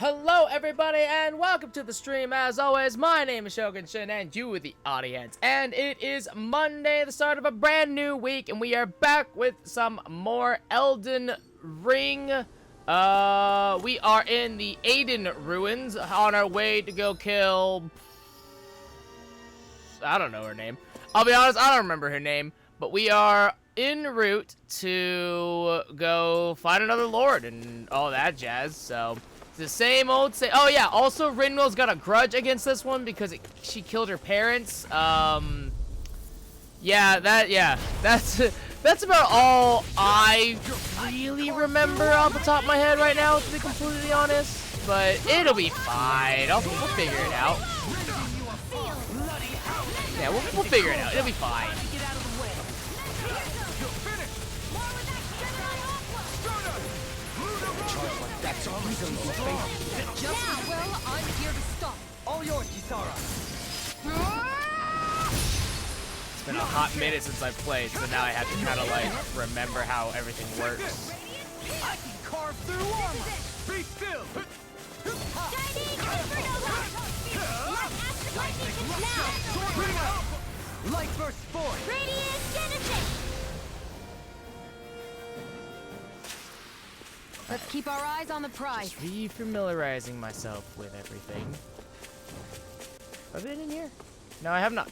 Hello everybody and welcome to the stream. As always, my name is Shogun Shin and you are the audience. And it is Monday, the start of a brand new week, and we are back with some more Elden Ring. We are in the Aiden ruins on our way to go kill... I don't know her name. I'll be honest, I don't remember her name. But we are en route to go find another lord and all that jazz, so... the same old oh yeah, also Rinwell's got a grudge against this one because she killed her parents. That's about all I really remember off the top of my head right now, to be completely honest. But it'll be fine. We'll figure it out. Yeah, we'll figure it out. It'll be fine. That's all he's going to face. Yeah, well, I'm here to stop. All yours, Kisara. It's been a hot minute since I've played, so now I have to kind of like remember how everything works. I can carve through armor. Be still. Light burst forth. Radiant Genesis. Let's keep our eyes on the prize. Just re-familiarizing myself with everything. Have I been in here? No, I have not.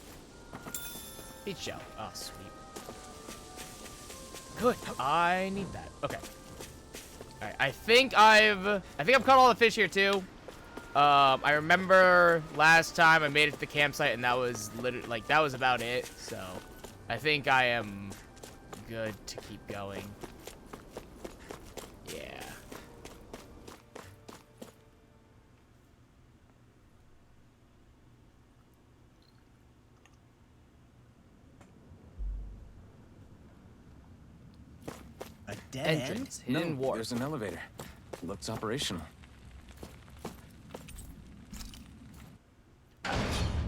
Beach shell. Oh, sweet. Good. I need that. Okay. All right. I think I've caught all the fish here too. I remember last time I made it to the campsite and that was literally like that was about it. So I think I am good to keep going. Yeah. A dead Entrance. end? Hidden warp. There's an elevator. Looks operational.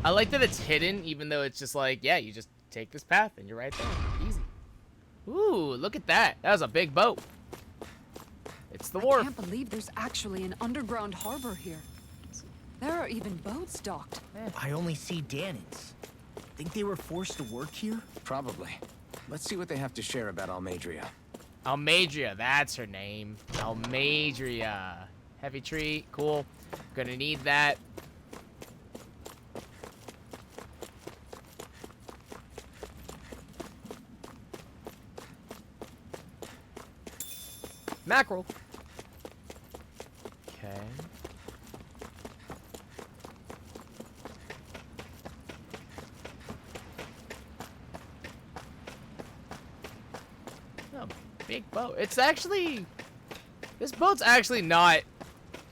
I like that it's hidden, even though it's just like, yeah, you just take this path and you're right there. Easy. Ooh, look at that. That was a big boat. It's the wharf. I can't believe there's actually an underground harbor here. There are even boats docked. I only see Danans. Think they were forced to work here? Probably. Let's see what they have to share about Almadria. Almadria, that's her name. Almadria. Heavy tree, cool. Gonna need that. Mackerel. Okay. Oh, big boat. It's actually... this boat's actually not...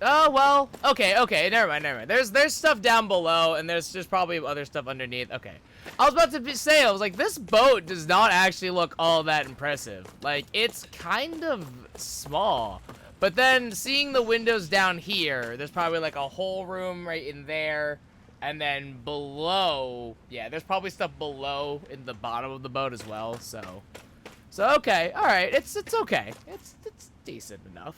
oh, well. Okay. Never mind. There's stuff down below, and there's just probably other stuff underneath. Okay. I was about to say, I was like, this boat does not actually look all that impressive. Like, it's kind of small. But then, seeing the windows down here, there's probably like a whole room right in there. And then below, yeah, there's probably stuff below in the bottom of the boat as well. So okay, all right, it's okay. It's decent enough.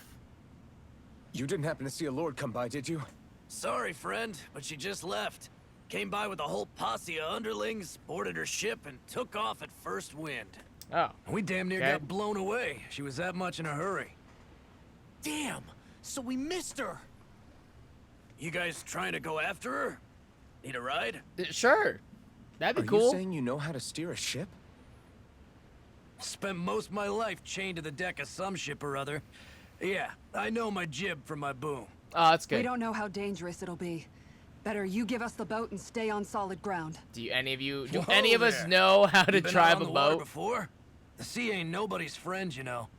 You didn't happen to see a lord come by, did you? Sorry, friend, but she just left. Came by with a whole posse of underlings, boarded her ship, and took off at first wind. Oh. We damn near Okay. got blown away. She was that much in a hurry. Damn! So we missed her! You guys trying to go after her? Need a ride? Sure. That'd be Are cool. you saying you know how to steer a ship? Spent most of my life chained to the deck of some ship or other. Yeah, I know my jib from my boom. Oh, that's good. We don't know how dangerous it'll be. Better you give us the boat and stay on solid ground. Do any Whoa of us there. know how to You been out drive on a the water boat? before? The sea ain't nobody's friend, you know.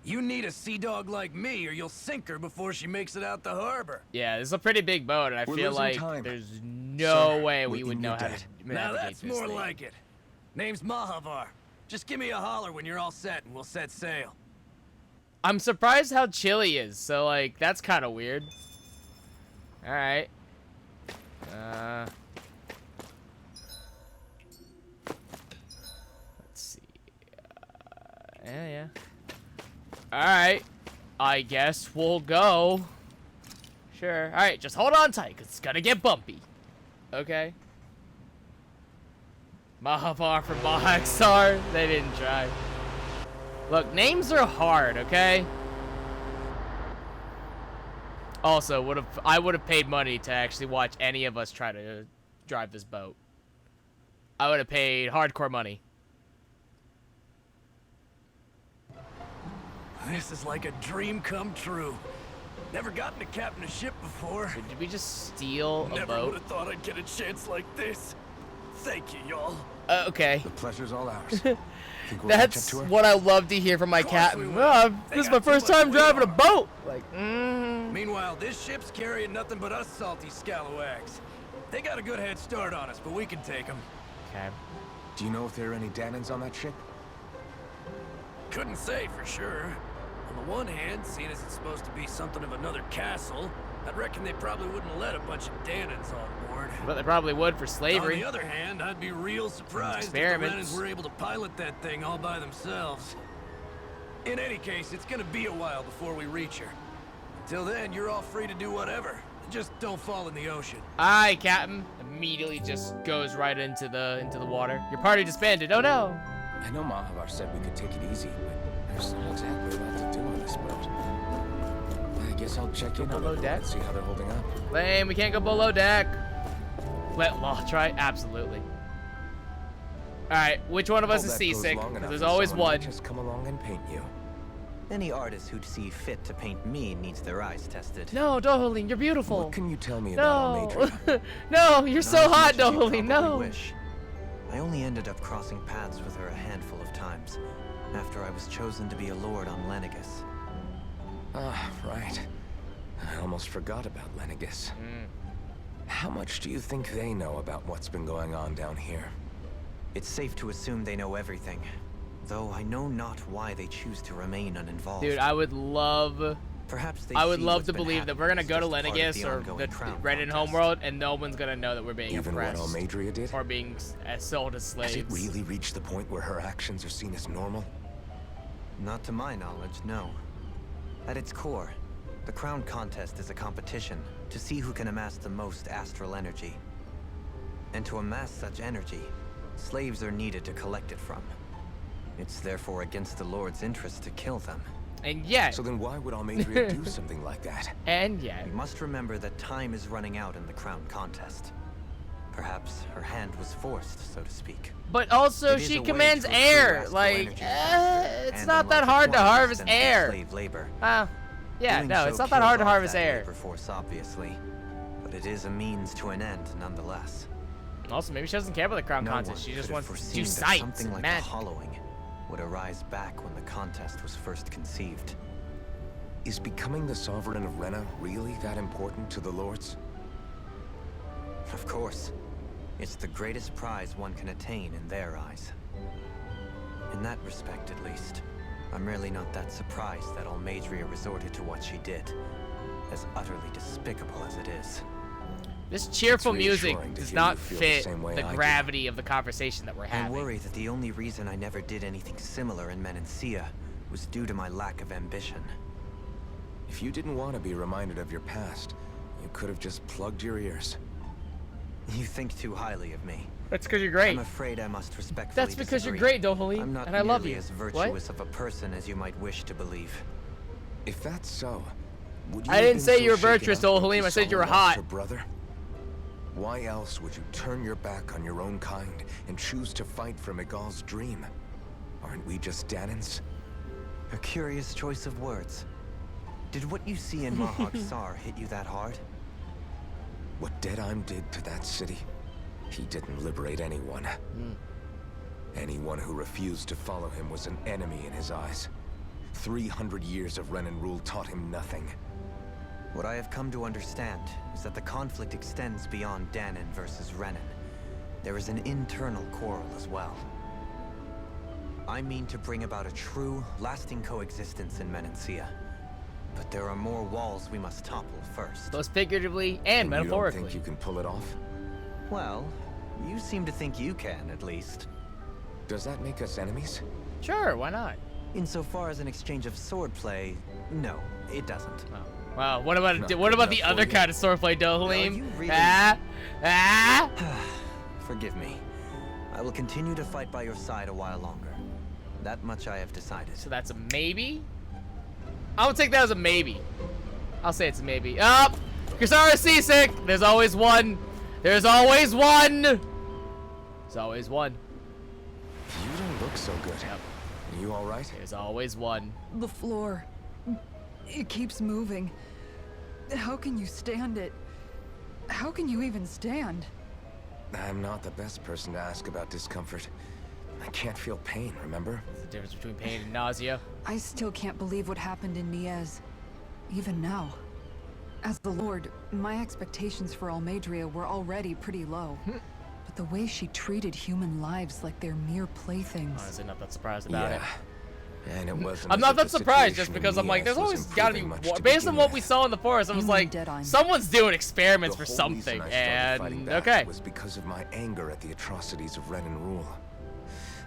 You need a sea dog like me, or you'll sink her before she makes it out the harbor. Yeah, this is a pretty big boat, and I We're feel losing like time. there's no Sir, way we we would think know you're how dead. to Now navigate that's this more thing. like it. Name's Mahavar. Just give me a holler when you're all set, and we'll set sail. I'm surprised how chill he is, so, like, that's kind of weird. Alright. Let's see. Yeah. Alright. I guess we'll go. Sure. All right, just hold on tight, 'cause it's gonna get bumpy. Okay. Mahavar from Mahaksar. They didn't try. Look, names are hard, okay? Also, I would have paid money to actually watch any of us try to drive this boat. I would have paid hardcore money. This is like a dream come true. Never gotten to captain a ship before. Did we just steal a Never would boat? have thought I'd get a chance like this. Thank you, y'all. Okay. The pleasure's all ours. Think we'll catch up That's to her? what I love to hear from my Of course captain. we will. Oh, They this is my got too first much time weight driving a on 'em. boat. Like, Meanwhile, this ship's carrying nothing but us salty scalawags. They got a good head start on us, but we can take them. Okay. Do you know if there are any Danans on that ship? Couldn't say for sure. On the one hand, seeing as it's supposed to be something of another castle, I'd reckon they probably wouldn't let a bunch of Danans on board. But they probably would for On slavery. the other hand, I'd be real surprised if the Experiments. Lennons were able to pilot that thing all by themselves. In any case, it's gonna be a while before we reach her. Until then, you're all free to do whatever. Just don't fall in the ocean. Aye, captain. Immediately just goes right into the water. Your party disbanded. Oh no. I know Mahavar said we could take it easy, but there's not exactly a lot to do on this boat. I guess I'll check in on below it deck? and see how they're holding up. Lame, we can't go below deck. Let law try? Absolutely. Alright, which one of us Hold is that pose seasick? long 'Cause enough there's and always someone might one. Just come along and paint you. Any artist who'd see fit to paint me needs their eyes tested. No, Dohaline, you're beautiful. What can you tell me about No. Almadria? No, you're Not so as hot, much as you'd Dohaline. probably No. wish. I only ended up crossing paths with her a handful of times after I was chosen to be a lord on Lenegus. Ah, right. I almost forgot about Lenegus. How much do you think they know about what's been going on down here? It's safe to assume they know everything, though I know not why they choose to remain uninvolved. Dude, I would love... Perhaps they I would see love what's to been believe that happening we're gonna as go to just part of Lenegus the or ongoing the crown Red and contest. Homeworld, and no one's gonna know that we're being Even what oppressed Almadria did? or being sold as slaves. Has it really reached the point where her actions are seen as normal? Not to my knowledge, no. At its core, the crown contest is a competition to see who can amass the most astral energy. And to amass such energy, slaves are needed to collect it from. It's therefore against the Lord's interest to kill them. And yet, So then why would Almadria do something like that? and yet. We must remember that time is running out in the crown contest. Perhaps her hand was forced, so to speak. But also, It is she a way commands to accrue air. astral Like, energy faster it's and not that unlock hard to acquirements harvest than through air. slave labor. Yeah, Doing no, so it's not that hard to kills off harvest that air. labor force, obviously, but it is a means to an end, nonetheless. Also, maybe she doesn't care about the crown No contest. one She just could have wants to do foreseen that sights something and like magic. the Hollowing would arise back when the contest was first conceived. Is becoming the Sovereign of Rena really that important to the Lords? Of course, it's the greatest prize one can attain in their eyes. In that respect, at least, I'm really not that surprised that Almadria resorted to what she did, as utterly despicable as it is. This cheerful It's music reassuring to does hear not you feel the fit same way the I do. gravity of the conversation that we're I having. worry that the only reason I never did anything similar in Menancia was due to my lack of ambition. If you didn't want to be reminded of your past, you could have just plugged your ears. You think too highly of me. That's because you're great. I'm afraid I must respectfully That's because you're disagree. great, Dohaline, I'm not and I love nearly you. as What? virtuous of a person as you might wish to believe. If that's so, would you I have didn't been say so you were shaken virtuous, up when Dohalim, I said you Kisala were lost hot. Her brother? Why else would you turn your back on your own kind and choose to fight for Miguel's dream? Aren't we just Danans? A curious choice of words. Did what you see in Mahag-Sar hit you that hard? What Deadheim did to that city, he didn't liberate anyone. Anyone who refused to follow him was an enemy in his eyes. 300 years of Renan rule taught him nothing. What I have come to understand is that the conflict extends beyond Danan versus Renan. There is an internal quarrel as well. I mean to bring about a true, lasting coexistence in Menancia. But there are more walls we must topple first. Both figuratively and You metaphorically. don't think you can pull it off? Well, you seem to think you can, at least. Does that make us enemies? Sure, why not? Insofar as an exchange of swordplay, no, it doesn't. Oh. Wow, what about Not what good about the enough other for you. kind of swordplay, you Dohalim? really- Ah? Forgive me. I will continue to fight by your side a while longer. That much I have decided. So that's a maybe? I would take that as a maybe. I'll say it's a maybe. Up! Kisara's seasick! There's always one! There's always one! There's always one. You don't look so good. Yep. You all right? There's always one. The floor. It keeps moving. How can you stand it? How can you even stand? I'm not the best person to ask about discomfort. I can't feel pain, remember? There's a difference between pain and nausea. I still can't believe what happened in Niez. Even now. As the Lord, my expectations for Almadria were already pretty low. But the way she treated human lives like they're mere playthings. Honestly, not that surprised about it. And it wasn't. I'm as not if that the surprised just situation in because I'm like, Nias there's was always gotta be improving much more. to Based on begin what we with. saw in the forest, I was You like, mean Deadeye. someone's doing experiments The for whole something, reason I started fighting and back okay. was because of my anger at the atrocities of Renan rule.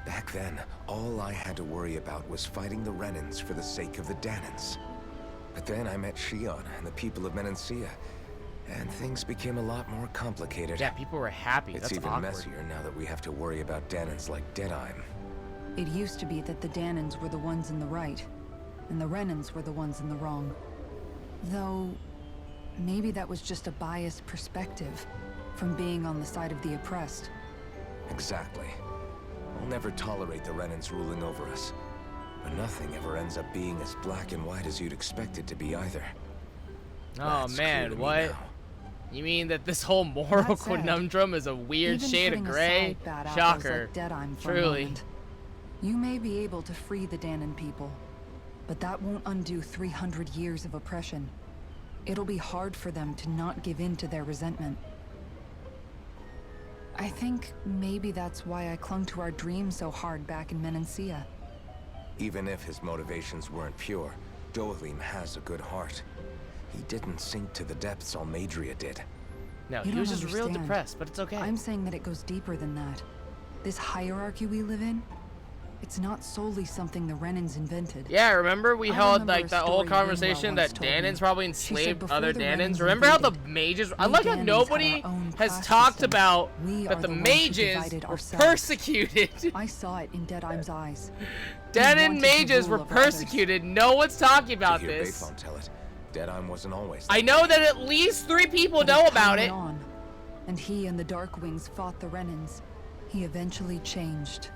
Back then, all I had to worry about was fighting the Renans for the sake of the Danans. But then I met Shion and the people of Menancia, and things became a lot more complicated. Yeah, people were happy. It's That's even awkward. messier now that we have to worry about Danans like Deadeye. It used to be that the Danans were the ones in the right, and the Renans were the ones in the wrong. Though, maybe that was just a biased perspective from being on the side of the oppressed. Exactly. I'll never tolerate the Renans ruling over us. But nothing ever ends up being as black and white as you'd expect it to be either. Oh That's clear to man, me what? now. You mean that this whole moral That said, conundrum is a weird Even shade of putting gray? aside bad apples Shocker. like Deadeye for a Truly. moment, you may be able to free the Danan people, but that won't undo 300 years of oppression. It'll be hard for them to not give in to their resentment. I think maybe that's why I clung to our dream so hard back in Menancia. Even if his motivations weren't pure, Dohalim has a good heart. He didn't sink to the depths Almadria did. No, You he was don't just real understand. depressed, but it's okay. I'm saying that it goes deeper than that. This hierarchy we live in, it's not solely something the Renans invented. Yeah, remember we I held remember like a that whole story conversation Ringwell that once told me. Danans probably She said enslaved before other the Danans. Renans Remember how the invaded, mages? I we like how Danans had nobody our own has class talked system. about We that are the the ones who mages divided were ourselves. persecuted. I saw it in Deadeye's eyes. Danan wanted to mages rule were over others. persecuted. No one's talking about to hear this. Bayfon tell it, Deadeye wasn't always. I know that at least 3 people But know as time about went it. on, and he and the Darkwings fought the Renans, he eventually changed.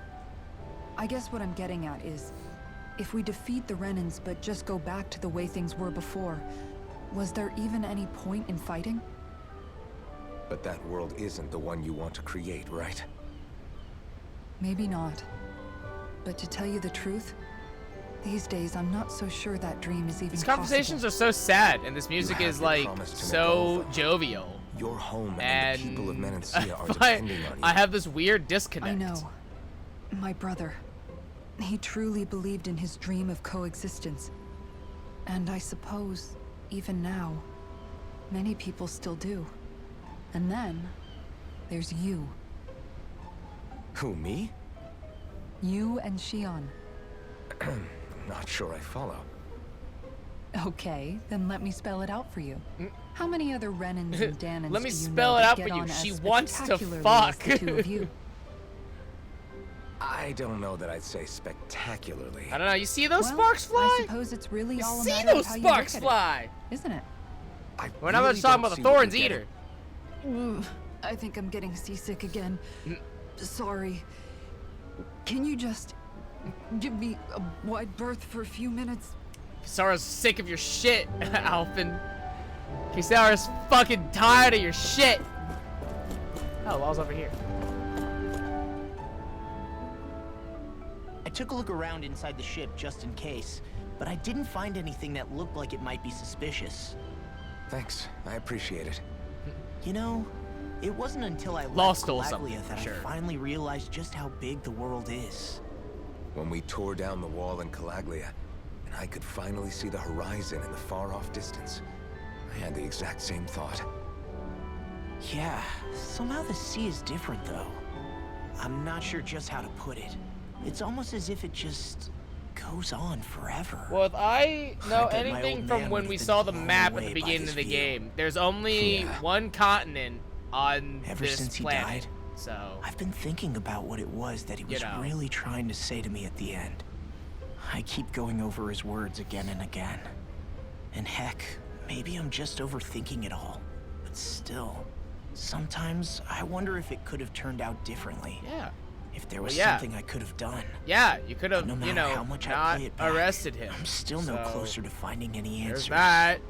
I guess what I'm getting at is, if we defeat the Renans but just go back to the way things were before, was there even any point in fighting? But that world isn't the one you want to create, right? Maybe not. But to tell you the truth, these days I'm not so sure that dream is even These conversations are so sad, and this music have is your like promise to make so Alpha. jovial. Your home And the people of Menancia are but depending on you. I have this weird disconnect. I know. My brother. He truly believed in his dream of coexistence. And I suppose, even now, many people still do. And then, there's you. Who, me? You and Shion. I'm not sure I follow. Okay, then let me spell it out for you. How many other Renans and Danans Let me do you spell know it that out get for you. on as She wants to spectacularly fuck. as the two of you? I don't know that I'd say spectacularly. I don't know. You see those Well, sparks fly? I suppose it's really You all a see matter those of how you sparks look at fly? it, isn't it? I We're not really just talking don't about see the what thorns you're either. getting. I think I'm getting seasick again. Sorry. Can you just give me a wide berth for a few minutes? Kisara's sick of your shit, Alphen. Kisara's fucking tired of your shit. Oh, wall's over here. I took a look around inside the ship just in case, but I didn't find anything that looked like it might be suspicious. Thanks, I appreciate it. You know, it wasn't until I Law left stole something, Calaglia that for sure. I finally realized just how big the world is. When we tore down the wall in Calaglia, and I could finally see the horizon in the far-off distance, I had the exact same thought. Yeah, somehow the sea is different though. I'm not sure just how to put it. It's almost as if it just goes on forever. Well, if I know bet my anything old from man when would've we been saw the blown map at away the by beginning this of the view. game, there's only Yeah. one continent on Ever this since he planet. died, So, I've been thinking about what it was that he was know. really trying to say to me at the end. I keep going over his words again and again. And heck, maybe I'm just overthinking it all. But still, sometimes I wonder if it could have turned out differently. yeah. If there was Well, yeah. something I could have done. Yeah, you could have, No matter you know, how much I not play it back, arrested him. I'm still no So, closer to finding any There's answers. that.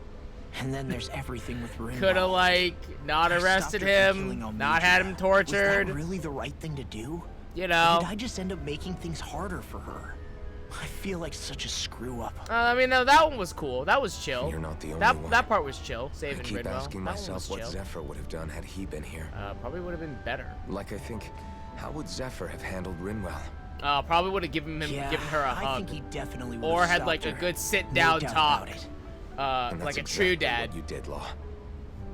And then there's everything with Rinwell. Could have, like, not I arrested stopped her from him, killing not had him Almeida. tortured. Was that really the right thing to do? You Or know. did I just end up making things harder for her? I feel like such a screw up. I mean, no, that one was cool. That was chill. You're not the only that one. that part was chill. I Saving keep Rinwell. asking That one myself was what chill. Zephyr would have done had he been here. Probably would have been better. Like, I think, how would Zephyr have handled Rinwell? Probably would have given her a I hug, think he definitely would or have had stopped like a her. good sit No down doubt talk, about it. And that's like a exactly true dad. what you did, Law.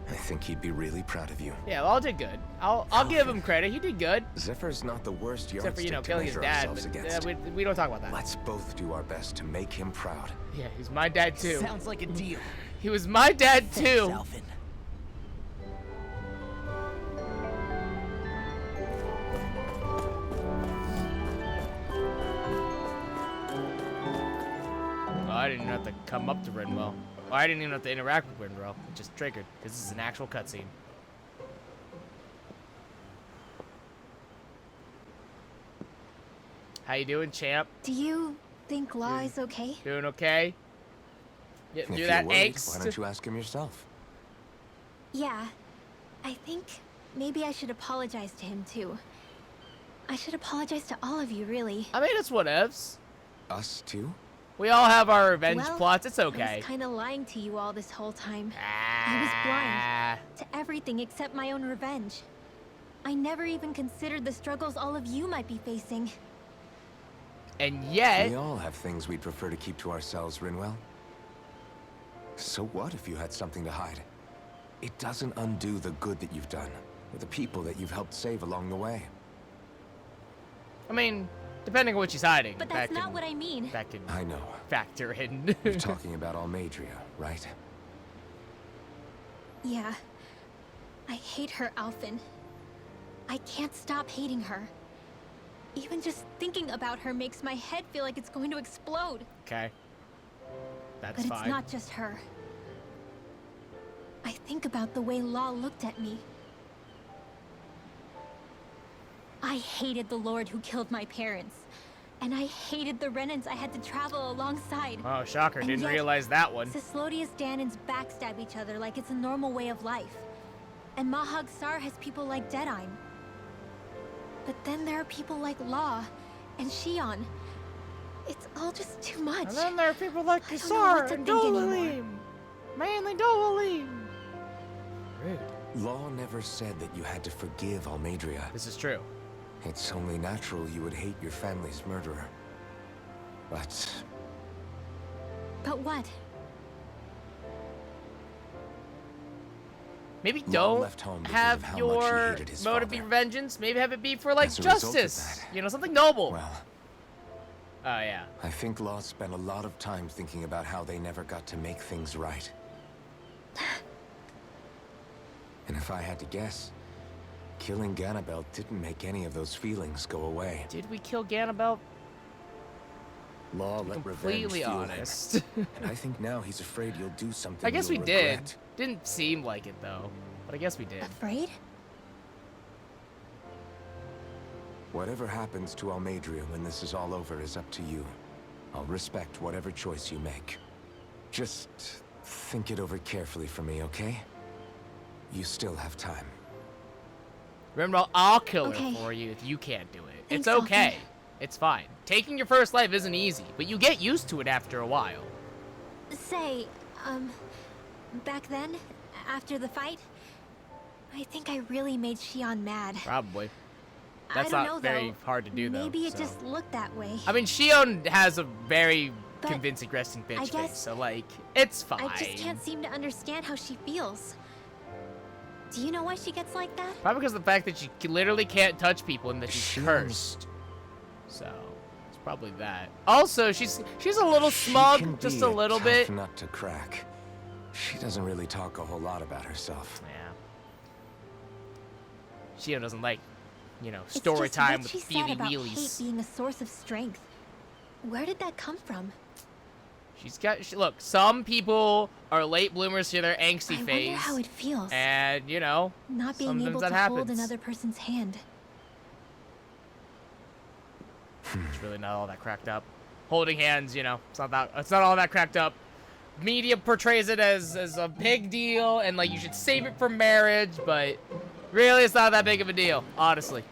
I think he'd be really proud of you. Yeah, Law did good. I'll give him credit. He did good. Zephyr's not the worst Except for, yardstick to killing his measure dad. ourselves But, against. we don't talk about that. Let's both do our best to make him proud. Yeah, he's my dad too. Sounds like a deal. He was my dad Thanks, too. Alvin. Oh, I didn't even have to come up to Rinwell. Oh, I didn't even have to interact with Rinwell. It just triggered, because this is an actual cutscene. How you doing, champ? Do you think Law is okay? Doing okay? Getting If through you're that worried, angst? why don't you ask him yourself? Yeah. I think maybe I should apologize to him too. I should apologize to all of you, really. I mean, it's whatevs. Us too? We all have our revenge Well, plots. It's I okay. was kind of lying to you all this whole time. Ah. To everything except my own revenge. I never even considered the struggles all of you might be facing. And yet, We all have things we'd prefer to keep to ourselves, Rinwell. So what if you had something to hide? It doesn't undo the good that you've done, or the people that you've helped save along the way. I mean, depending on what she's hiding, But that that's can, not what I mean. that can I know. factor in. You're talking about Almeida, right? Yeah. I hate her, Alvin. I can't stop hating her. Even just thinking about her makes my head feel like it's going to explode. Okay. That's But fine. it's not just her. I think about the way Law looked at me. I hated the Lord who killed my parents. And I hated the Renans I had to travel alongside. Oh, shocker. And Didn't yet, realize that one. Sislodius Danans backstab each other like it's a normal way of life. And Mahag Sar has people like Deadime. But then there are people like Law and Shion. It's all just too much. And then there are people like I don't know what Kassar to and think anymore. Dolalim. Mainly Dolalim. Rude. Law never said that you had to forgive Almeida. This is true. It's only natural you would hate your family's murderer. But But what? Maybe Law don't left home because have of how much he your hated his motive be father. vengeance. Maybe have it be for, like, As a result of justice. that- You know, something noble. well, Oh, yeah. I think Law spent a lot of time thinking about how they never got to make things right. And if I had to guess, killing Ganabel didn't make any of those feelings go away. Did we kill Ganabel? Law To be let revenge completely fuel him. honest. And I think now he's afraid you'll do something I guess we you'll did. regret. Didn't seem like it, though. But I guess we did. Afraid? Whatever happens to Almeida when this is all over is up to you. I'll respect whatever choice you make. Just think it over carefully for me, okay? You still have time. Remember, I'll kill Okay. her for you if you can't do it. Thanks, It's okay. Alfie. It's fine. Taking your first life isn't easy, but you get used to it after a while. Say, back then, after the fight, I think I really made Shion mad. Probably. I That's don't not know, very though. hard to do, though. Maybe it so. just looked that way. I mean, Shion has a very But convincing resting I bitch guess face, so, like, it's fine. I just can't seem to understand how she feels. Do you know why she gets like that? Probably because of the fact that she literally can't touch people and that she's Shion's- cursed. So, it's probably that. Also, she's a little She smug, can just be a little tough bit. nut to crack. She doesn't really talk a whole lot about herself. Yeah. She doesn't like, you know, It's story just time what with she said Feely about hate Wheelies. being a source of strength. Where did that come from? She's got. Look, some people are late bloomers to their angsty I phase. wonder how it feels, And, you know, not being sometimes able that to happens. hold another person's hand. It's really not all that cracked up. Holding hands, you know, it's not all that cracked up. Media portrays it as a big deal and like you should save it for marriage, but really it's not that big of a deal, honestly.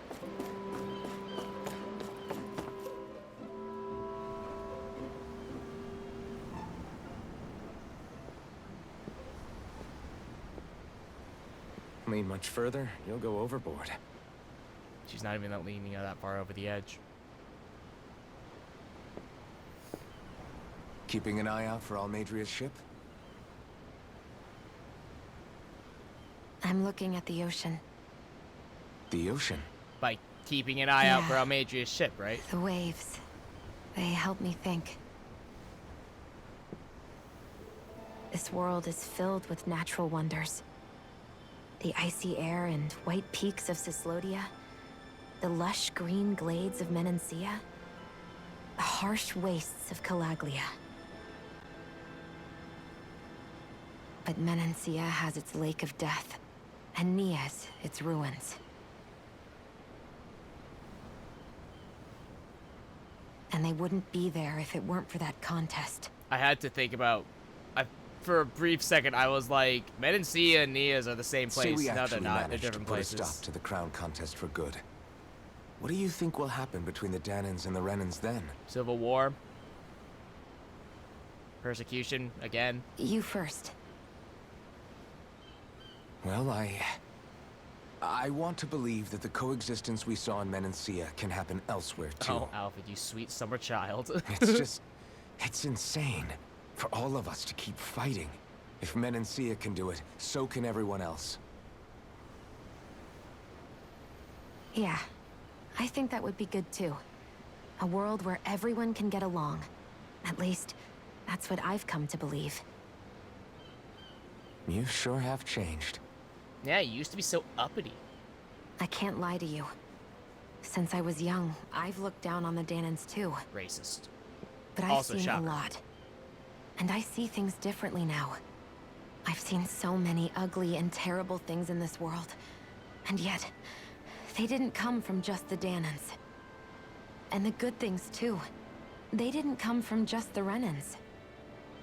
Lean much further, you'll go overboard. She's not even leaning that far over the edge. Keeping an eye out for Almadria's ship? I'm looking at the ocean. The ocean? By keeping an eye out for Yeah. Almadria's ship, right? The waves. They help me think. This world is filled with natural wonders. The icy air and white peaks of Cislodia. The lush green glades of Menancia. The harsh wastes of Calaglia. But Menancia has its Lake of Death, and Nias its ruins. And they wouldn't be there if it weren't for that contest. I had to think about for a brief second I was like, Menancia and Nias are the same Say place. we No, they're actually not. They're managed to different put a places. stop to the crown contest for good. What do you think will happen between the Danans and the Renans then? Civil War. Persecution again. You first. Well, I want to believe that the coexistence we saw in Menancia can happen elsewhere too. Oh, Alfred, you sweet summer child. It's insane for all of us to keep fighting. If Menancia can do it, so can everyone else. Yeah, I think that would be good too. A world where everyone can get along. At least, that's what I've come to believe. You sure have changed. Yeah, you used to be so uppity. I can't lie to you. Since I was young, I've looked down on the Danans too. Racist. But I've Also seen shocker. a lot. And I see things differently now. I've seen so many ugly and terrible things in this world. And yet, they didn't come from just the Danans. And the good things too. They didn't come from just the Renans.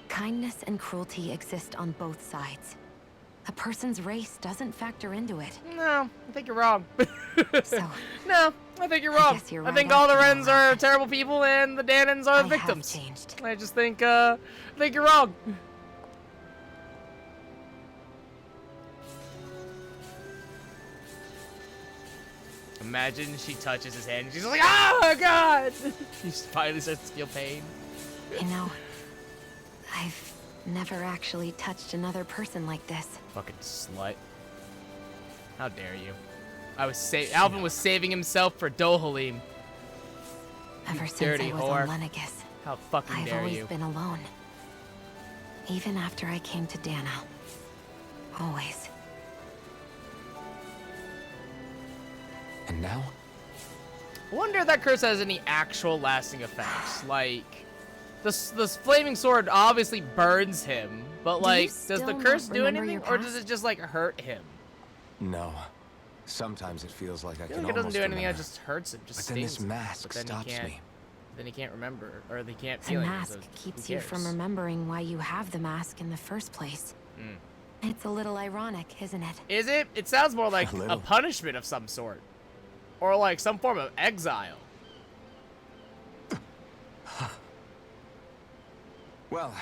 Kindness and cruelty exist on both sides. A person's race doesn't factor into it. No, I think you're wrong. So, No, I think you're I wrong. guess you're I think right all the after Wrens all. are terrible people and the Danans are I the victims. have changed. I just think you're wrong. Imagine she touches his hand and she's like, oh god! She finally starts to feel pain. You know, I've never actually touched another person like this. Fucking slut. How dare you? Alvin was saving himself for Dohalim. Ever since dirty I was whore. on Lenegis, How fucking I've dare always you? been alone. Even after I came to Dana. Always. And now? I wonder if that curse has any actual lasting effects. Like, this flaming sword obviously burns him, but Do you like, does the still curse not do remember anything, your or does past? it just like hurt him? No. Sometimes it feels like I I feel can like it doesn't almost do anything. It remember. just hurts him. Just But then this stings him. mask But then stops he can't, me. Then he can't remember, or he can't The feel anything. mask so keeps who you from cares? remembering why you have the mask in the first place. Mm. It's a little ironic, isn't it? Is it? It sounds more like A a little. punishment of some sort, or like some form of exile. Well,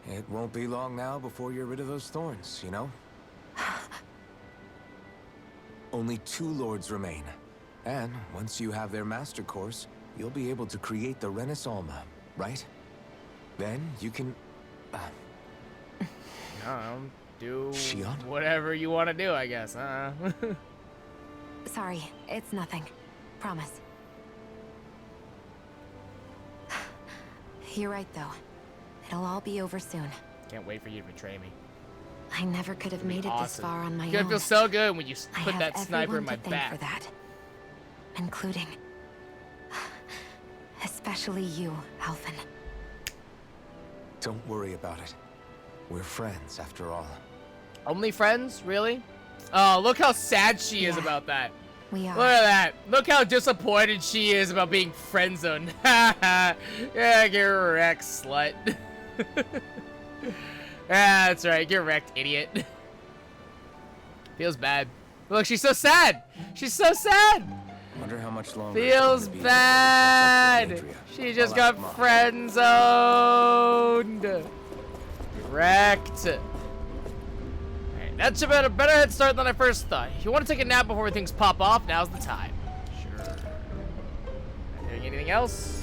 it won't be long now before you're rid of those thorns, you know? Only 2 lords remain. And once you have their master course, you'll be able to create the Renis Alma, right? Then you can... I don't know, do Shion? whatever you want to do, I guess. Sorry, it's nothing. Promise. You're right, though. It'll all be over soon. Can't wait for you to betray me. I never could have It'd be made it this awesome. far on my It's gonna own. feel so good when you I put have that sniper in everyone my to thank back. for that. Including... especially you, Alvin. Don't worry about it. We're friends, after all. Only friends? Really? Oh, look how sad she is Yeah. about that. We Look are. at that. Look how disappointed she is about being friend zoned. Yeah, get wrecked, slut. Yeah, that's right. Get wrecked, idiot. Feels bad. Look, she's so sad. She's so sad. Wonder how much longer. Feels bad. She just got friend zoned. Wrecked. Alright, that's about a better head start than I first thought. If you want to take a nap before things pop off, now's the time. Sure. Not doing anything else?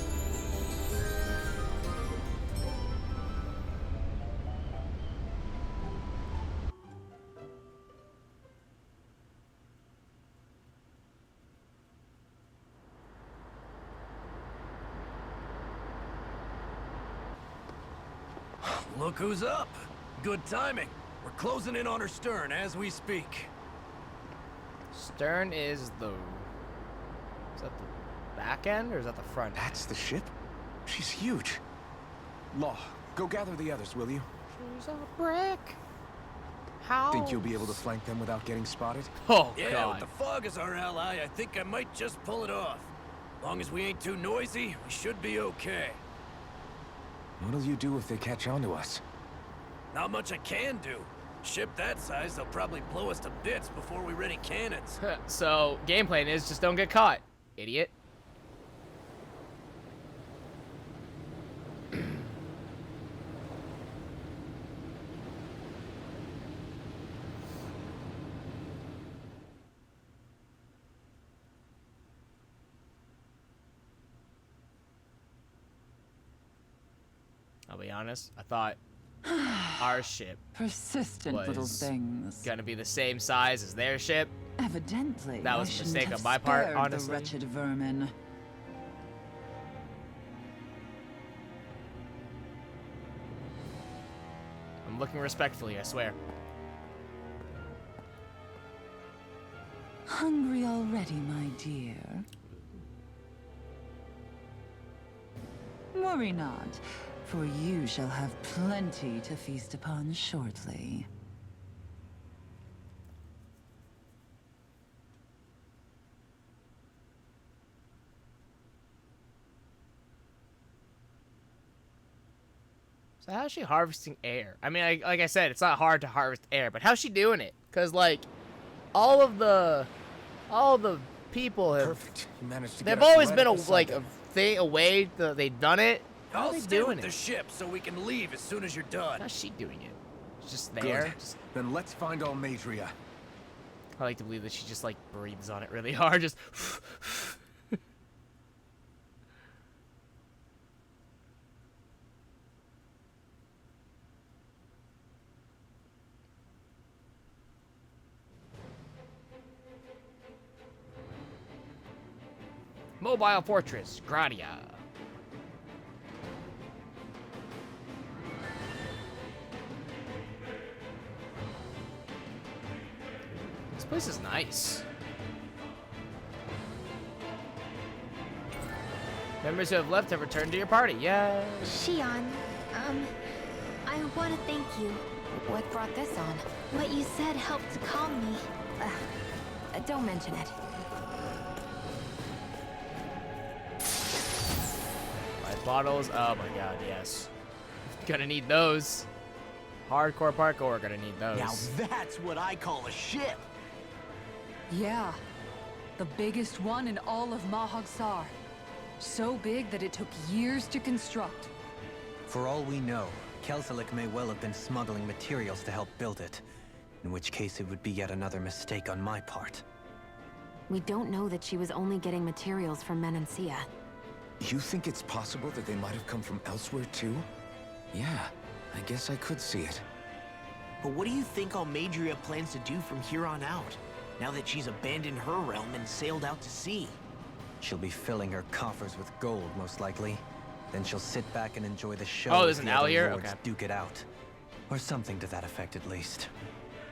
Look who's up. Good timing. We're closing in on her stern as we speak. Stern is the... Is that the back end or is that the front? That's the ship? She's huge. Law, go gather the others, will you? She's a brick. How? Think you'll be able to flank them without getting spotted? Oh, Yeah, God. with the fog as our ally, I think I might just pull it off. Long as we ain't too noisy, we should be okay. What'll you do if they catch on to us? Not much I can do. Ship that size, they'll probably blow us to bits before we ready cannons. So, game plan is just don't get caught, idiot. I'll be honest, I thought our ship Persistent little was things. gonna be the same size as their ship. Evidently, That was I a shouldn't mistake have on my part, spared honestly. The wretched vermin. I'm looking respectfully, I swear. Hungry already, my dear? Worry not, for you shall have plenty to feast upon shortly. So how's she harvesting air? I mean, like I said, it's not hard to harvest air, but how's she doing it? Cause like, all of the people have, Perfect. You managed to they've get us always right been up a beside them. way that they've done it. How I'll are they stay doing with it? the ship so we can leave as soon as you're done. How's she doing it? She's just Good. there. Just, Then let's find Almadria. I like to believe that she just like breathes on it really hard. Just. Mobile Fortress, Gradia. This place is nice. Members who have left have returned to your party. Yeah. Shion, I want to thank you. What brought this on? What you said helped to calm me. Don't mention it. Life bottles. Oh my god, yes. Gonna need those. Hardcore parkour, gonna need those. Now that's what I call a ship. Yeah. The biggest one in all of Mahag-Sar. So big that it took years to construct. For all we know, Kelselik may well have been smuggling materials to help build it. In which case it would be yet another mistake on my part. We don't know that she was only getting materials from Menancia. You think it's possible that they might have come from elsewhere too? Yeah, I guess I could see it. But what do you think Almadria plans to do from here on out? Now that she's abandoned her realm and sailed out to sea? She'll be filling her coffers with gold, most likely. Then she'll sit back and enjoy the show. Oh, there's as an the owl other here? lords Okay. duke it out. Or something to that effect, at least.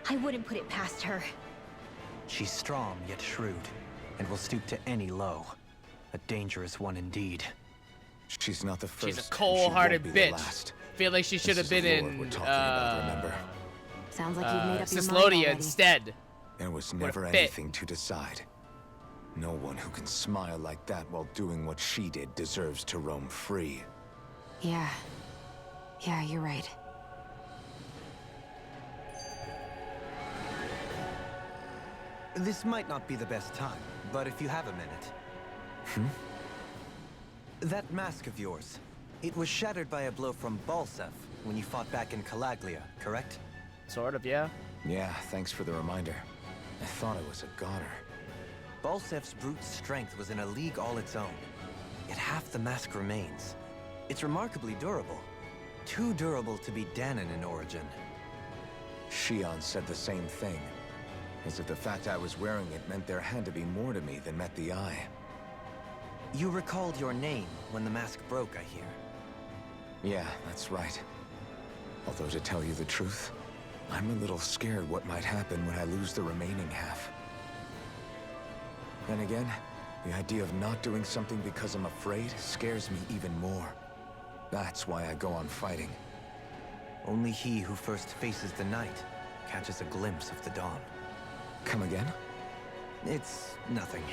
I wouldn't put it past her. She's strong, yet shrewd, and will stoop to any low. A dangerous one indeed. She's not the first. She's a and she cold-hearted won't be the bitch. last. Feel like she should have This is been the Lord we're in talking about, remember? Sounds like you've made up your mind Cislodia already. instead. There was What a never fit. anything to decide. No one who can smile like that while doing what she did deserves to roam free. Yeah. Yeah, you're right. This might not be the best time, but if you have a minute. That mask of yours, it was shattered by a blow from Balsef when you fought back in Calaglia, correct? Sort of, yeah. Yeah, thanks for the reminder. I thought I was a goner. Balsef's brute strength was in a league all its own. Yet half the mask remains. It's remarkably durable. Too durable to be Danon in origin. Shion said the same thing. As if the fact I was wearing it meant there had to be more to me than met the eye. You recalled your name when the mask broke, I hear. Yeah, that's right. Although to tell you the truth, I'm a little scared what might happen when I lose the remaining half. Then again, the idea of not doing something because I'm afraid scares me even more. That's why I go on fighting. Only he who first faces the night catches a glimpse of the dawn. Come again? It's nothing.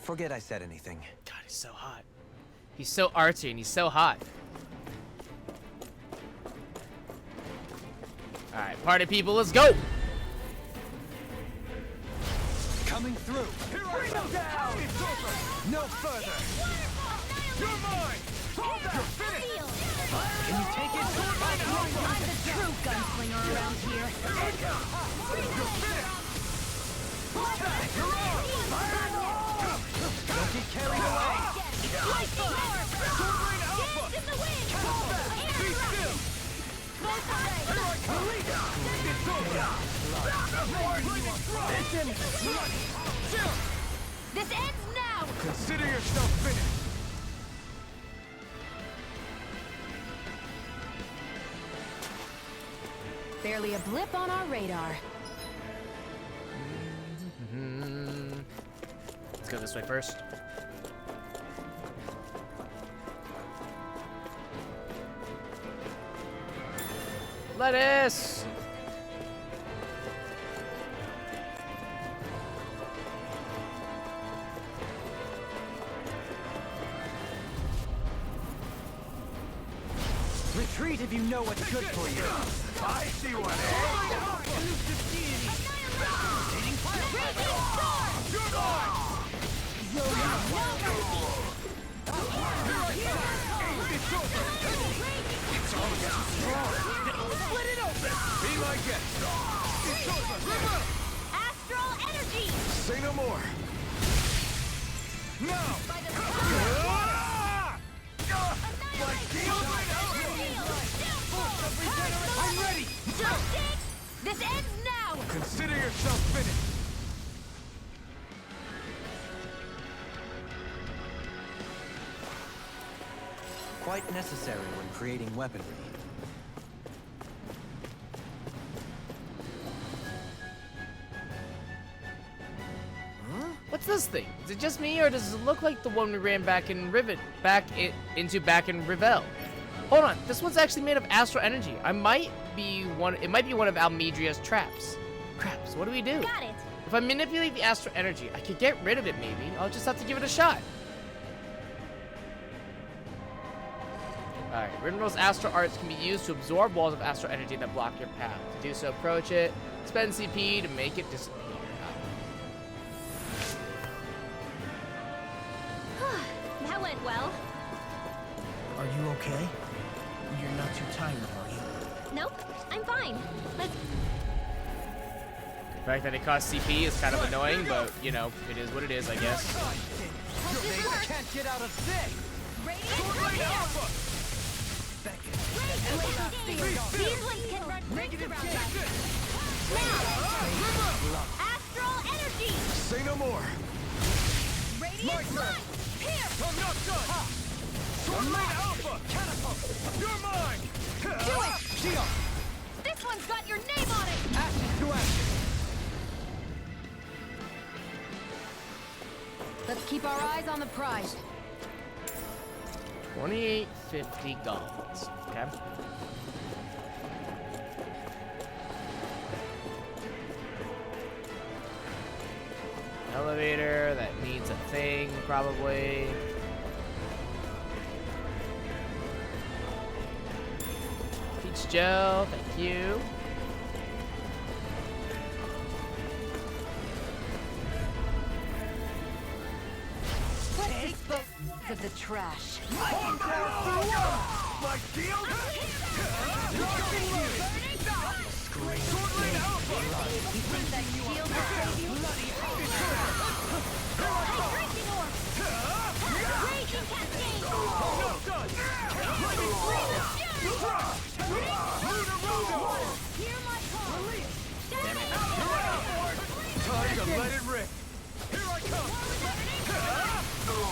Forget I said anything. God, he's so hot. He's so artsy and he's so hot. Alright, party people, let's go! Coming through. Bring them down! It's over! No further! You're mine! You're finished! Can you take it? I'm the true gunslinger around here. You're finished! You're on! Don't get carried away! Sovereign Alpha! Be still! It's over! This ends now! Consider yourself finished! Barely a blip on our radar. Let's go this way first. Lettuce! Retreat if you know what's good for you. I see one, Split it open! Be my guest. It's over. Astral energy! Say no more. Now. I'm ready. This ends now! Consider yourself finished. Quite necessary when creating weaponry. What's this thing? Is it just me, or does it look like the one we ran back in Rivet, into Rivelle? Hold on, this one's actually made of astral energy. It might be one of Almedria's traps. Craps, what do we do? Got it! If I manipulate the astral energy, I could get rid of it maybe. I'll just have to give it a shot. Alright, Rinrel's astral arts can be used to absorb walls of astral energy that block your path. To do so, approach it, spend CP to make it disappear. That went well. Are you okay? You're not too tired, are you? Nope, I'm fine. Let's... The fact that it costs CP is kind of annoying, but, you know, it is what it is, I guess. They can't get out of this. These ones can run rings around us. Now! Astral energy! Say no more. Radiant Sun! Here! I'm not done. Sovereign Alpha. Alpha! Catapult! You're mine! Do it! Shield! This one's got your name on it! Action to action! Let's keep our eyes on the prize. 2850 goblins. Okay. Elevator, that needs a thing, probably. Peach gel, thank you. Let's dispose of the trash. My shield! Sword Lane Alpha! You think that shield will save you? Raging orb! Raging cascade! No done! Lightning Hear my call! Time to let it rip! Here I come!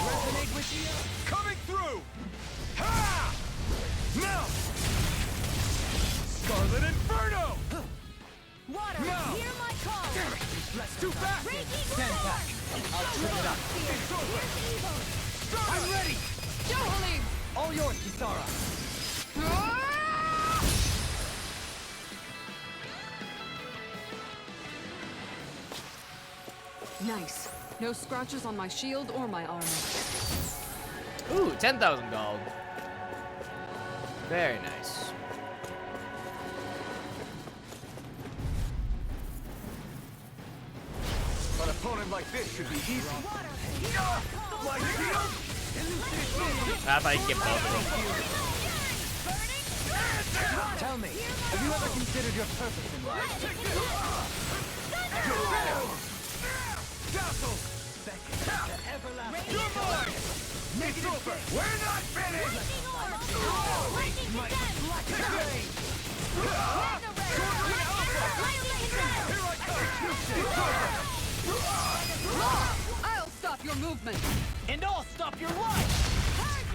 Resonate with you! Coming through! Ha! Now! Scarlet Inferno! Water! No! Hear my call! Too fast! Raging roar! I'll trim it up! It's over! I'm ready! Johalim! All yours, Kisara! Nice. No scratches on my shield or my armor. Ooh, 10,000 gold. Very nice. An opponent like this should be easy. My shield! I thought you could get both of them. Tell me, have you ever considered your purpose in life? Dazzle! You're mine! It's over! We're not finished! Might black blade! Here I come! I'll stop your movement! And I'll stop your life!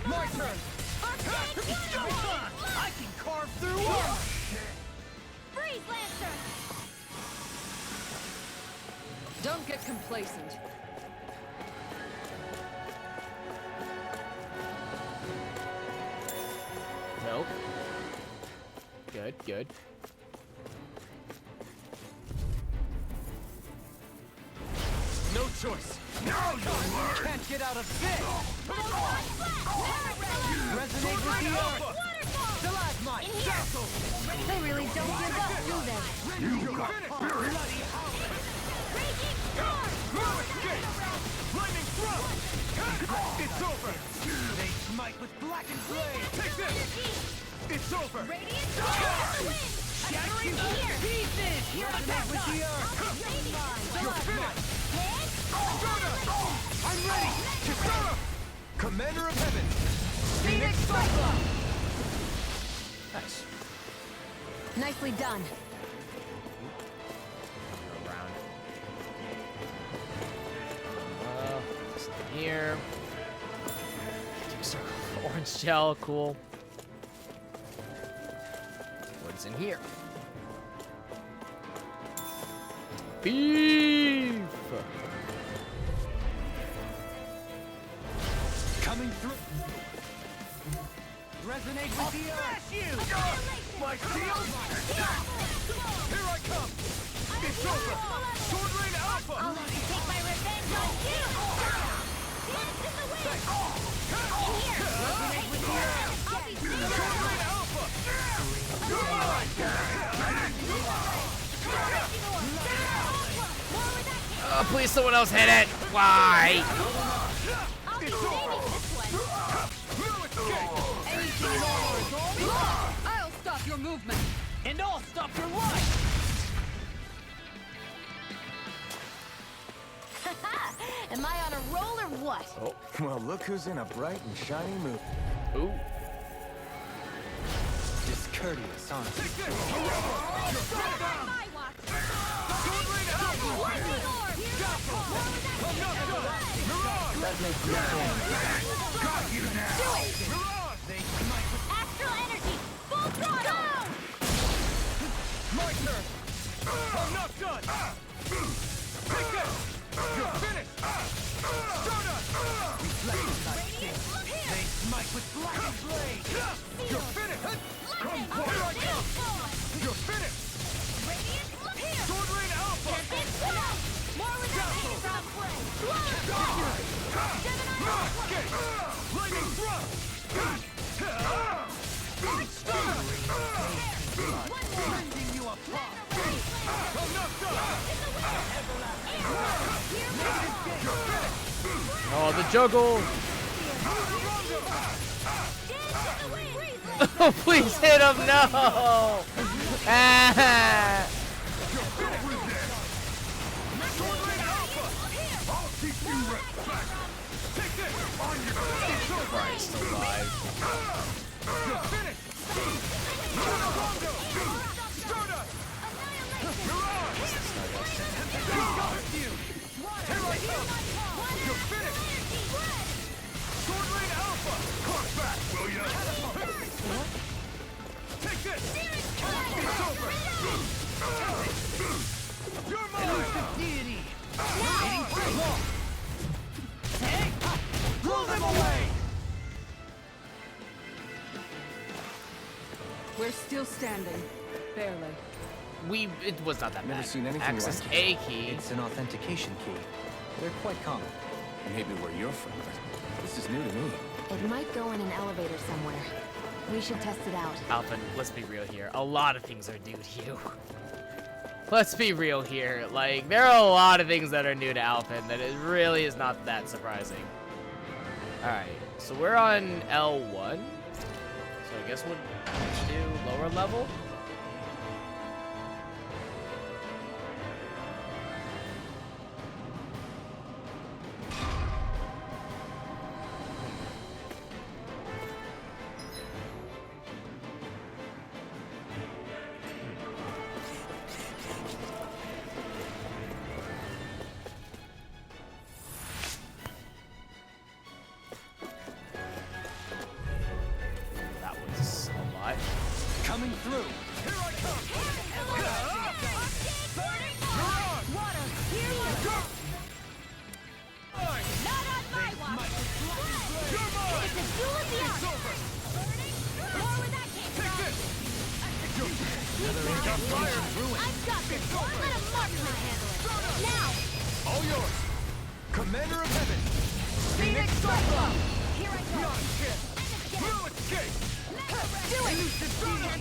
My turn! I can carve through armor! Freeze Lancer! Don't get complacent. Nope. Good, good. No choice! No, you can't get out of this! Resonate with the earth! Stalagmite! Dazzle! They really don't give up, do they? You're finished! Bloody hell! Raging storm! No escape! Lightning thrust! It's over! They smite with blackened blade! Take this! It's over! Radiant storm! Shattering here! Pieces! Resonate with the earth! You're finished! I'm ready! Kisara! Commander of Heaven! Phoenix Cyclops! Nice. Nicely done. Around. This in here. Circle. Orange gel, cool. What's in here? Beef! Coming through! Resonate with the earth! My shield! Here I come! It's over! Sword Lane Alpha! I'll let you take my revenge on you! Dance in the wind! Here! Resonate with the earth! I'll be Sword saving Lane Alpha! You're mine! Please, someone else hit it. Why? I'll be saving this one! No escape! Anything more is all? I'll stop your movement! And I'll stop your life! Am I on a roll or what? Oh. Well, look who's in a bright and shiny mood. Ooh. Discourteous, aren't you? Take this! My watch! Sword Lane Alpha! Lightning orb! I'm not done! Mirage! That makes me think. Got you now! Do it! Mirage! They smite Oh, the juggle. Oh, please hit him. No. Ah. Christ alive. We're still standing. Barely. It was not that Never bad. seen anything Access like A key. It's an authentication key. They're quite common. Maybe where you're from, but this is new to me. It might go in an elevator somewhere. We should test it out. Alvin, let's be real here. A lot of things are new to you. Let's be real here. Like, there are a lot of things that are new to Alvin that it really is not that surprising. Alright, so we're on L1. So I guess we'll do lower level. That was a lot. Coming through. Here I come. Water, here you go. Not on my watch. It's a duel of the arts. More where that came from. I've got this. Let him mark my handler. Now. All yours. Commander of Heaven. Phoenix Cyclone. Here I go. Beyond ship. No escape. Do it.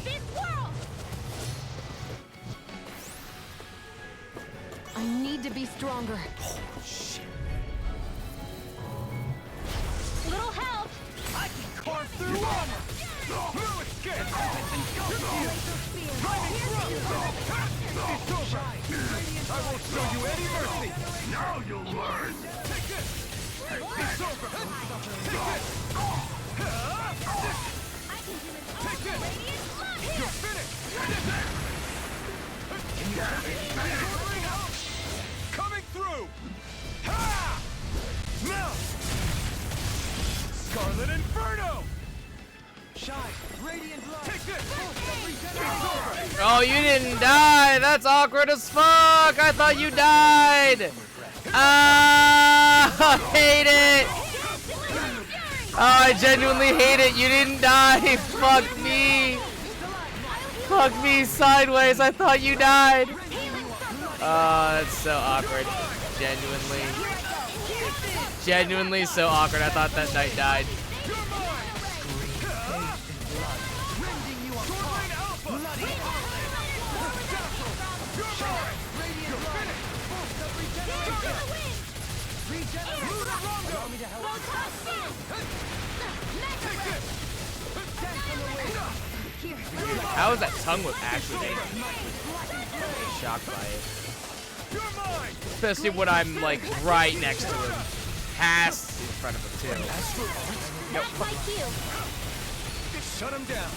This world. I need to be stronger. Little help. I can carve through armor. No escape. It's over. I won't show you any mercy. Now you'll learn. Take this. It's over. Take this. Take this. You're finished. Coming through. Ha! Melt. Scarlet Inferno. Shine. Radiant light. Take this. Oh, you didn't die. That's awkward as fuck. I thought you died. Ah, I hate it. Oh, I genuinely hate it. You didn't die. Fuck me. Fuck me sideways. I thought you died. Oh, that's so awkward. Genuinely. Genuinely so awkward. I thought that knight died. How is that tongue whip actually shocked by it? Especially when I'm like right next to him. Pass in front of him too. Nope. Shut him down.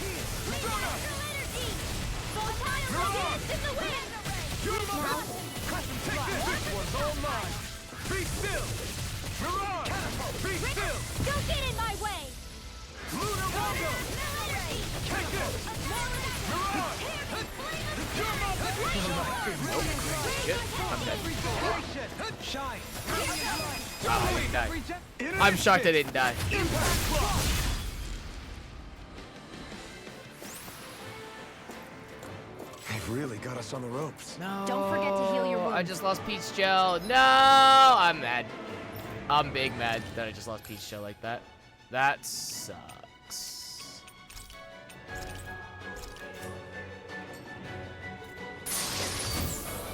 Be still. Mirage. Be still. Don't get in my way. Lunar Rondo. Take this. Mirage. Shit, I'm dead. Shine. Oh, I didn't die. I'm shocked I didn't die. They've really got us on the ropes. No. Don't forget to heal your I wounds. just lost Peach Gel. No, I'm mad. I'm big mad that I just lost Peach Gel like that. That sucks.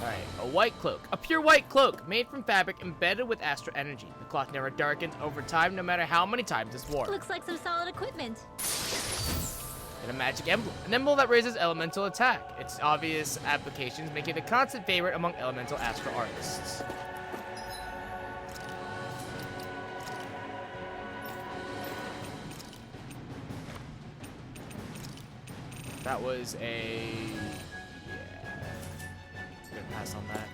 Alright, white cloak. A pure white cloak, made from fabric embedded with astral energy. The cloth never darkens over time, no matter how many times it's worn. Looks like some solid equipment. And a magic emblem. An emblem that raises elemental attack. Its obvious applications make it a constant favorite among elemental astral artists. That was a... yeah. Gonna pass on that.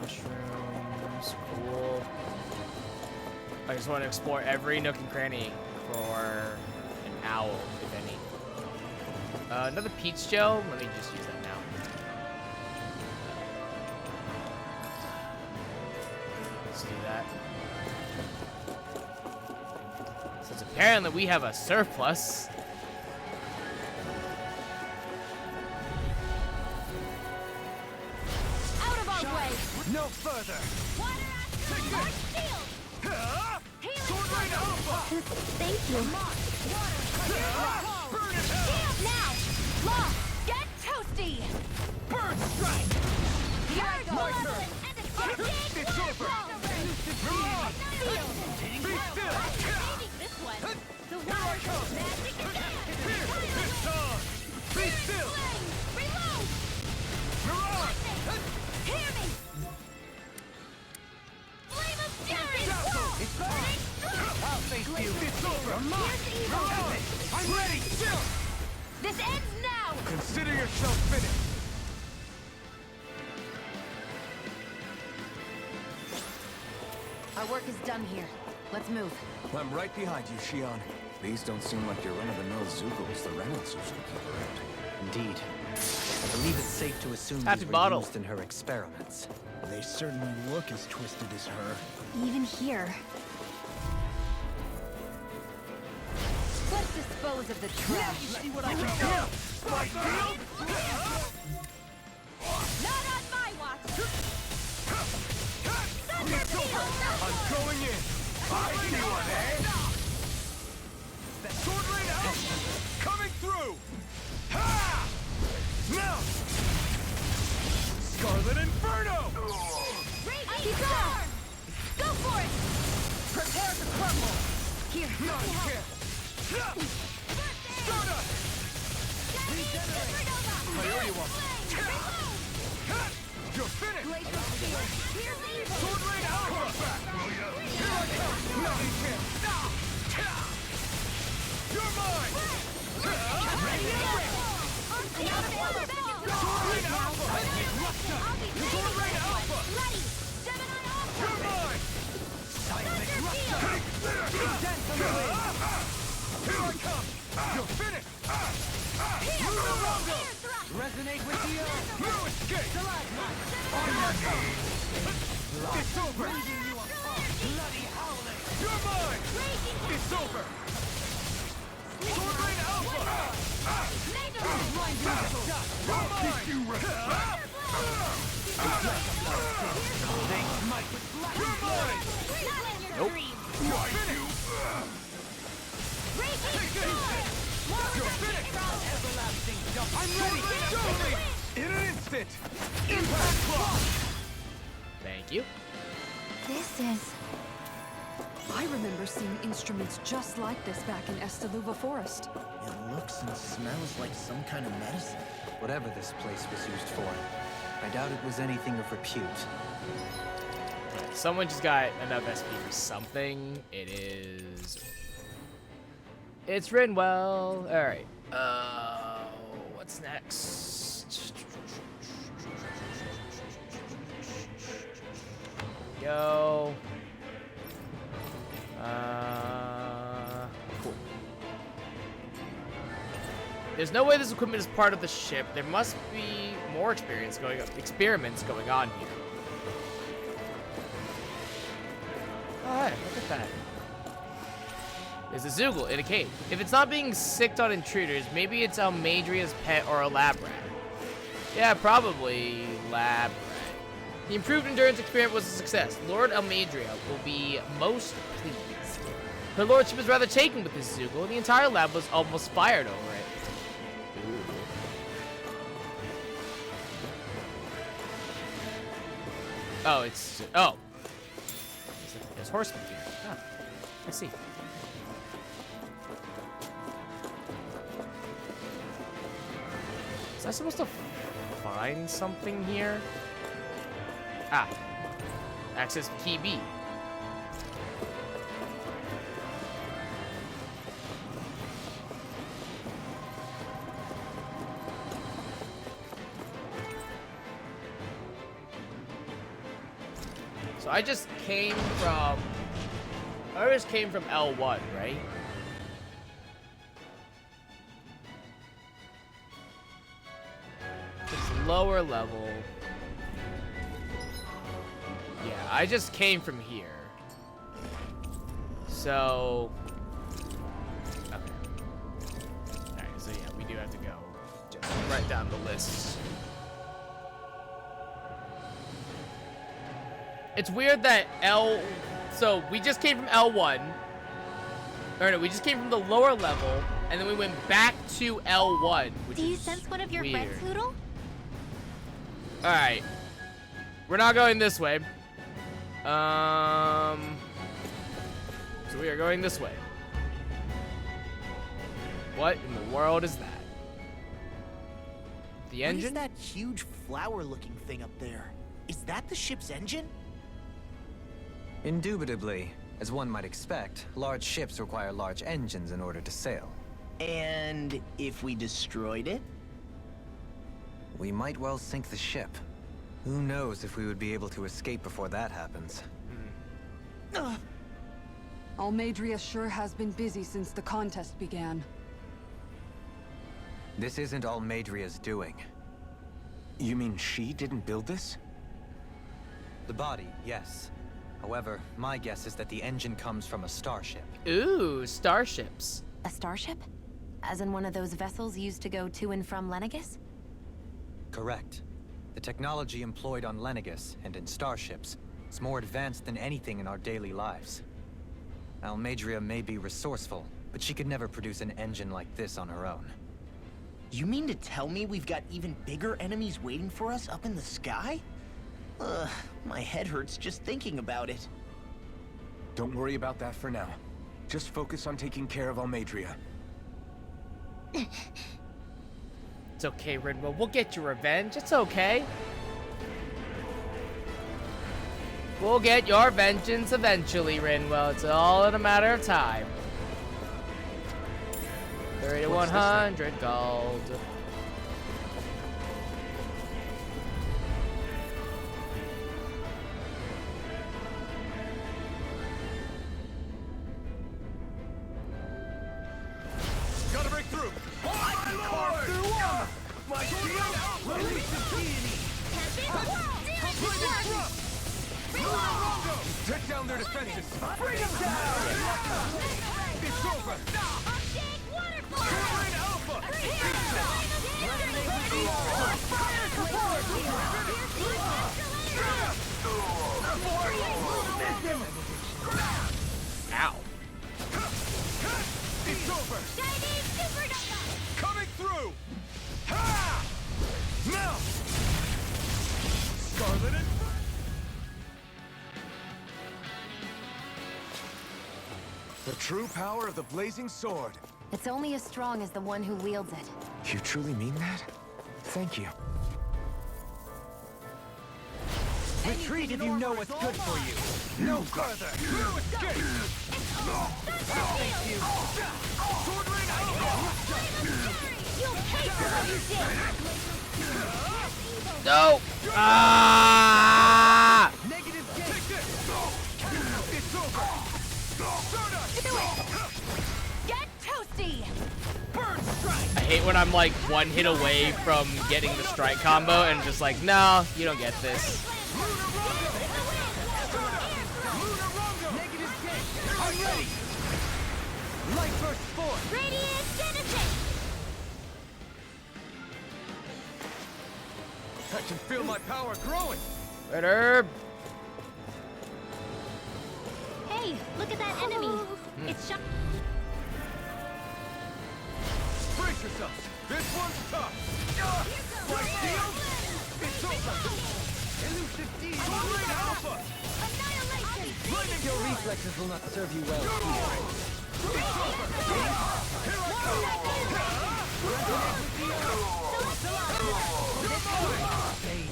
Mushrooms, cool. I just want to explore every nook and cranny for an owl, if any. Another peach gel. Let me just use that now. Let's do that. Since apparently we have a surplus. Out of our way! No further! Water astral or shield! Healing Thank you. Burn it Shield now! Law, get toasty! Bird strike! Here I go! Malevolent and destructive! It's over! Mirage! Be still! Taking this one! The water magic again! It's on! Be still! Reload! Mirage! Hear me! Flame of fury! It's burning! I'll face you! It's over! Mirage! I'm ready! Still! This ends now! Consider yourself finished! Our work is done here. Let's move. I'm right behind you, Shion. These don't seem like your run-of-the-mill Zoogles the Reynolds usually keep around. Indeed. I believe it's safe to assume Happy these were bottle. used in her experiments. They certainly look as twisted as her. Even here. Let's dispose of the trash. See what I can do! Spike field! Not on my watch! It's over! I'm going in! I see one, eh? That sword rain out! Coming through! Ha! Now! Scarlet Inferno! Keep going! Go for it! Prepare to crumble. Here. Not here! Stardust! Coyote one! You're finished! Sword rain out! Back! Here I come! Nothing can! You're mine! Ready to break! Sword rain alpha! Sword rain alpha! You're mine! Seismic rupture! Dance on the wind! Here I come! You're finished! Lunarongo! Resonate with the earth! No escape! On your knees! It's over! Bloody howling! You're mine! It's over! Sword rain alpha! You're mine! You're mine! Nope. You're finished! Take this! You're finished! I'm ready! Show me! In an instant! Impact clock! Thank you. This is... I remember seeing instruments just like this back in Estaluva Forest. It looks and smells like some kind of medicine. Whatever this place was used for, I doubt it was anything of repute. Someone just got enough SP for something. It is... It's Rinwell. Alright. What's next? Go. Cool. There's no way this equipment is part of the ship. There must be more experiments going on here. Oh, hey, look at that. There's a Zoogle in a cave. If it's not being sicked on intruders, maybe it's Almadria's pet or a lab rat. Yeah, probably lab rat. The improved endurance experiment was a success. Lord Almadria will be most pleased. Her lordship is rather taken with this Zoogle, and the entire lab was almost fired over it. Ooh. Oh, it's... Oh. There's horsemen here. Oh, I see. Was I supposed to find something here? Ah. Access key B. So I just came from L1, right? It's lower level. Yeah, I just came from here. So okay. Alright, so yeah, we do have to go just right down the list. It's weird that so we just came from L1. Or no, we just came from the lower level, and then we went back to L1, which Do you is sense one of your weird. friends, Noodle? Alright. We're not going this way. So we are going this way. What in the world is that? The engine? What is that huge flower-looking thing up there? Is that the ship's engine? Indubitably. As one might expect, large ships require large engines in order to sail. And if we destroyed it? We might well sink the ship. Who knows if we would be able to escape before that happens. Almadria sure has been busy since the contest began. This isn't Almadria's doing. You mean she didn't build this? The body, yes. However, my guess is that the engine comes from a starship. Ooh, starships. A starship? As in one of those vessels used to go to and from Lenegus? Correct. The technology employed on Lenegus and in starships is more advanced than anything in our daily lives. Almadria may be resourceful, but she could never produce an engine like this on her own. You mean to tell me we've got even bigger enemies waiting for us up in the sky? Ugh, my head hurts just thinking about it. Don't worry about that for now. Just focus on taking care of Almadria. It's okay, Rinwell. We'll get your revenge. It's okay. We'll get your vengeance eventually, Rinwell. It's all in a matter of time. 30 to 100 gold. Gotta break through! I can carve through one! My shield! Release the deity! Take down their defenses! Bring them down! It's over! Current Alpha! Ow. It's over! Coming through! Ha! Now! Scarlet and... The true power of the blazing sword. It's only as strong as the one who wields it. You truly mean that? Thank you. Retreat if you know what's good for you. No further. No escape. Thank you. Sword rain No! Ah! Negative gain. Take this. It's over. Get toasty! Bird strike. I hate when I'm like one hit away from getting the strike combo and just like, no, you don't get this. Negative gain. I'm ready. Radiant Genesis! I can feel my power growing. Red herb. Hey, look at that enemy. It's shot. Brace yourselves. This one's tough. Right deal. It's over. Elusive D. Sword Alpha. Annihilation! Your reflexes will not serve you well. It's over. Here I come.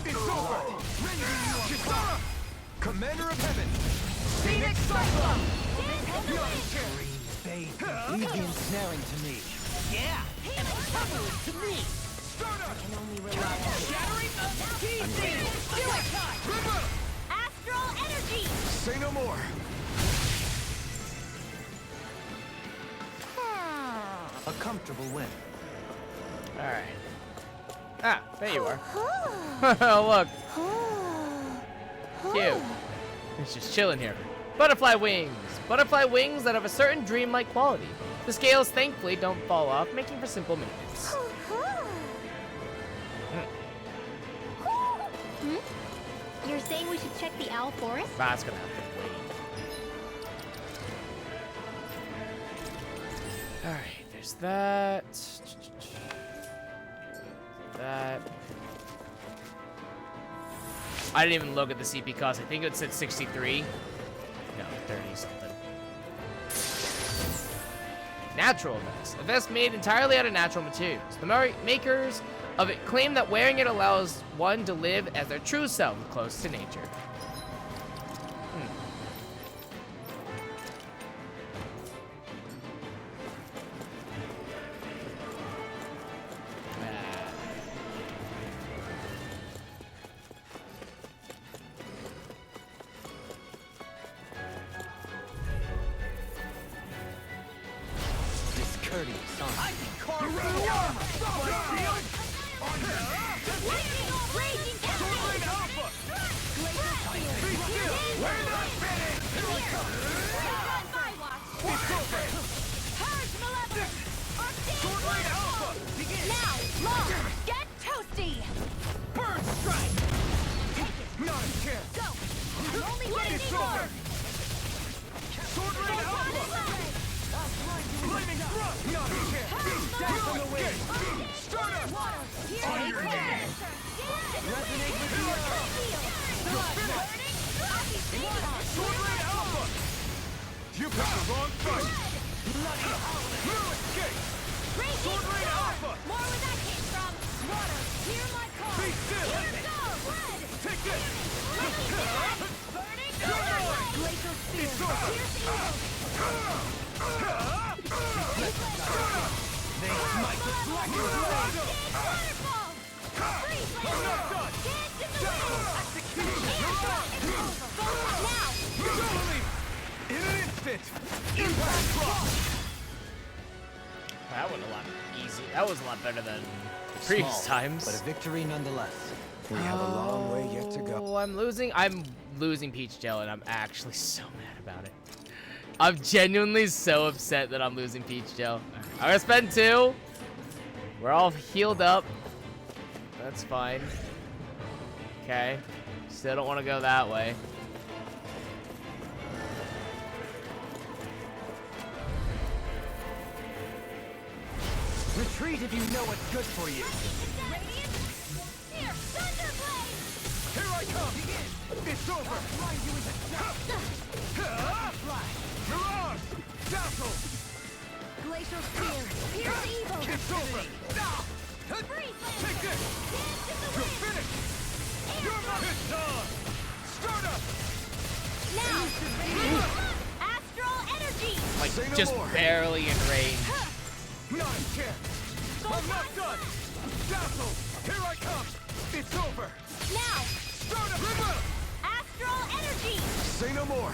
It's over. Kisara. Commander of Heaven. Phoenix Cyclone. Leave the ensnaring to me. Yeah. And the cover is to me. Startup. Can only rely on Shattering of TC. Do it. River. Astral Energy! Say no more. A comfortable win. All right. Ah, there you are. Oh, look. Cute. It's just chilling here. Butterfly wings. Butterfly wings that have a certain dreamlike quality. The scales, thankfully, don't fall off, making for simple maintenance. You're saying we should check the owl forest? That's gonna have to wait. All right, there's that. That. I didn't even look at the CP cost. I think it said 63. No, 30 something. Natural vest. A vest made entirely out of natural materials. The makers of it claim that wearing it allows one to live as their true self, close to nature. Discourteous, son. I can carve through armor. Right deal. Raging Sword Alpha. Be still. We're not finished. Here I come. It's over. Purge Malevolence! Sword Alpha. Begin. Now, Law, get toasty! Burn strike. Not a chance. Go! I'm only getting It's more! over. Sword Alpha. Flaming thrust. Not a chance. Dash on the way. Start up. On your knees. Resonate with the Sword Alpha. You picked the wrong fight. Bloody howling! No escape. Sword Alpha. More where that came from! Water, hear my call! Be still. Here goes! Red! Take this. Burning! Good. Glacial spear! It's over. Pierce evil! They smite the slack of Waterfall! I'm not done. Dance in the wind! Execution. Now! Don't believe. In an instant. Impact cross. That was a lot easy. That was a lot better than previous Small, times. but a victory nonetheless. We have a long way yet to go. Oh, I'm losing Peach Gel, and I'm actually so mad about it. I'm genuinely so upset that I'm losing Peach Gel. I'm gonna spend 2. We're all healed up. That's fine. Okay. Still don't want to go that way. Retreat if you know what's good for you. Radiant! Here! Thunderblade! Here I come. It's over. Mirage. Dazzle. Glacial spear! Pierce evil! It's over. Freeze Lancer! Take this. Dance in the You're wind! finished. You're it's on. Start up. Now! Astral Energy! Like, Say no just more. barely in range. Not a chance. I'm not done. Dazzle. Here I come. It's over. Now! Start up. River. Astral Energy! Say no more.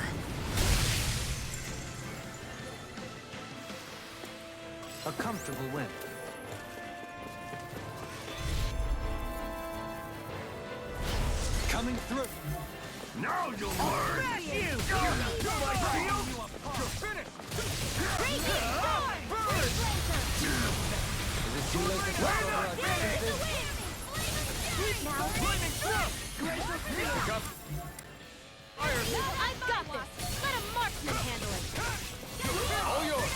A comfortable win. Coming through. Now you'll learn. You. You're my shield. You're finished. Raging Storm! Freeze Now. Pick up. Fire. I've got this. Let a marksman handle it. All yours.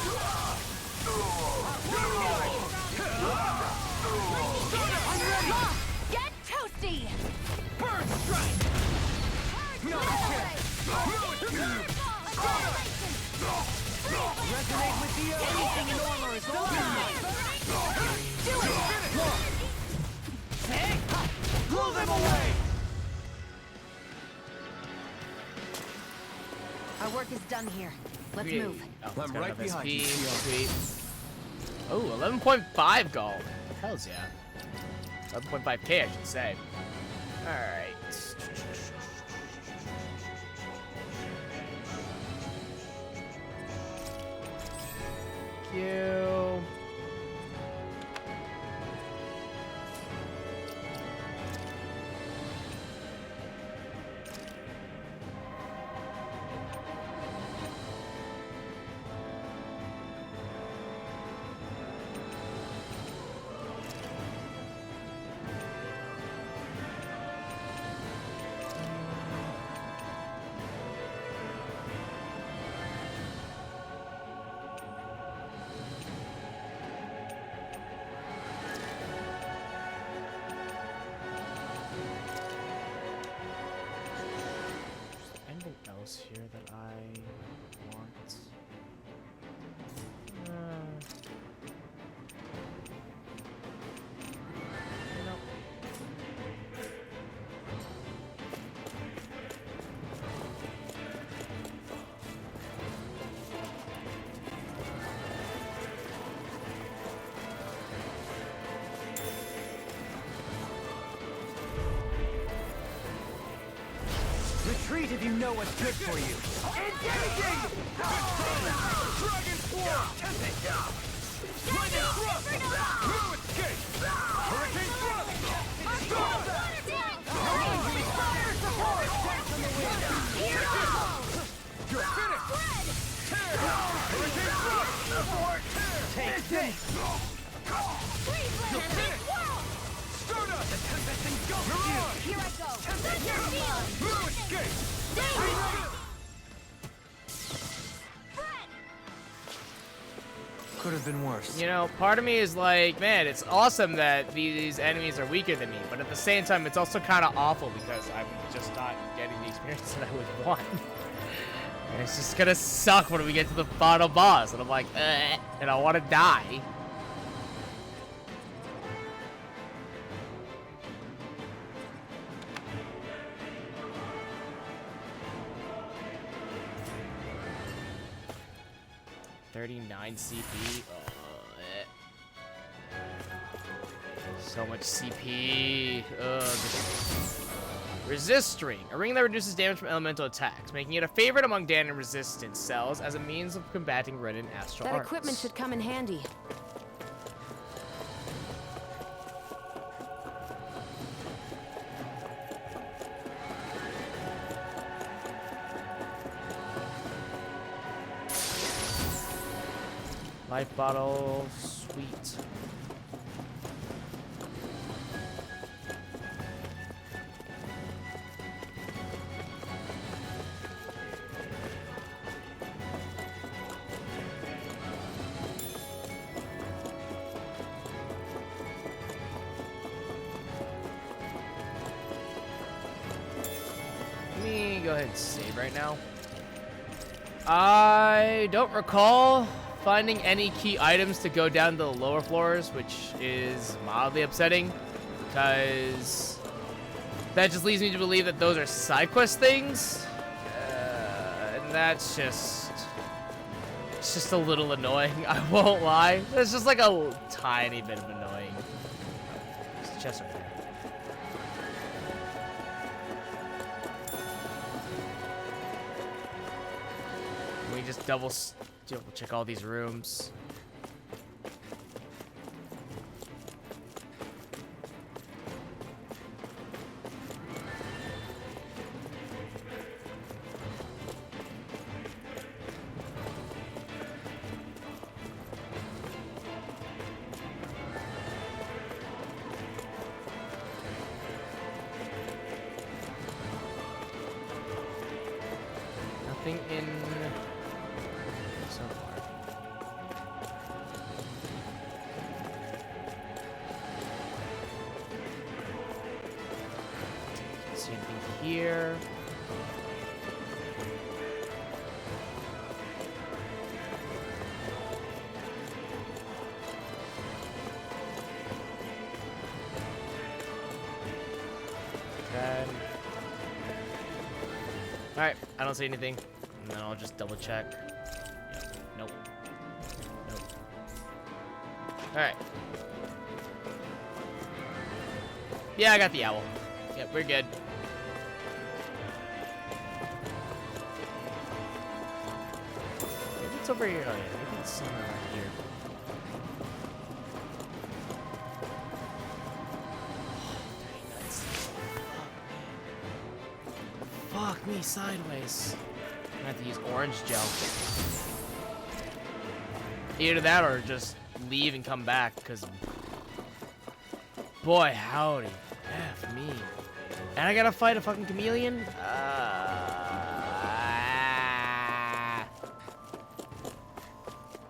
Law, get toasty. Burn strike. No chance. Resonate with the anything in armor is alive. Do it. Blow them away. Our work is done here. Let's Sweet. move. Oh, it's I'm got right enough behind SP. you, Theo. Sweet. Oh, 11.5 gold. Hells yeah. 11.5k, I should say. Alright. Thank you. Anything else here that I want? Nope. 'Retreat if you know what's good for you. Engaging. Dragon Swarm. Lightning Thrust. No escape. Hurricane Thrust. Storm. Fire support. You're finished. Tear. Hurricane Thrust. Tear. Take this. You're finished. Stardust. The tempest engulfs You're you. on. Here I go. Thunder field. No escape. Could have been worse. You know, part of me is like, man, it's awesome that these enemies are weaker than me, but at the same time, it's also kind of awful because I'm just not getting the experience that I would want. And it's just gonna suck when we get to the final boss, and I'm like, and I want to die. $39 CP. So much CP. Ugh. Resist ring. A ring that reduces damage from elemental attacks, making it a favorite among Danon resistance cells as a means of combating Renin astral That arts. equipment should come in handy. Life bottle. Sweet. Let me go ahead and save right now. I don't recall finding any key items to go down to the lower floors, which is mildly upsetting because that just leads me to believe that those are side quest things, and that's it's just a little annoying. I won't lie. It's just like a tiny bit of annoying. It's just okay. Can we just double check all these rooms? Nothing in so far. Don't see anything here. Alright, I don't see anything. And then I'll just double check. Yep. Nope. Nope. Alright. Yeah, I got the owl. Yep, we're good. Maybe it's over here. Oh yeah, maybe it's somewhere around here. Fuck me sideways. I'm gonna have to use orange gel. Either that or just leave and come back, because boy, howdy. F me. And I gotta fight a fucking chameleon?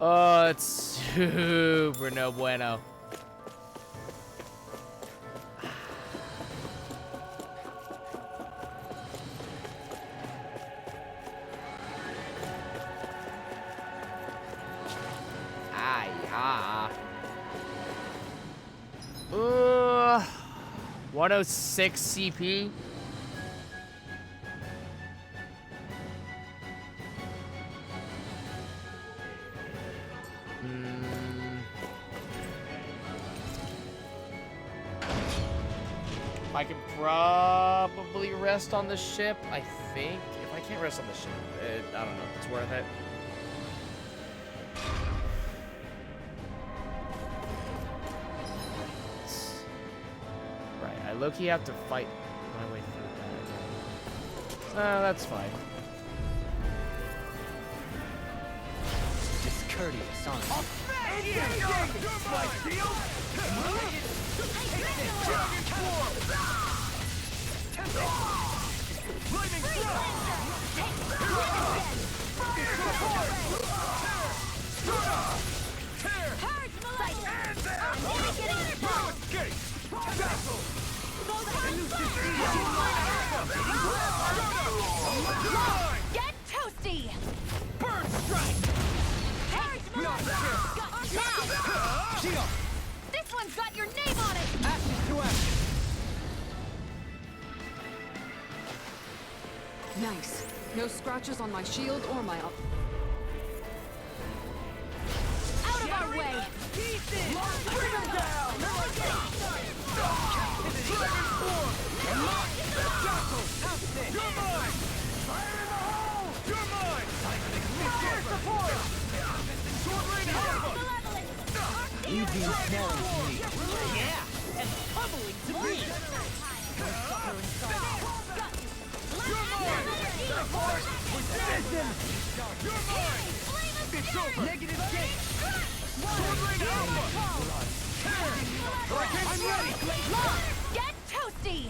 Oh, it's super no bueno. Ah, yeah. 106 CP. I can probably rest on the ship, I think. If I can't rest on the ship, I don't know if it's worth it. Right, I low-key have to fight my way through that. That's fine. Discourteous, honestly. Get toasty! Bird strike! This one's got your name on it! Ashes to ashes! Nice. No scratches on my shield or my up. Out of our way! Bring him down! Dragon form! You're mine! Fire in the hole! You're mine! Fire support! Sword rain havoc! Easy smelling to me. Yeah! And pummeling to me! You're mine! Precision! You're mine! It's over! Negative gate! Sword rain havoc! I'm ready! Get toasty!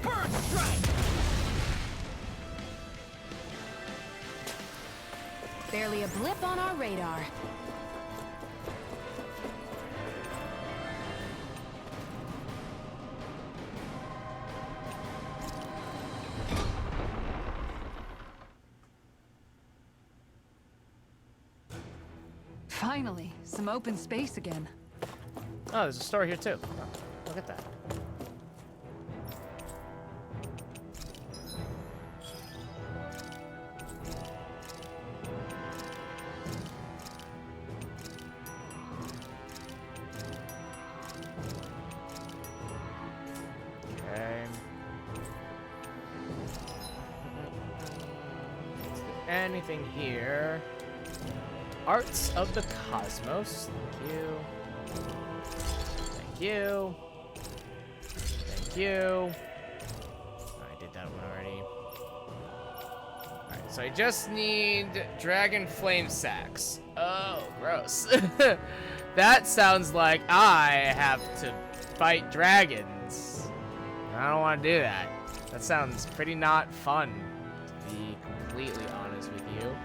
Bird strike! Barely a blip on our radar. Finally, some open space again. Oh, there's a store here too. Oh, look at that. Okay. Is there anything here? Arts of the Cosmos. Thank you. Thank you. Thank you. I did that one already. Alright, so I just need dragon flame sacks. Oh, gross. That sounds like I have to fight dragons. I don't want to do that. That sounds pretty not fun, to be completely honest. this with you.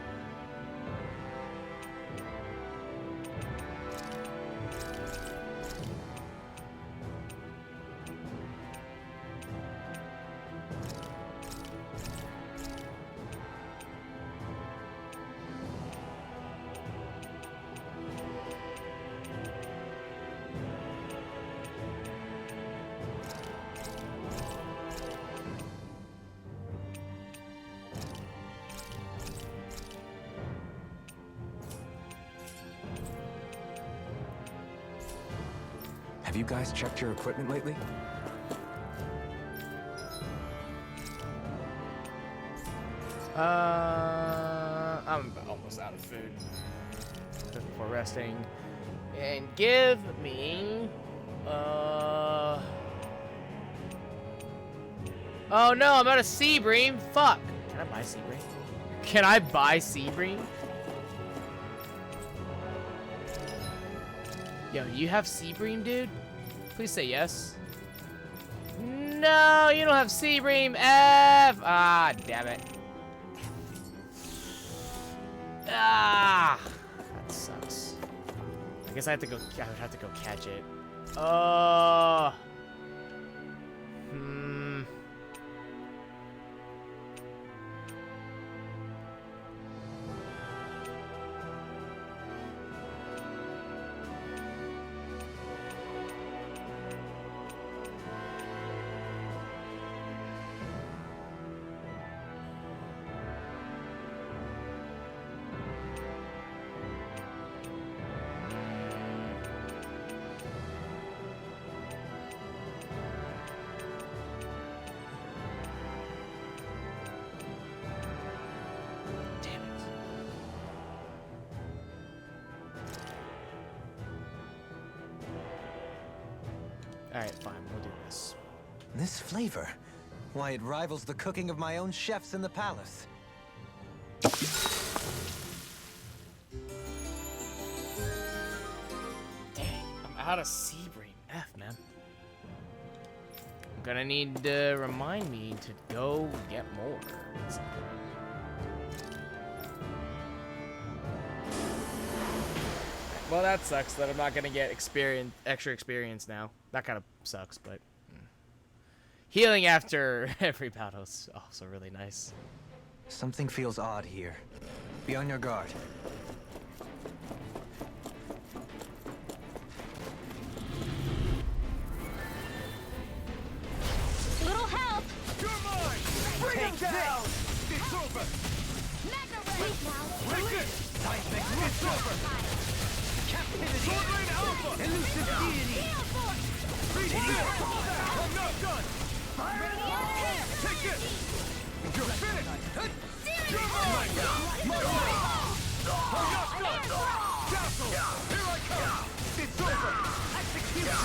Have you guys checked your equipment lately? I'm almost out of food. Just before resting. And give me, oh no, I'm out of sea bream. Fuck. Can I buy sea bream? Can I buy sea bream? Yo, you have sea bream, dude? Please say yes. No, you don't have sea bream. F. Ah, damn it. Ah, that sucks. I guess I have to go. I would have to go catch it. Alright, fine, we'll do this. This flavor? Why, it rivals the cooking of my own chefs in the palace. Dang, I'm out of sea bream. F, man. I'm gonna need to remind me to go get more. at some point. Well, that sucks that I'm not gonna get extra experience now. That kind of sucks, but healing after every battle is also really nice. Something feels odd here. Be on your guard. Little help! You're mine! Bring him down! It's over! Wait now! Like this! It's over! Captivity! Sword Rain Alpha! Elusive deity! Reach this! I'm not done! Take this! You're finished! You're mine! My way! I'm not done! Dazzle! Here I come! It's over! Execution!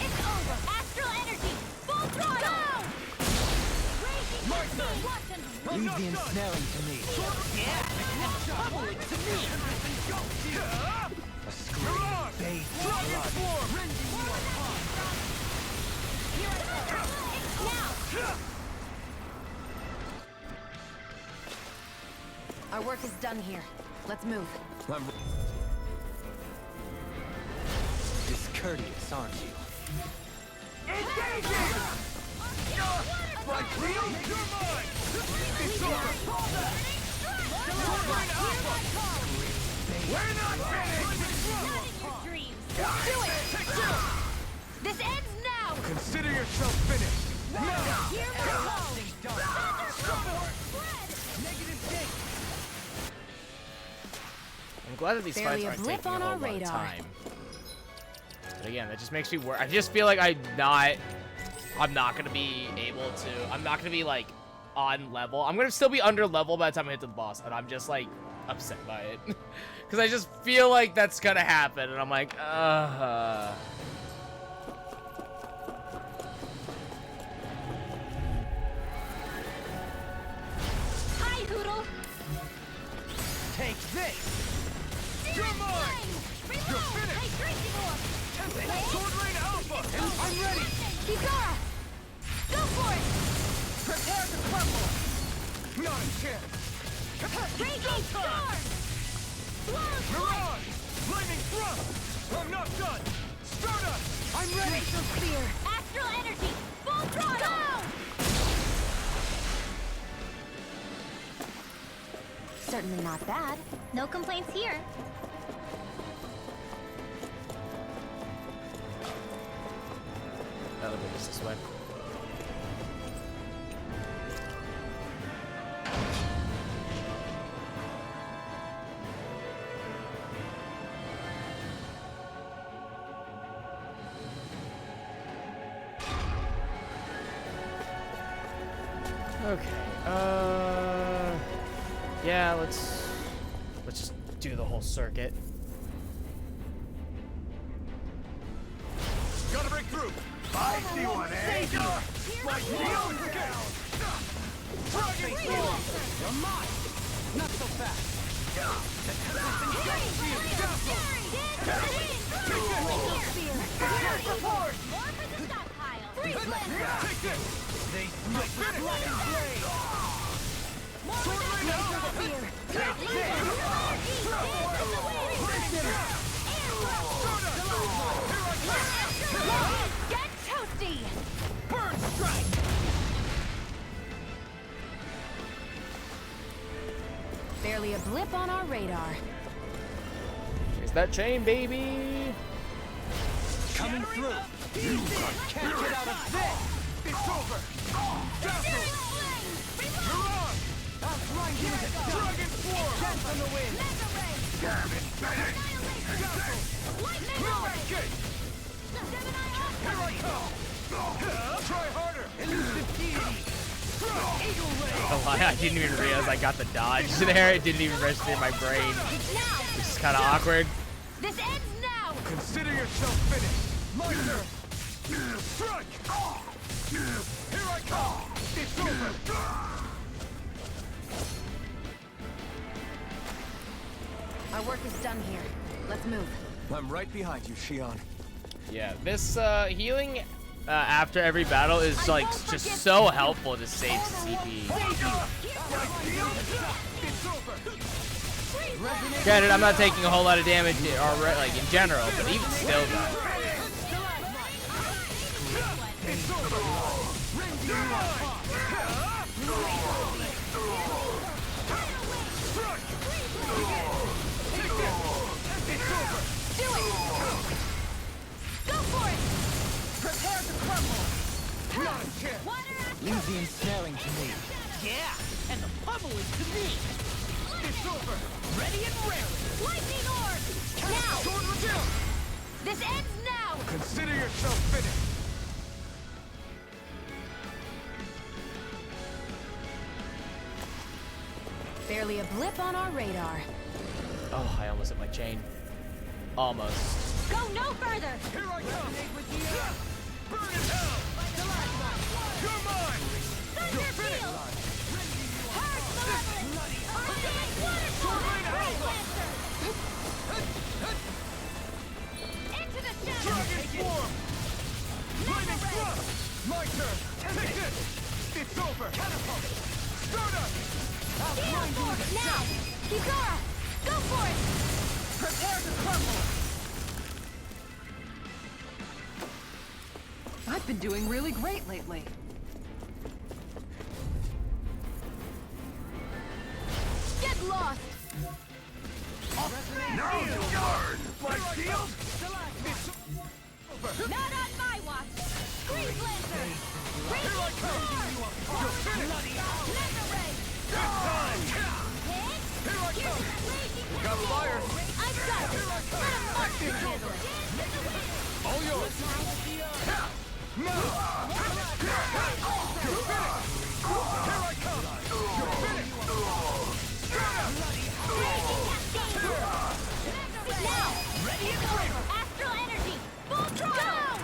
It's over! Astral energy! Full throttle! Go! Leave the ensnaring to me. A scream bathed in blood. Our work is done here. Let's move. Discourteous, aren't you? Engaging! My deal? You're mine! It's over! Sword Rain Alpha! We're not finished! Do it! Take this! This ends now! Consider yourself finished! Now! Here we go! I'm glad that these Barely fights a aren't blip taking on a whole our lot of radar. time. But again, that just makes me worry. I just feel like I'm not gonna be able to. I'm not gonna be like on level. I'm gonna still be under level by the time I hit to the boss, and I'm just like upset by it because I just feel like that's gonna happen, and I'm like, Hi, Hoodle! Take this! You're mine! You're finished! Sword Rain Alpha! I'm ready! Kizara! Go for it! Prepare to crumble! Not a chance! Raging storm! Mirage! Lightning thrust! I'm not done! Stardust! I'm ready! Glacial spear! Astral energy! Full throttle! Certainly not bad. No complaints here. Elevator's this way. Okay. Yeah, let's just do the whole circuit. Gotta break through! I see one, eh? My shield again! Dragon Sword! You're mine! Not so fast! More for the stockpile! Freeze Lancer! Take this! They split black and blade! More for the spear! Get toasty! Burn strike! Barely a blip on our radar. Here's that chain, baby. Coming through! You can't get out of this! It's over! Dazzle! Mirage! Outrun you! Dragon Swarm! Chance on the wind! Damn it, Bennett! Dazzle! No escape! Here I come! Try harder! Elusive deity! Eagle ray! Oh, I didn't even realize I got the dodge there. It didn't even register in my brain. Which is kind of awkward. This ends now! Consider yourself finished! My turn! Strike! Here I come! It's over! Our work is done here. Let's move. I'm right behind you, Shion. Yeah, this healing after every battle is like just so helpful to save CP. It's over! Granted, I'm not taking a whole lot of damage like in general, but even still, though. It's over! You're mine! Strike! Take this! It's over! Do it! Go for it! Prepare to crumble! Not a chance! Water after Leave the ensnaring to me. Yeah! And the pummeling to me! It's over! Ready and raring! lightning orb! Now! Sword reveal! This ends now! Consider yourself finished! Barely a blip on our radar. Oh, I almost hit my chain. Almost. Go no further! Here I come! Burn in hell! You're mine! Thunder field! Hard malevolence! Ultimate waterfall! Freeze Lancer! Into the shadows! Dragon Swarm! Lightning thrust! My turn! Take this! It's over! Catapult! Stardust! Steel force! Now! Kizara! Go for it! Prepare to crumble! I've been doing really great lately. Get lost! Now you guard! My shield! It's over! Not on my watch! Freeze Lancer! Here I come! You're finished! Laser ray! Good time! Hit! Here I come! Raging Got fire! I've got it! Here I come! Let a monster handle it! All yours! Now! You're finished! Here I come! You're finished! Now! Ready to go! Astral energy! Full throttle!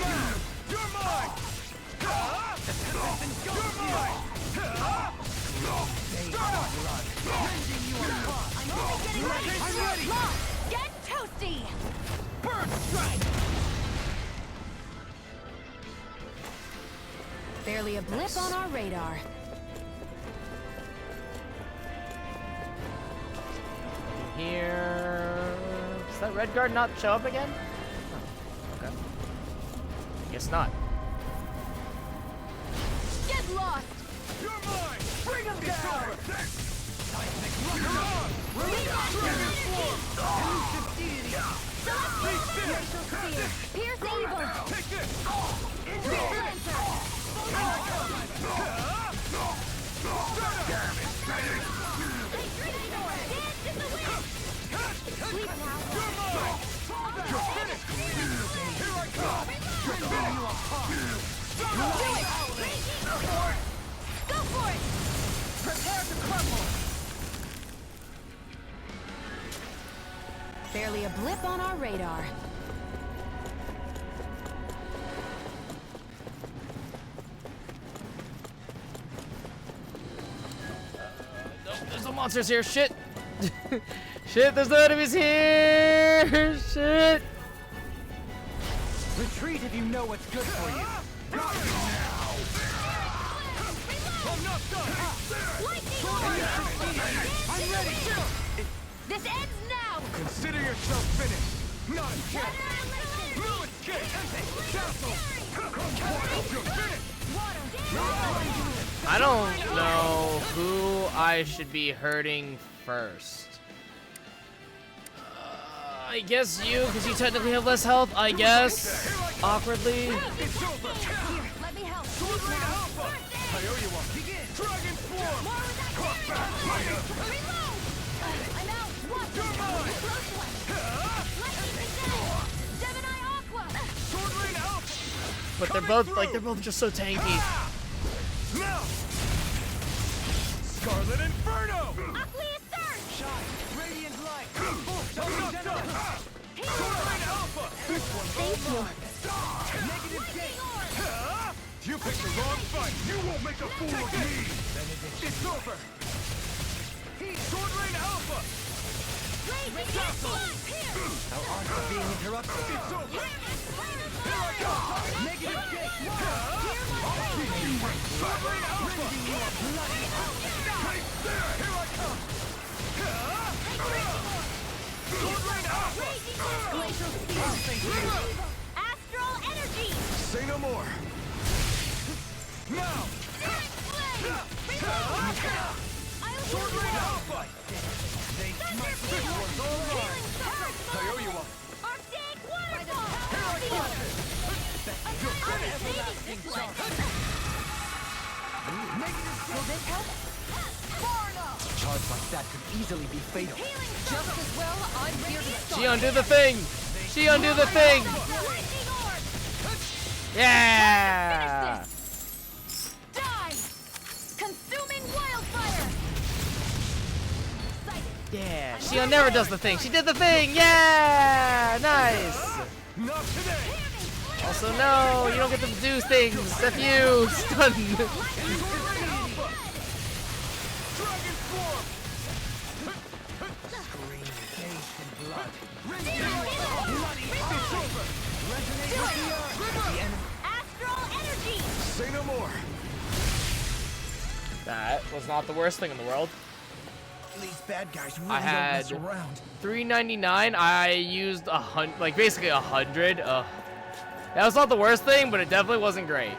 Man! You're mine! You're mine! I'm only getting ready! I'm ready! Lost! Get toasty! Burn strike! Barely a blip on our radar. here. Does that red guard not show up again? Oh, okay. Guess not. Get lost! You're mine! Bring him down! Pierce evil! Take this! Go for it! Prepare to crumble! Barely a blip on our radar. Nope, there's no monsters here. Shit. Shit, there's no enemies here. Shit. Retreat if you know what's good for you. I'm not done. I'm ready. This ends now! Consider yourself finished. Not a chance. No escape. Cancel. You're finished. I don't know who I should be hurting first. I guess you, because you technically have less health, I guess. Awkwardly. It's over. Here, let me help. Sword Rain Alpha. I owe you one. Begin. Dragon form. Cross back. Reload! I'm out! Watch! You're mine. Close one! Lightning Grenade! Gemini Aqua! Sword Rain Alpha. But they're both just so tanky. Now. Scarlet Inferno. Aqueous Surge! Shine. Radiant light. I'm not done. Sword Rain Alpha. This one's Thank you. negative gate. You picked the wrong fight. You won't make a fool of me. It's over. Sword Rain Alpha. Our arts are being interrupted. It's over. Here I come. Negative gate. Sword Rain Alpha. Right there. Here I come. Sword Rain Alpha. Astral Energy! Say no more. Now. Sword Rain Alpha. This one's all mine. I owe you one. Arctic Waterfall! You're finished. Will this help? Far enough! A charge like that could easily be fatal. Just as well, I'm here to stop. She undo the thing. She undo the thing. Lightning Orb! Yeah. Die! Consuming wildfire! Sighted. Yeah. She never does the thing. She did the thing. Yeah. Nice. Not today. Also, no, you don't get to do things if you stun. Sword Rain Alpha. Dragon form. Scream bathed in blood. It's over. Resonate with the earth. The enemy. Astral Energy! Say no more. That was not the worst thing in the world. These bad guys really I don't mess had around. $3.99. I used basically 100. That was not the worst thing, but it definitely wasn't great.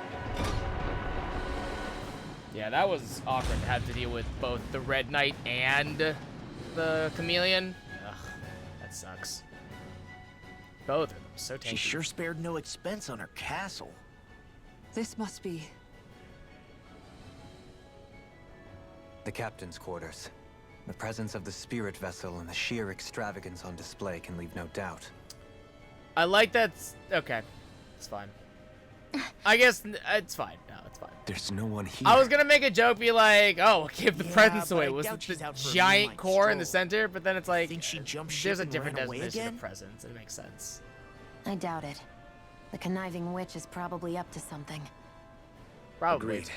Yeah, that was awkward to have to deal with both the Red Knight and the Chameleon. Ugh, that sucks. Both of them so tanky. She sure spared no expense on her castle. This must be... The captain's quarters. The presence of the spirit vessel and the sheer extravagance on display can leave no doubt. I like that. Okay, it's fine. I guess it's fine. No, it's fine. There's no one here. I was gonna make a joke, be like, "Oh, give the Yeah, presents but away." I Was doubt the she's out for a giant moonlight core in the stroll. center? But then it's like, Think she jumped ship there's a and different ran away definition of again? presents. It makes sense. I doubt it. The conniving witch is probably up to something. Probably. Agreed.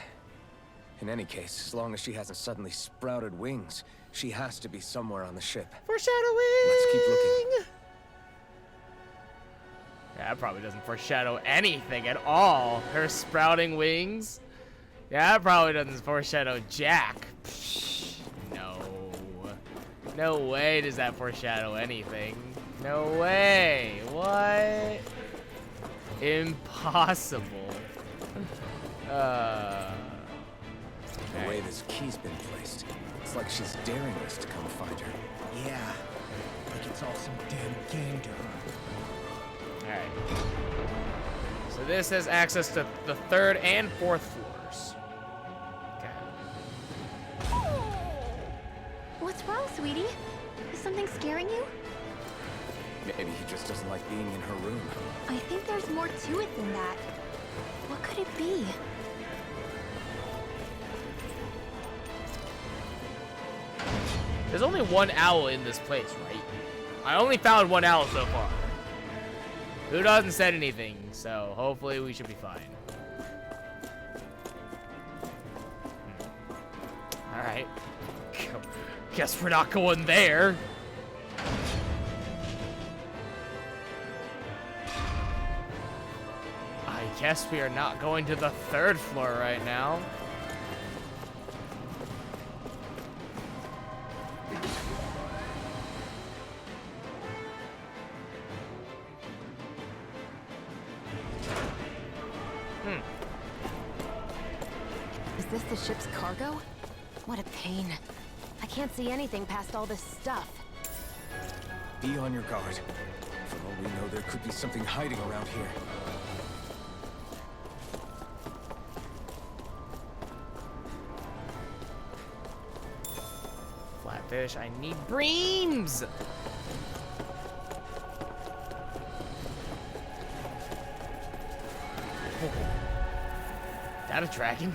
In any case, as long as she hasn't suddenly sprouted wings, she has to be somewhere on the ship. Foreshadowing. Let's keep looking. Yeah, that probably doesn't foreshadow anything at all. Her sprouting wings. Yeah, that probably doesn't foreshadow jack. Psh, no. No way does that foreshadow anything. No way. What? Impossible. The way this key's been placed, it's like she's daring us to come find her. Yeah, like it's all some damn game to her. Alright. So this has access to the 3rd and 4th floors. Okay. What's wrong, sweetie? Is something scaring you? Maybe he just doesn't like being in her room. I think there's more to it than that. What could it be? There's only one owl in this place, right? I only found one owl so far. Who hasn't said anything, so hopefully we should be fine. Alright. Guess we're not going there. I guess we are not going to the 3rd floor right now. Is this the ship's cargo? What a pain. I can't see anything past all this stuff. Be on your guard. For all we know, there could be something hiding around here. Flatfish, I need breams! That a dragon?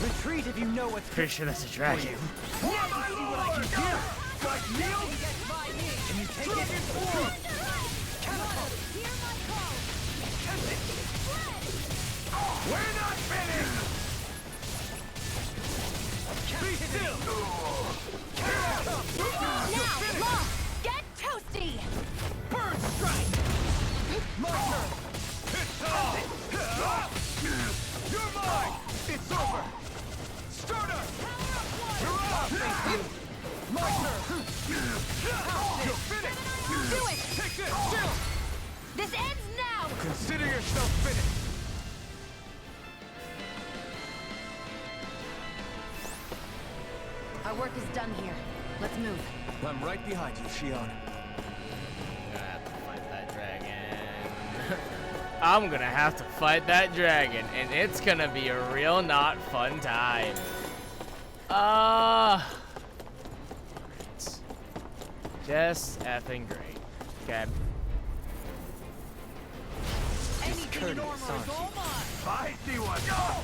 Retreat if you know what's Pretty sure that's a dragon. see what I can do. Like meal? Can you take it? Catapult. We're not finished. Be still. Now, Law, get toasty! Bird strike. My turn. It's on. You're mine. It's over. Starter. You're up. My turn. You're finished. Do it! Take this. Still. This ends now! Consider yourself finished. Our work is done here. Let's move. I'm right behind you, Shion. I'm gonna have to fight that dragon, and it's gonna be a real not fun time. It's just effing great. Okay. Courteous, aren't you? I see one. Go!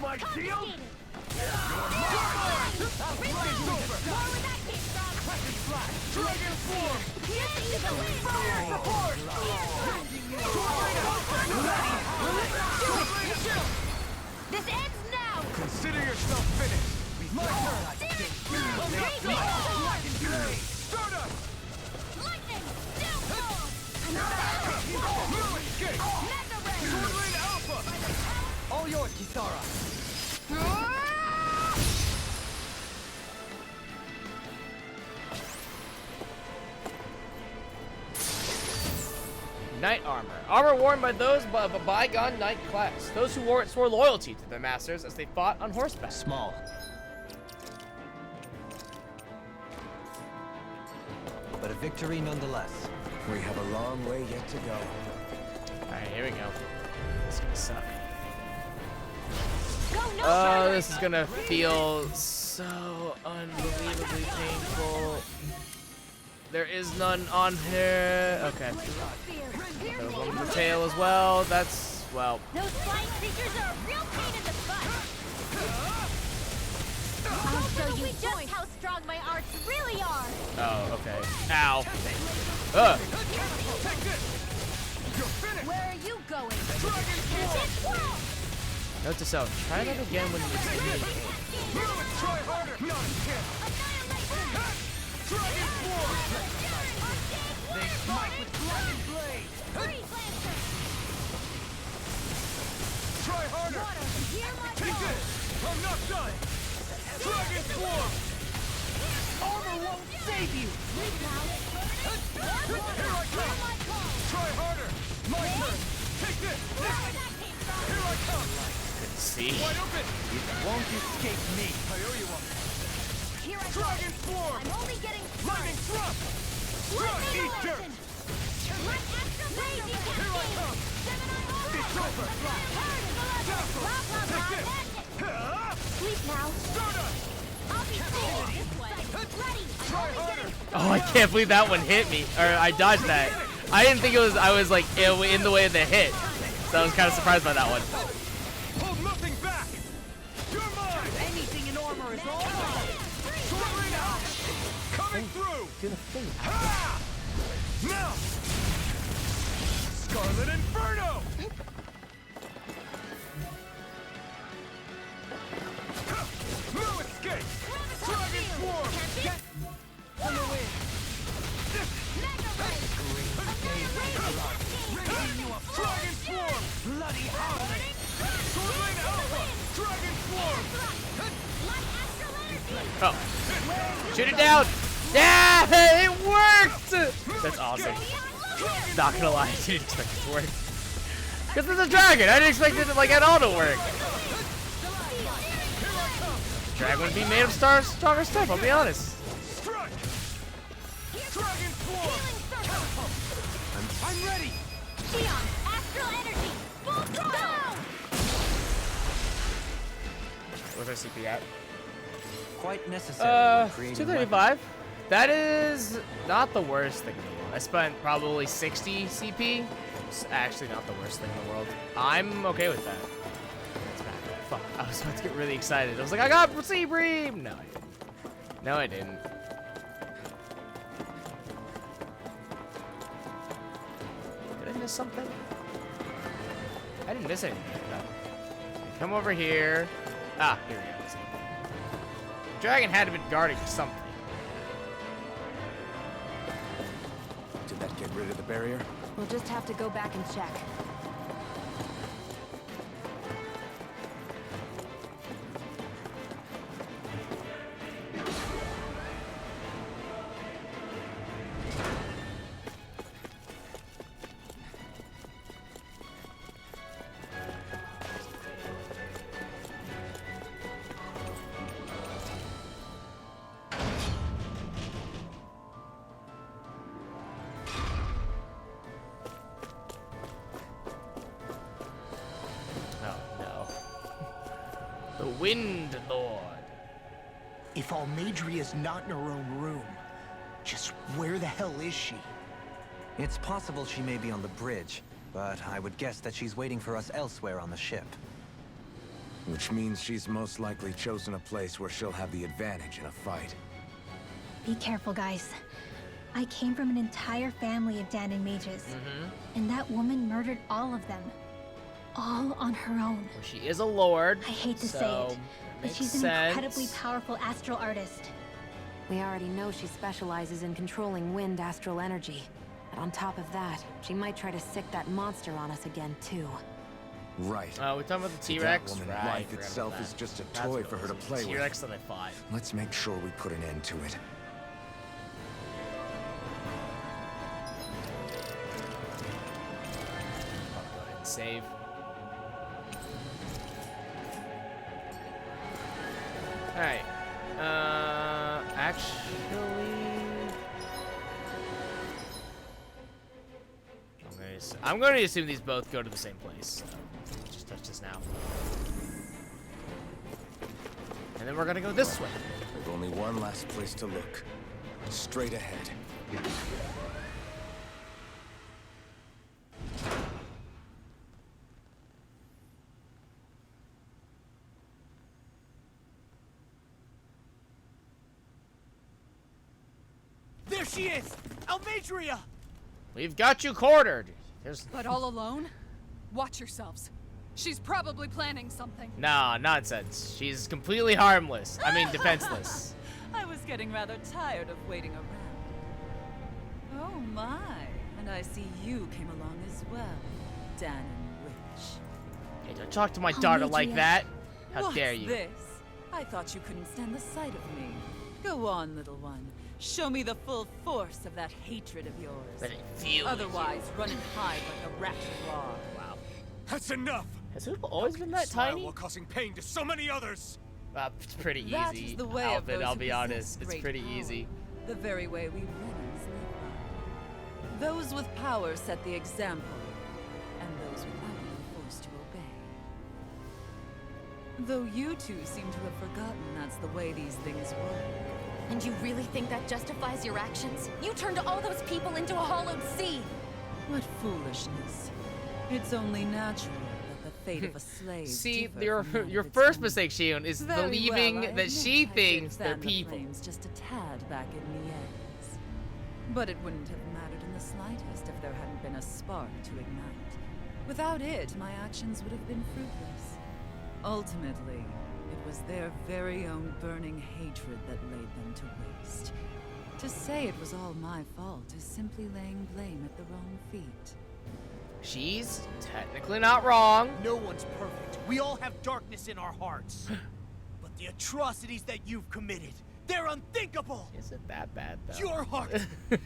My shield? You're mine! It's over! Crescent flash! Dragon form! Fire support! This ends now! Consider yourself finished! My turn! Stardust! Lightning! Downfall! Blue escape! Sword Lane Alpha! All yours, Kisara! Knight armor. Armor worn by those of a bygone knight class. Those who wore it swore loyalty to their masters as they fought on horseback. Small. But a victory nonetheless. We have a long way yet to go. Alright, here we go. This is gonna suck. Go, no Oh, this is gonna feel so unbelievably painful. There is none on here. Okay. There's one with the tail as well. That's, well. Those flying creatures are a real pain in the butt! I'll show you just how strong my arts really are! Oh, okay. Ow. Ugh. Where are you going? Note to self, try that again when you're speaking. Try harder! Not a chance! Dragon form! They smite with dragon blade! Try harder! Take this! I'm not done! Dragon form! armor won't save you! Here I come! Try harder! My turn! Take this! Here I come! Couldn't see. Wide open! It won't escape me! I owe you one. Here I Dragon Swarm! I'm only getting Lightning Thrust! Strut! Eat dirt! Here I come! It's over! Take this! Sleep now. Stardust! I'll be safe this way. Ready. Try harder! Oh, I can't believe that one hit me. Or I dodged that. I didn't think it was. I was like in the way of the hit. So I was kind of surprised by that one. Hold nothing back! You're mine! Anything in armor is all mine. Soaring out! Coming through! Ha! Now! Scarlet Inferno! No escape! Dragon Swarm! Get on the way! Raising you up! Dragon Swarm! Bloody howling! Sword Alpha! Dragon Swarm! Oh, shoot it down! Yeah, it worked! That's awesome. Not gonna lie, I didn't expect it to work. Because it's a dragon. I didn't expect it to, like, at all to work. Dragon would be made of stronger stuff, I'll be honest. Strike! Dragon Swarm! I'm ready! Xeon, astral energy. Full throttle. Where's our CP at? Quite necessary when creating 235. That is not the worst thing in the world. I spent probably 60 CP. It's actually not the worst thing in the world. I'm okay with that. That's bad. Fuck. I was about to get really excited. I was like, I got Sea Bream! No, I didn't. No, I didn't. Did I miss something? I didn't miss anything. No. Come over here. Ah, here we go. Dragon had to be guarding something. Did that get rid of the barrier? We'll just have to go back and check. Wind Lord. If Almadria's not in her own room, just where the hell is she? It's possible she may be on the bridge, but I would guess that she's waiting for us elsewhere on the ship. Which means she's most likely chosen a place where she'll have the advantage in a fight. Be careful, guys. I came from an entire family of Danon mages, and that woman murdered all of them. All on her own. Well, she is a lord. I hate to say it, but she's an incredibly powerful astral artist. We already know she specializes in controlling wind astral energy. And on top of that, she might try to sick that monster on us again, too. Right. We're talking about the That T-Rex? woman, Right. life itself is just a toy for her to play with. T-Rex that I fought. Let's make sure we put an end to it. I'll go ahead and save. Alright. Actually... I'm going to assume these both go to the same place. So just touch this now. And then we're going to go this way. There's only one last place to look. Straight ahead. There she is! Almadria! We've got you cornered. There's... But all alone? Watch yourselves. She's probably planning something. Nah, nonsense. She's completely harmless. I mean, defenseless. I was getting rather tired of waiting around. Oh my, and I see you came along as well, Danon Witch. Hey, don't talk to my daughter like that. How What's dare you? this? I thought you couldn't stand the sight of me. Go on, little one. Show me the full force of that hatred of yours. But it feels Otherwise, run and hide like a rat you are. Wow. That's enough! Has Hoopa always been that Smile tiny? while causing pain to so many others! It's pretty That easy. is the way of Alvin, those I'll who be possess honest. It's great pretty power. easy. The very way we Renans live by. Those with power set the example, and those without it are forced to obey. Though you two seem to have forgotten that's the way these things work. And you really think that justifies your actions? You turned all those people into a hollowed sea! What foolishness. It's only natural that the fate of a slave See, differ from that your of its first owner. mistake, Shion, is Very believing well, I that admit she I did thinks they're fan the people. flames just a tad back in the eggs. But it wouldn't have mattered in the slightest if there hadn't been a spark to ignite. Without it, my actions would have been fruitless. Ultimately, it was their very own burning hatred that laid them to waste. To say it was all my fault is simply laying blame at the wrong feet. She's technically not wrong. No one's perfect. We all have darkness in our hearts. But the atrocities that you've committed, they're unthinkable! Is it that bad, though? Your heart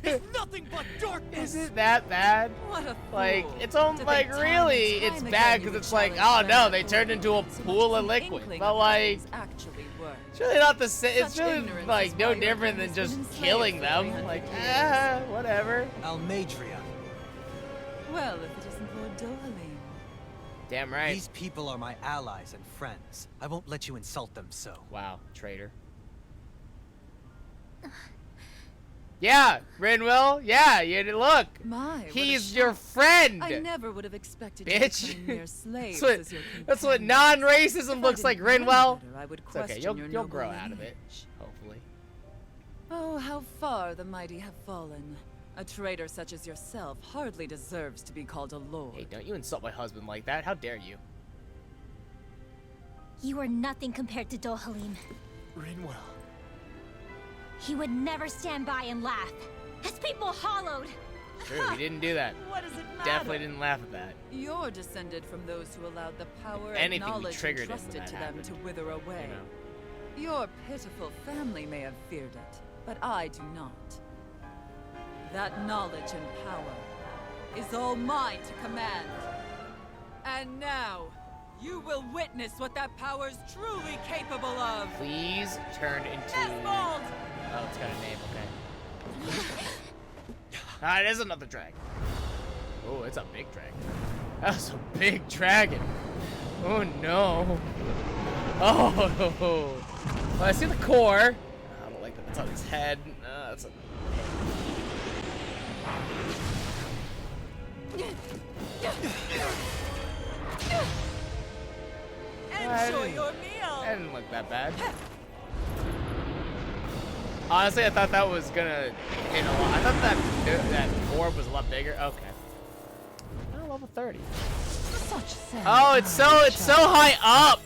is nothing but darkness! Is it that bad? What a Like, fool. it's on, To like, think time really, and time it's again bad you because would it's like, oh challenge no, them they to turned into a so much pool as of an liquid. inkling But of how like, things actually work. it's really not the same. It's Such really ignorance like is no why your different than race just was enslaved killing for them. 300 Like, years. whatever. Almadria. Well, if it isn't Lord Dohalim. Damn right. These people are my allies and friends. I won't let you insult them so. Wow, traitor. Yeah, Rinwell. Yeah, you look. My, what a He's your shock. friend. I never would have expected Bitch. you to become mere slaves That's what, as your that's what companions. non-racism If I looks like, didn't know Rinwell. better, I would It's okay. question You'll your grow noble out of it, lineage. hopefully. Oh, how far the mighty have fallen. A traitor such as yourself hardly deserves to be called a lord. Hey, don't you insult my husband like that. How dare you? You are nothing compared to Dohalim. Rinwell. He would never stand by and laugh. His people hollowed. True, he didn't do that. What does it matter? Definitely didn't laugh at that. You're descended from those who allowed the power Anything and we knowledge triggered it when entrusted that to them happened, to wither away. You know. Your pitiful family may have feared it, but I do not. That knowledge and power is all mine to command. And now, you will witness what that power's truly capable of. Please turn into. Nesmold! Oh, it's got a name. Okay. Ah, it is another dragon. Oh, it's a big dragon. That's a big dragon. Oh no. Oh. Well, I see the core. I don't like that. That's on his head. That's a. Enjoy your meal! That didn't look that bad. Honestly, I thought that was gonna hit a lot. I thought that orb was a lot bigger. Okay. Oh, level 30. Such sad Oh, it's so high up.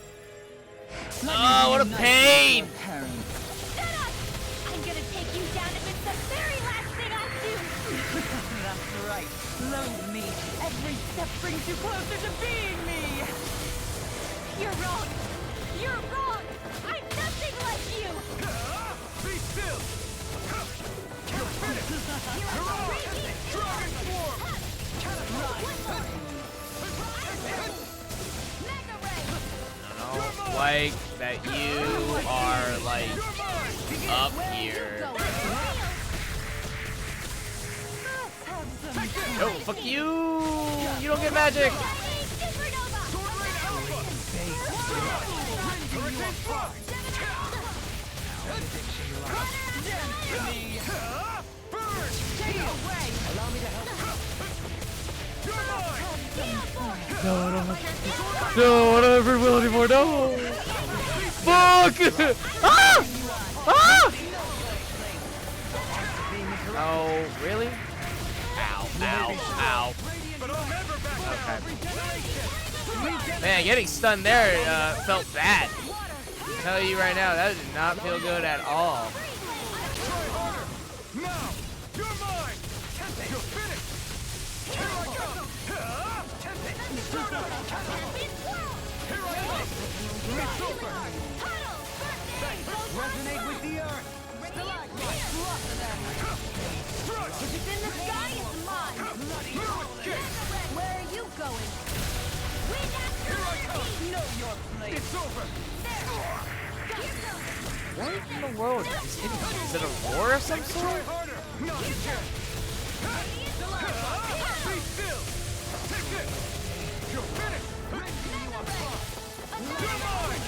Oh, what a pain. Shut up! I'm gonna take you down if it's the very last thing I do! That's right. Loathe me. Every step brings you closer to being me. You're wrong! You're wrong! I'm nothing like you! Be still! You're finished! You're on! Dragon Swarm! Mega Ray! I don't know, like that you are like up here. Oh, fuck you! You don't get magic. Lightning Supernova! Hurricane Fire! Burn! Take it away! Allow me to help. You're mine! No, I don't ever will anymore. No. Fuck! Ah! Ah! Oh, really? Ow! Ow! Ow! But I'll never back Okay. Man, getting stunned there felt bad. I'll tell you right now, that did not feel good at all. Now! You're mine! You're finished! Here I go! Here I go! It's over! Resonate with the earth! If it's in the sky, it's mine. Where are you going? Wind after energy. Know your place. It's over. What in the world is hitting me? Is it a roar of some sort? Try harder. Not a chance. Be still. Take this. You're finished. You're mine.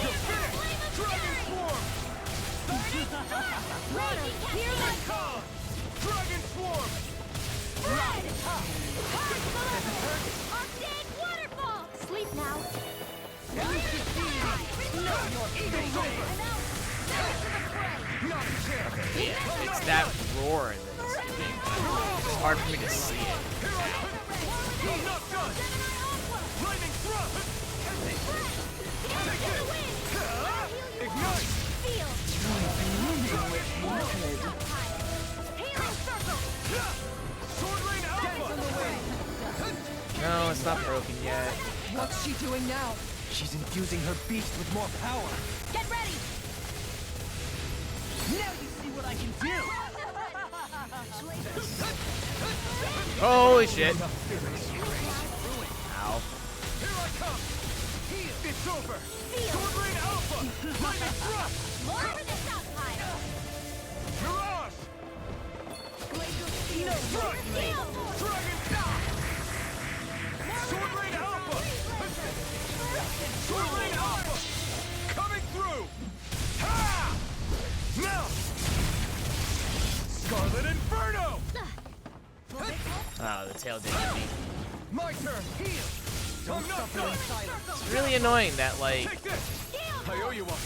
You're finished. Dragon Swarm. Here I Come. Dragon Swarm. Red! Arctic waterfall! Sleep now. Yeah, it's that roar that's it's hard for me to see it. You're not done. Lightning thrust. Ignite. Sword Rain Alpha. No, it's not broken yet. What's she doing now? She's infusing her beast with more power. Get ready! Now you see what I can do! Holy shit. Ow. Here I come. It's over. Sword Rain Alpha. Lightning thrust. More for the stockpile! Mirage. Front! Dragon Star. Sword Rain Alpha. Sword Rain Alpha. Coming through. Ha! Now. Scarlet Inferno. Oh, the tail did hit me. My turn. Heal. I'm not done. It's really annoying that, like, Take this. I owe you one.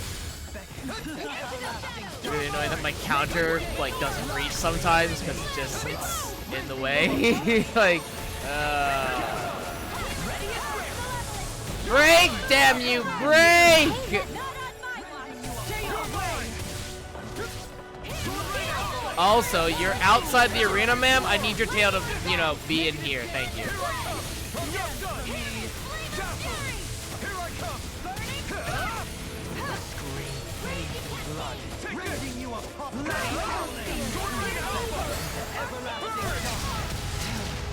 it's really annoying that my counter, like, doesn't reach sometimes because it's in the way. Like, break, damn you, break! Also, you're outside the arena, ma'am. I need your tail to, you know, be in here. Thank you.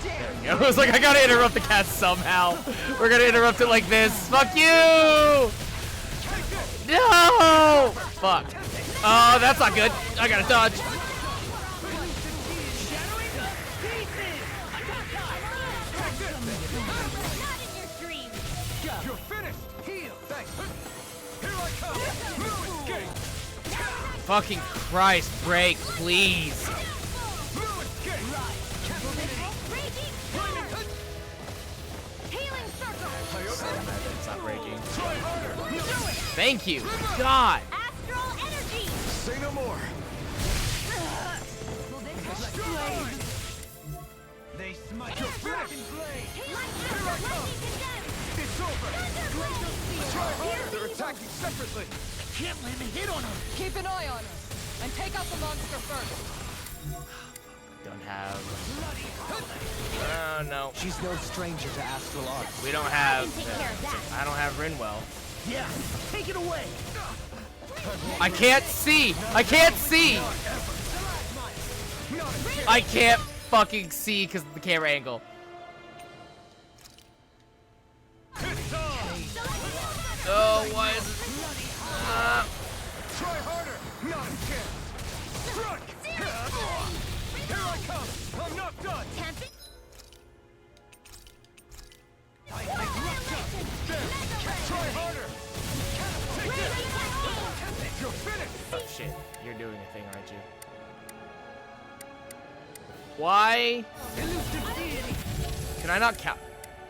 There we go. It was like, I gotta interrupt the cast somehow. We're gonna interrupt it like this. Fuck you! No! Fuck. Oh, that's not good. I gotta dodge. You're finished. Heal. Thanks. Here I come. No escape. Fucking Christ, break, please. No escape. Healing circle! It's not breaking. Try harder. Do it. Thank you. God. Astral energy! Say no more. They smite your dragon blade. Here I come. It's over. Try harder. They're attacking separately. Can't land a hit on them. Keep an eye on her. And take out the monster first. Don't have. Oh no. She's no stranger to astral art. We don't have. Take care of that. I don't have Rinwell. Yeah, take it away. I can't see. I can't see. I can't fucking see because of the camera angle. Oh, why is it? Try harder. Not a chance. Strike. Here I come. I'm not done. Try harder. Take this. You're finished. Oh shit. You're doing a thing, aren't you? Why? Can I not count?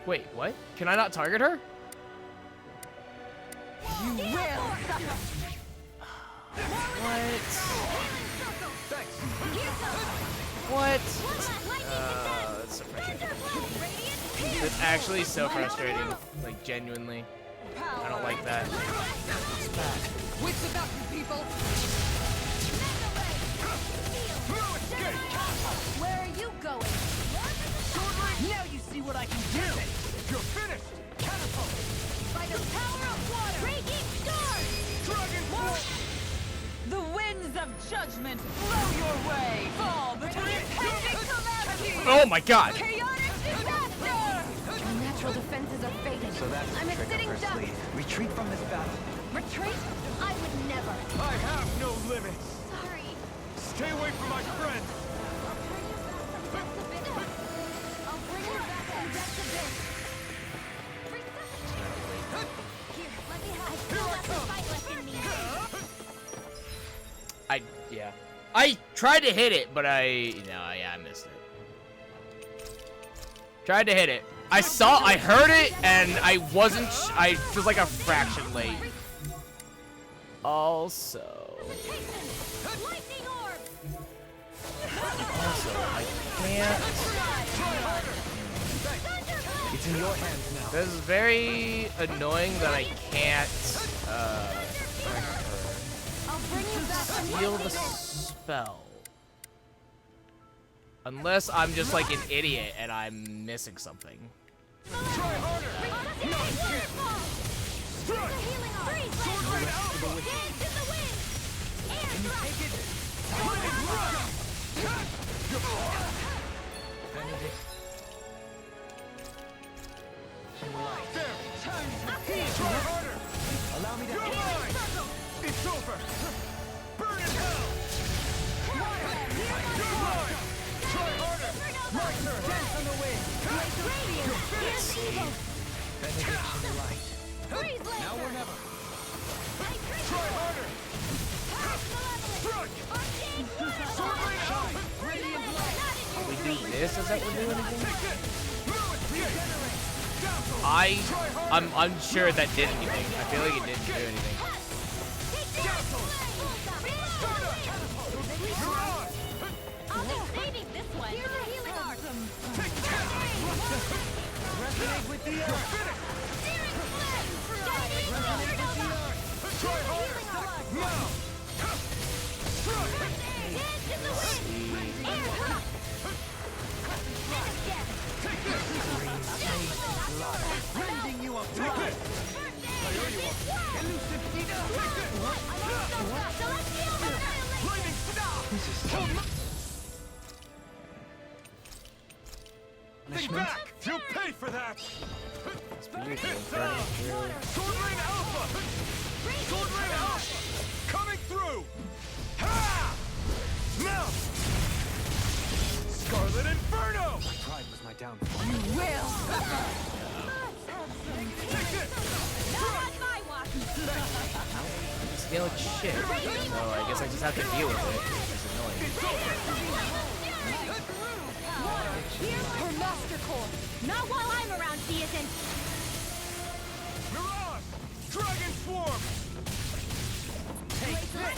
Wait, what? Can I not target her? You will What? What? That's so frustrating. It's actually so frustrating. Like, genuinely. I don't like that. Wits about you, people. Where are you going? Now you see what I can do. You're finished. Catapult. By the power of water! Breaking stars! Dragon Force. The winds have judgment blow your way. Fall before impending calamity. Oh my god. Chaotic disaster. My natural defenses are fading. So that's I'm the a trick sitting up her duck. sleeve. Retreat from this battle. Retreat? I would never. I have no limits. Sorry. Stay away from my friend. I'll bring you back from death's abyss. Here, let me have. I still have the fight left in me. Yeah. I tried to hit it, but I missed it. Tried to hit it. I heard it, and I was like a fraction late. Also, I can't. It's in your hands now. This is very annoying that I can't, I'll bring you back from steal the spell. Unless I'm just like an idiot and I'm missing something. Try harder. No shit. Strike. Sword Rain Alpha. Can you take it? Lightning Rock. Benedict. There. Time to heal. Try harder. Allow me to. You're mine. It's over. Burn in hell. You're mine. Try harder. My turn. Dance on the wind. You're finished. Benediction light. Now or never. Try harder. Strike. Sword Rain Alpha. Radiant light. We do this? Is that what we're doing again? Take this. Move it. Dazzle. I'm unsure that did anything. I feel like it didn't do anything. Dazzle. Mirage. I'll be saving this one. Here's a healing arc. Take this. Resonate with the earth. Try harder. Now. Strike. Take this. Rending you apart. Take this. Elusive Ida. Take this. Lightning stop. Think back. You'll pay for that. Sword Rain Alpha. Sword Rain Alpha. Coming through. Ha! Now. Scarlet Inferno. Pride was my downfall. You will. Take this. Steal like shit. So I guess I just have to deal with it. It's annoying. Her master core. Not while I'm around, she isn't. Mirage. Dragon Swarm. Take this.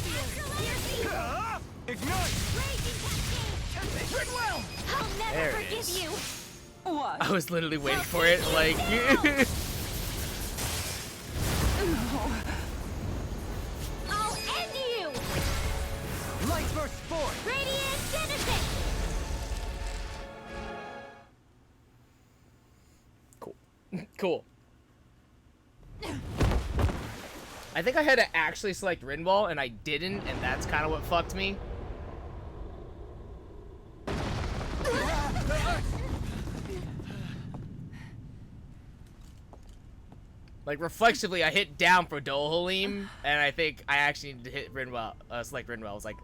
Ha! Ignite. Ridwell. I'll never There it forgive is. you. What? I was literally waiting for it, like. I'll end you. Light burst forth. Radiant Genesis. Cool. I think I had to actually select Rinwall, and I didn't, and that's kind of what fucked me. Like, reflexively, I hit down for Dolhalim, and I think I actually need to hit Rinwell, select Rinwell. I was like,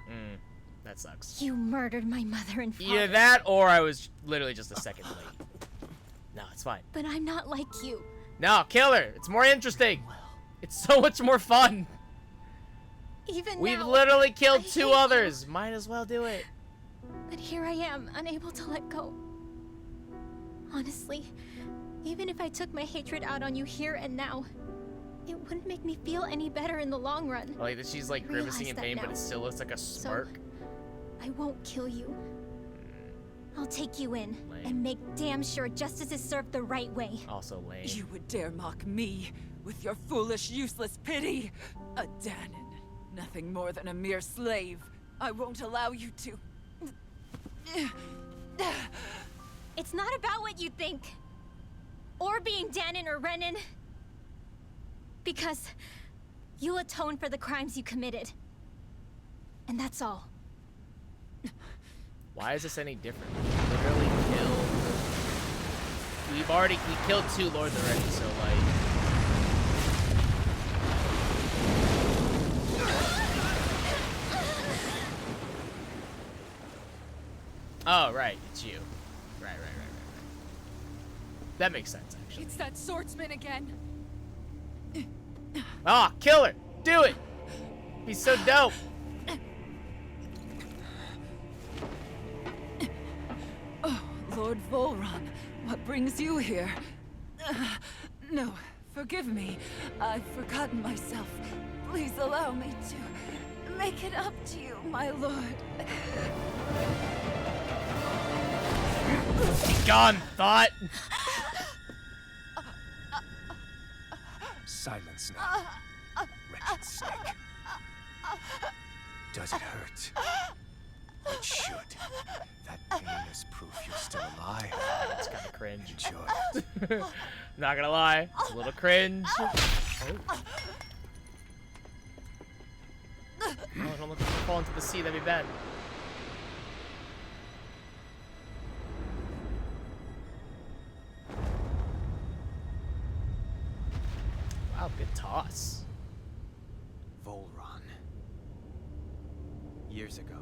that sucks. You murdered my mother and father. Either that, or I was literally just a second late. No, it's fine. But I'm not like you. No, kill her. It's more interesting. It's so much more fun. Even We've now, literally I killed hate 2 you. others. Might as well do it. But here I am, unable to let go. Honestly, even if I took my hatred out on you here and now, it wouldn't make me feel any better in the long run. I like that she's like grimacing in Realize that pain, but now. it still looks like a smirk. I won't kill you. I'll take you in Lame. and make damn sure justice is served the right way. Also lame. You would dare mock me with your foolish, useless pity? A Danon, nothing more than a mere slave. I won't allow you to. It's not about what you think. Or being Danon or Renan. Because you'll atone for the crimes you committed. And that's all. Why is this any different? We literally killed. We killed 2 lords already, so like. Oh right, it's you. Right. That makes sense actually. It's that swordsman again. Ah, kill her! Do it! He's so dope. Lord Volron, what brings you here? No, forgive me. I've forgotten myself. Please allow me to make it up to you, my lord. Be gone, thought! Silence now, wretched snake. Does it hurt? It should. That pain is proof you're still alive. It's kind of cringe. Enjoy it. Not gonna lie, it's a little cringe. Oh, don't let them fall into the sea, that'd be bad. Wow, good toss. Volron. Years ago,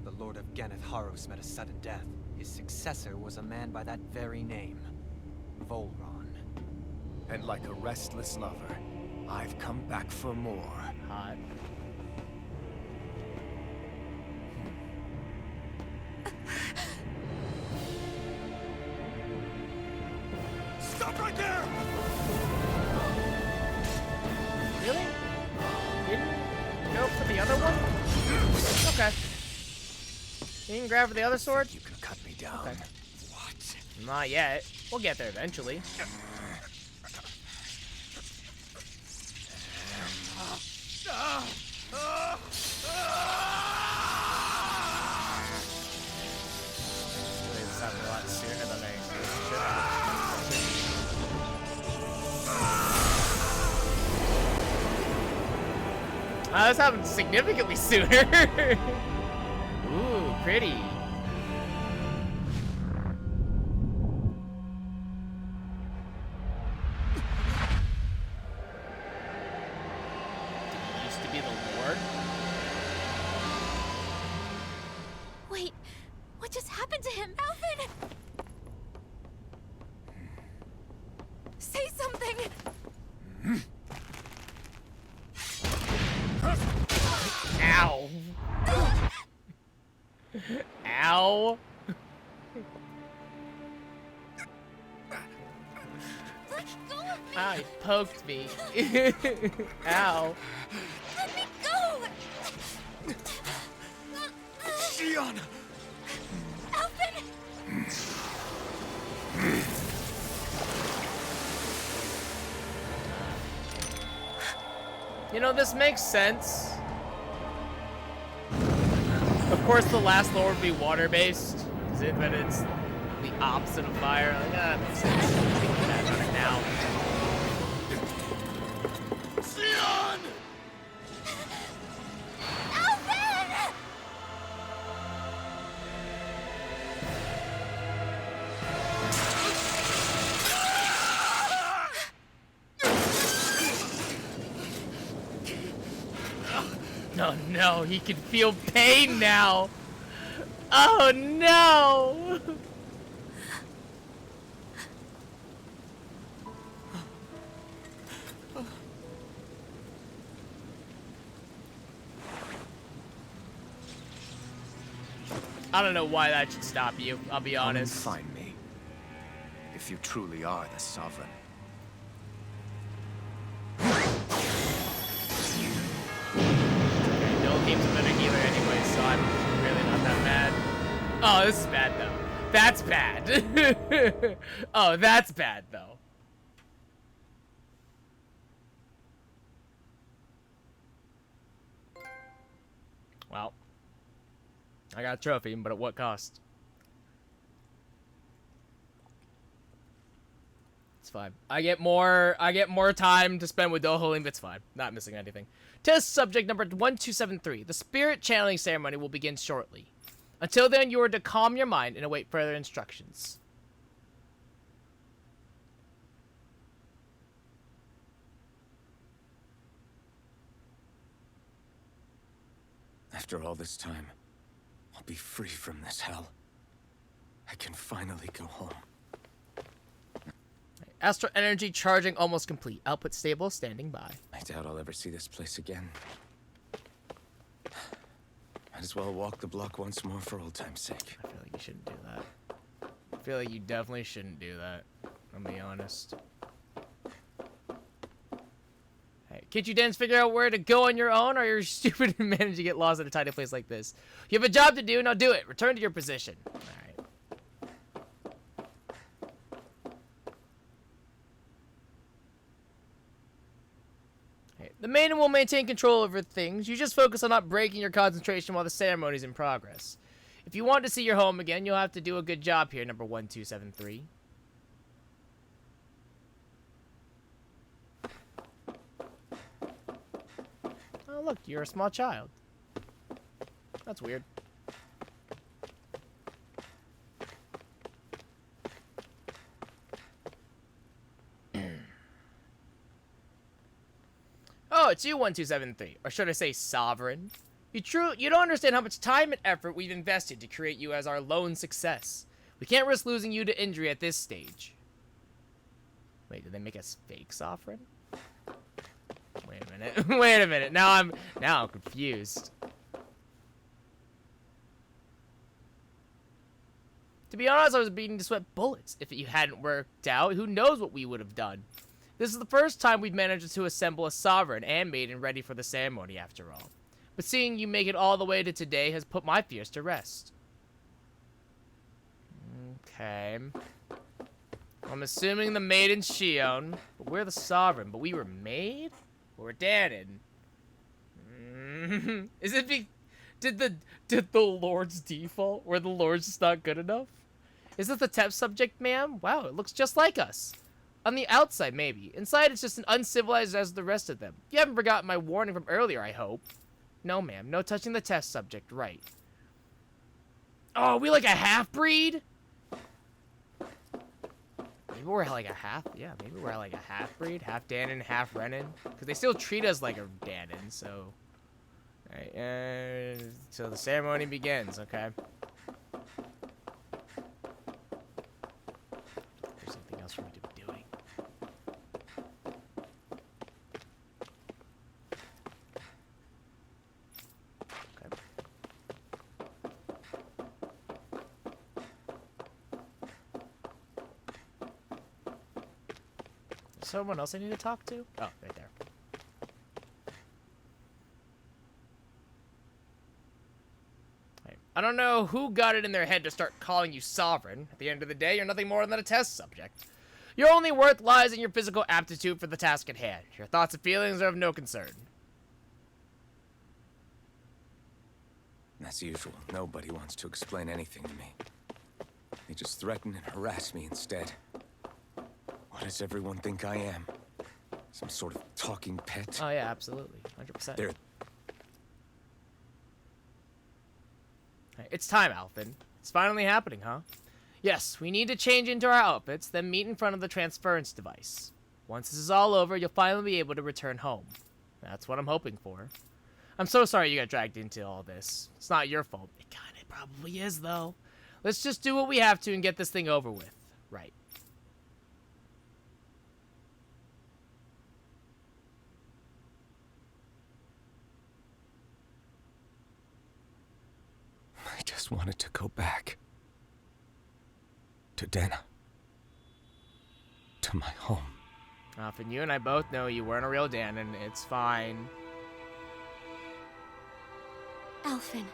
the Lord of Ganeth Haros met a sudden death. His successor was a man by that very name, Volron. And like a restless lover, I've come back for more. Hot. Stop right there! Really? Didn't go for the other one? Okay. You didn't grab for the other sword? You can cut me down. Okay. What? Not yet. We'll get there eventually. This happened a lot sooner than I expected. This happened significantly sooner. Ooh, pretty. Did he used to be the Lord? Wait, what just happened to him? Alvin! Say something! Ow. Ow. Let go of me! Ah, he poked me. Ow. Let me go! Shion! Alvin! You know, this makes sense. Of course, the last lore would be water-based, but it's the opposite of fire. Like, that makes sense. Thinking back on it now. Shion! Alvin! Oh no, he can feel pain now. Oh no! I don't know why that should stop you, I'll be Come and honest. find me. If you truly are the Sovereign. Okay, no game's a better healer anyway, so I'm really not that mad. Oh, this is bad though. That's bad. Oh, that's bad though. Well, I got a trophy, but at what cost? It's fine. I get more time to spend with Doholim. It's fine. Not missing anything. Test subject number 1273. The spirit channeling ceremony will begin shortly. Until then, you are to calm your mind and await further instructions. After all this time, I'll be free from this hell. I can finally go home. Astral energy charging almost complete. Output stable, standing by. I doubt I'll ever see this place again. Might as well walk the block once more for old time's sake. I feel like you shouldn't do that. I feel like you definitely shouldn't do that. I'll be honest. Hey, can't you dance figure out where to go on your own, or you're stupid and manage to get lost in a tiny place like this? You have a job to do, now do it. Return to your position. Alright. The maiden will maintain control over things. You just focus on not breaking your concentration while the ceremony is in progress. If you want to see your home again, you'll have to do a good job here, number 1273. Oh, look, you're a small child. That's weird. Oh, it's you, 1273. Or should I say Sovereign? You don't understand how much time and effort we've invested to create you as our lone success. We can't risk losing you to injury at this stage. Wait, did they make us fake Sovereign? Wait a minute. Wait a minute. Now I'm confused. To be honest, I was beating to sweat bullets. If you hadn't worked out, who knows what we would have done. This is the first time we've managed to assemble a Sovereign and maiden ready for the ceremony, after all. But seeing you make it all the way to today has put my fears to rest. Okay. I'm assuming the maiden's Shion, but we're the Sovereign. But we were made? Or Danon? Is it did the Lord's default? Were the Lords just not good enough? Is this the test subject, ma'am? Wow, it looks just like us. On the outside, maybe. Inside, it's just as uncivilized as the rest of them. You haven't forgotten my warning from earlier, I hope. No, ma'am. No touching the test subject. Right. Oh, we like a half-breed? Maybe we're like a half... Yeah, maybe we're like a half-breed. Half Danon, half Renin. Because they still treat us like a Danon, so... Alright, so the ceremony begins, okay? There's something else for me to be doing. Okay. Is someone else I need to talk to? Oh, right there. I don't know who got it in their head to start calling you Sovereign. At the end of the day, you're nothing more than a test subject. Your only worth lies in your physical aptitude for the task at hand. Your thoughts and feelings are of no concern. As usual, nobody wants to explain anything to me. They just threaten and harass me instead. What does everyone think I am? Some sort of talking pet? Oh yeah, absolutely. 100%. They're... It's time, Alphen. It's finally happening, huh? Yes, we need to change into our outfits, then meet in front of the transference device. Once this is all over, you'll finally be able to return home. That's what I'm hoping for. I'm so sorry you got dragged into all this. It's not your fault. It kinda probably is, though. Let's just do what we have to and get this thing over with. Right. I just wanted to go back. To Dena. To my home. Alphen, you and I both know you weren't a real Danon. It's fine. Alphen.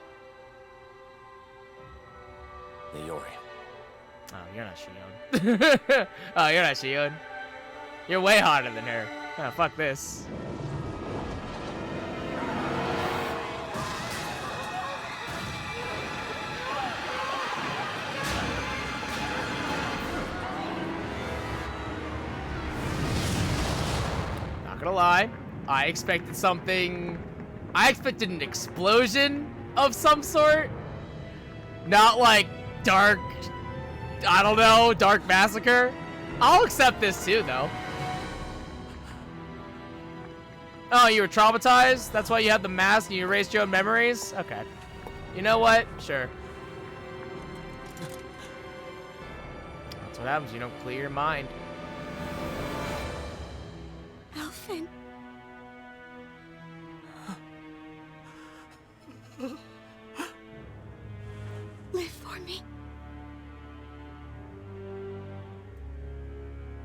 Leori. Oh, you're not Shion. Oh, you're not Shion. You're way hotter than her. Oh, fuck this. gonna lie. I expected something... I expected an explosion of some sort. Not like dark... I don't know, dark massacre. I'll accept this too, though. Oh, you were traumatized? That's why you had the mask and you erased your own memories? Okay. You know what? Sure. That's what happens. You don't clear your mind. Alphen. Live for me.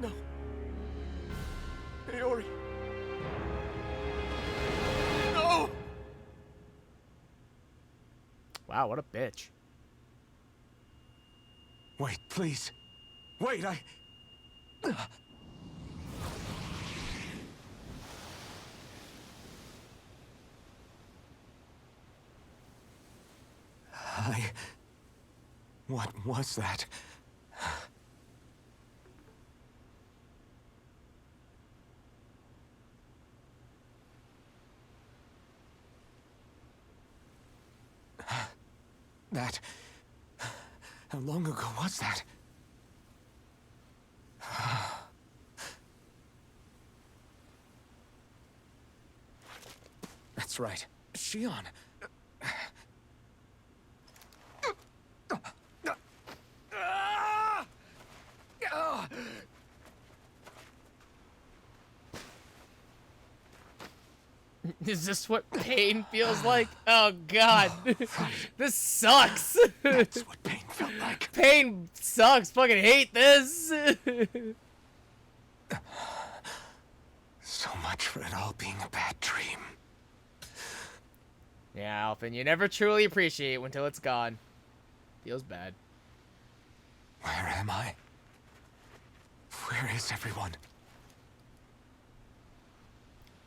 No. Naori. No! Wow, what a bitch. Wait, please. Wait, What was that? That... How long ago was that? That's right. Shion. Is this what pain feels like? Oh god. This sucks. That's what pain felt like. Pain sucks. Fucking hate this. So much for it all being a bad dream. Yeah, Alphen, you never truly appreciate it until it's gone. Feels bad. Where am I? Where is everyone?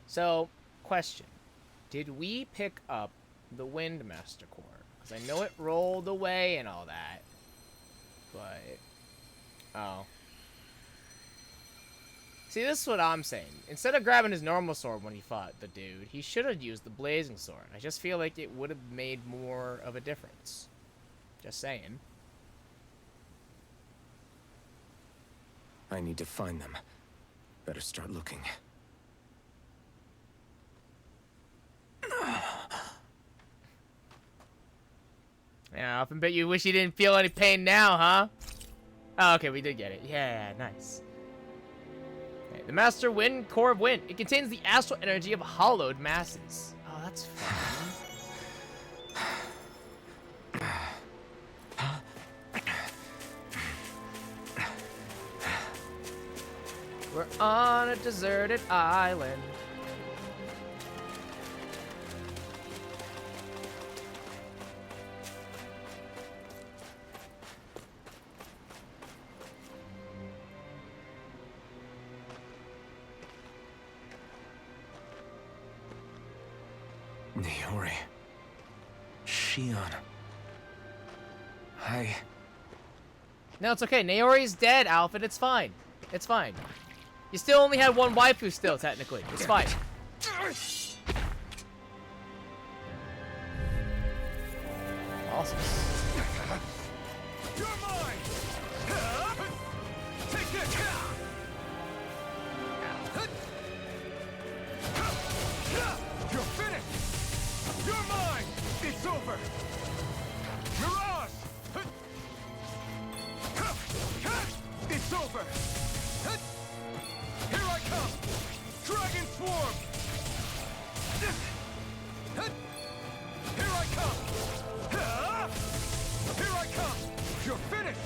So, question. Did we pick up the Windmaster Core? Because I know it rolled away and all that. But... Oh. See, this is what I'm saying. Instead of grabbing his normal sword when he fought the dude, he should have used the blazing sword. I just feel like it would have made more of a difference. Just saying. I need to find them. Better start looking. Yeah, I often bet you wish you didn't feel any pain now, huh? Oh, okay, we did get it. Yeah, nice. Okay, the Master Wind, Core of Wind. It contains the astral energy of hollowed masses. Oh, that's fun. We're on a deserted island. Naori. Shion. No, it's okay. Naori's dead, Alphen. It's fine. It's fine. You still only had one waifu still, technically. It's fine. Awesome. You're mine! Take this! You're finished! You're mine! It's over! Mirage! It's over! Here I come! Dragon Swarm! Here I come! Here I come! You're finished!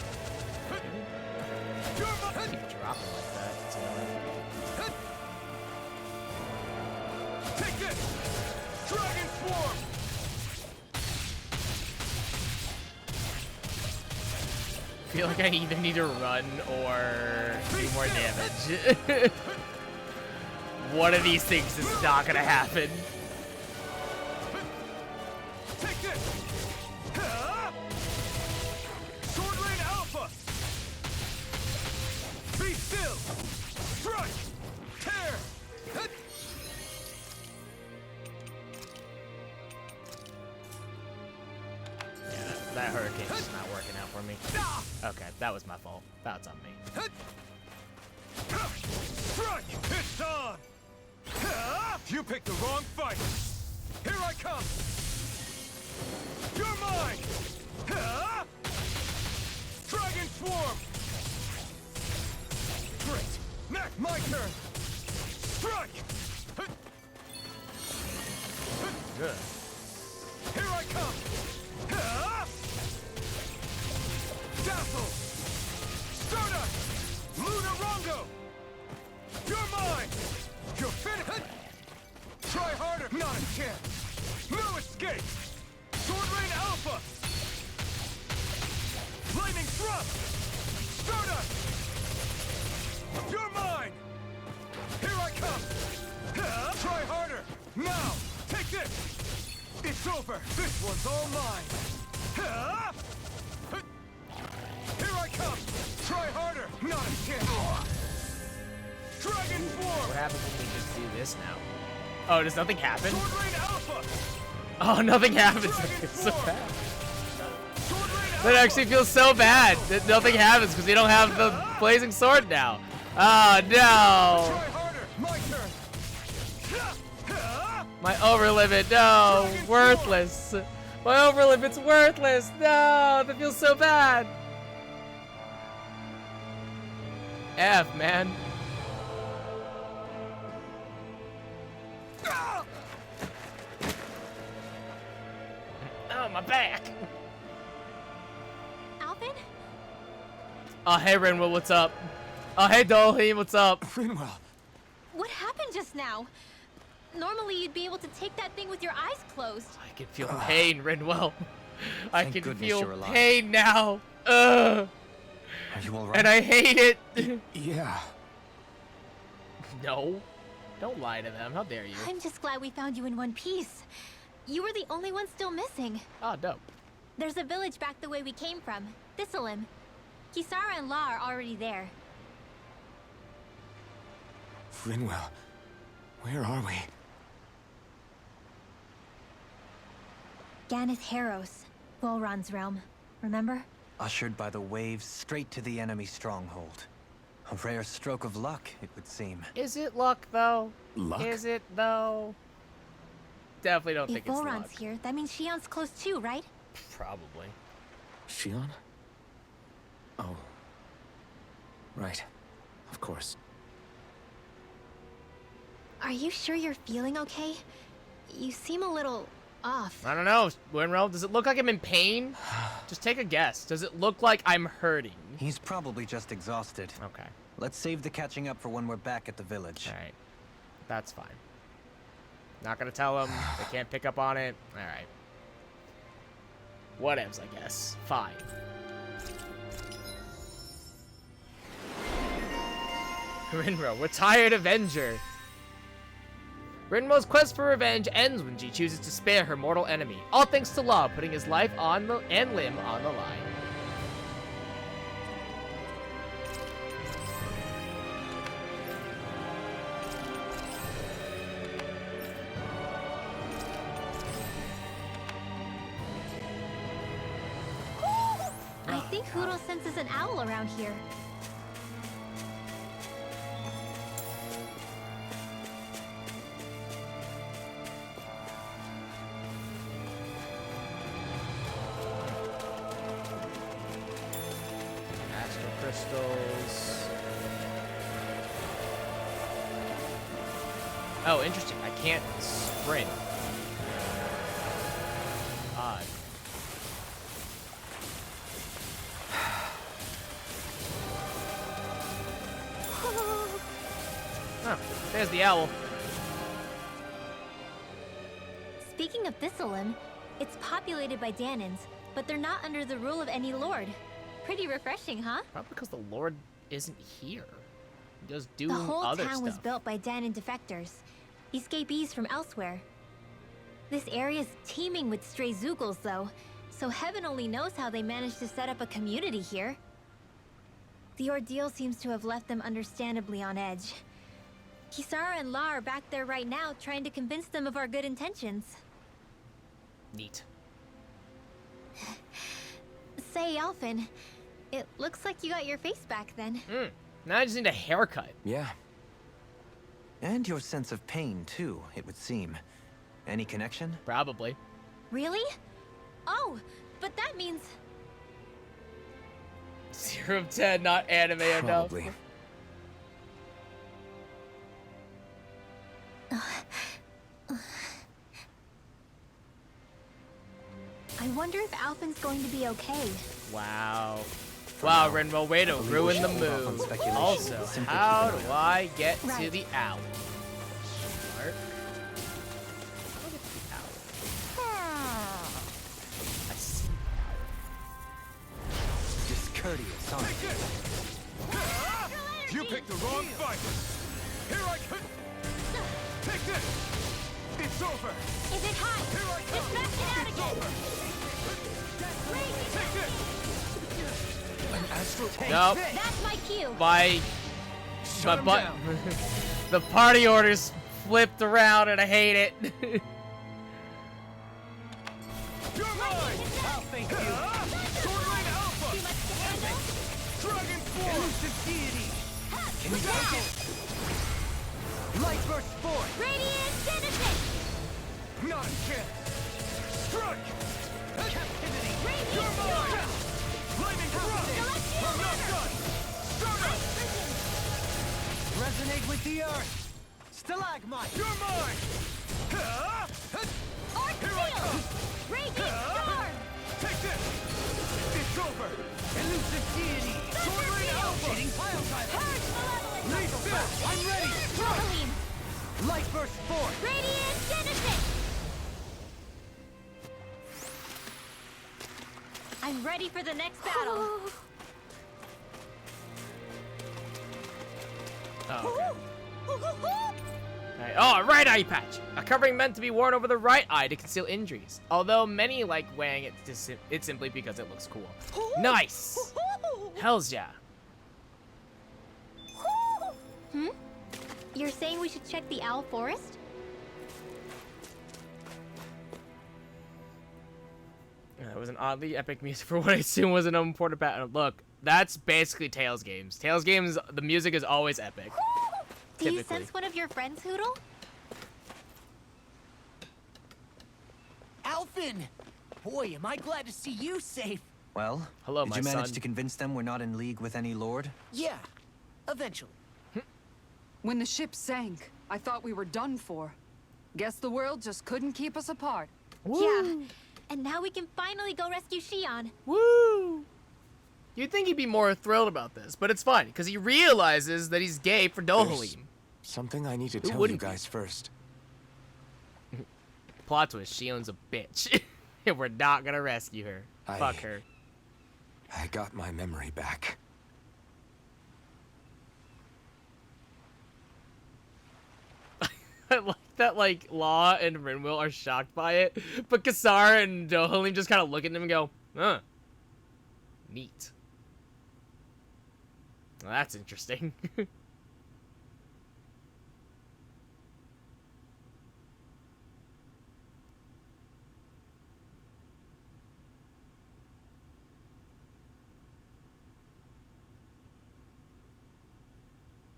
You're my... Keep dropping like that. It's annoying. Take this! Dragon Swarm! I feel like I either need to run or do more damage. One of these things is not gonna happen. Take this! Swordland Alpha! Be still! Strike! Tear! me. Okay, that was my fault. That's on me. Strike! It's on! You picked the wrong fight! Here I come! You're mine! Dragon Swarm! Great! Next, my turn! Strike! Good. Here I come! Dazzle! Stardust! Lunarongo! You're mine! You're finished! Try harder! Not a chance! No escape! Sword Rain Alpha! Lightning Thrust! Stardust! You're mine! Here I come! Try harder! Now! Take this! It's over! This one's all mine! Here I come! Try harder! Not a chance! Dragon Swarm! What happens when we just do this now? Oh, does nothing happen? Sword Rain Alpha! Oh, nothing happens. It's so bad. That actually feels so bad that nothing happens because we don't have the blazing sword now. Oh no! Try harder! My turn! My overlimit, no! Worthless! My overlimit's worthless! No! That feels so bad! F, man. Oh, my back! Alvin? Oh, hey, Renwell, what's up? Oh, hey, Dolly, what's up? Rinwell! What happened just now? Normally you'd be able to take that thing with your eyes closed. I can feel pain, Renwell. I Thank can goodness feel you're alive. pain now. Ugh. Are you alright? And I hate it. Yeah. No. Don't lie to them. How dare you? I'm just glad we found you in one piece. You were the only one still missing. Oh, dope. There's a village back the way we came from. Thistleim. Kisara and La are already there. Rinwell, where are we? Ganeth Harros, Volron's realm. Remember? Ushered by the waves straight to the enemy stronghold. A rare stroke of luck, it would seem. Is it luck, though? Luck? Is it, though? Definitely don't If think it's luck. Volron's here, that means Shion's close too, right? Probably. Shion? Oh. Right. Of course. Are you sure you're feeling okay? You seem a little off. I don't know, Winrel. Does it look like I'm in pain? Just take a guess. Does it look like I'm hurting? He's probably just exhausted. Okay. Let's save the catching up for when we're back at the village. All right. That's fine. Not gonna tell them. They can't pick up on it. All right. Whatevs, I guess. Fine. Rinro, retired Avenger. Rinmo's quest for revenge ends when she chooses to spare her mortal enemy. All thanks to Law putting his life and limb on the line. I think Huro senses an owl around here. Astral crystals. Oh, interesting. I can't sprint. Odd. Oh, there's the owl. Speaking of Thistleim, it's populated by Danans, but they're not under the rule of any lord. Pretty refreshing, huh? Probably because the Lord isn't here. He does do The whole other town stuff. was built by Danan defectors, escapees from elsewhere. This area's teeming with stray Zeugles, though, so heaven only knows how they managed to set up a community here. The ordeal seems to have left them understandably on edge. Kisara and La are back there right now, trying to convince them of our good intentions. Neat. Say, Alphen, it looks like you got your face back then. Now I just need a haircut. Yeah, And your sense of pain, too, it would seem. Any connection? Probably. Really? Oh, but that means... 0 of 10, not anime enough. probably. I wonder if Alphen's going to be okay. Wow. Wow, Renwell, way to ruin the should hold off on move. speculation. Also, Simply how keep do an I get to Right. the alley? Smart. How do I get to the alley? I see. Discourteous, aren't you? You picked the wrong fight. Here I come. Take this. It's over. Is it high? Here I come. Smash it out It's again. over. Take this. An astral tank. Nope. That's my cue. My Shut him butt. down. The party orders flipped around and I hate it. You're mine. I'll thank you. Sword Rain Alpha. Too much to handle? Dragon Force. Elusive deity. Can you take it? Light burst forth. Radiant Citizen! Not a chance. Strike. Captivity. You're mine. Lightning thrust. I'm not done. Start up. Resonate with the earth. Stalagmite. You're mine. Arc Here I Field! come. Radiant Storm! Take this. It's over. Elusive deity. Sword Rain Alpha. Hitting pile driver. Purge Malevolence! Leap fast. I'm ready. Rohalim! Light burst forth. Radiant Citizen! I'm ready for the next battle. Oh, okay. Right. Oh, right eye patch. A covering meant to be worn over the right eye to conceal injuries. Although many like wearing it, it's simply because it looks cool. Nice. Hells yeah. You're saying we should check the Owl Forest? That was an oddly epic music for what I assume was an unimportant pattern. Look, that's basically Tales games. Tales games, the music is always epic. Do you Typically. sense one of your friends, Hoodle? Alphen! Boy, am I glad to see you safe. Well, Hello, did my you manage son. to convince them we're not in league with any lord? Yeah, eventually. When the ship sank, I thought we were done for. Guess the world just couldn't keep us apart. Yeah. And now we can finally go rescue Shion. Woo! You'd think he'd be more thrilled about this, but it's fine, because he realizes that he's gay for There's Dohalim. something I need to Who tell you wouldn't be? guys first. Plot twist, Shion's a bitch. And we're not gonna rescue her. Fuck her. I got my memory back. I like that, like, Law and Rinwell are shocked by it, but Kassar and Dohalim just kind of look at them and go, huh. Neat. Well, that's interesting.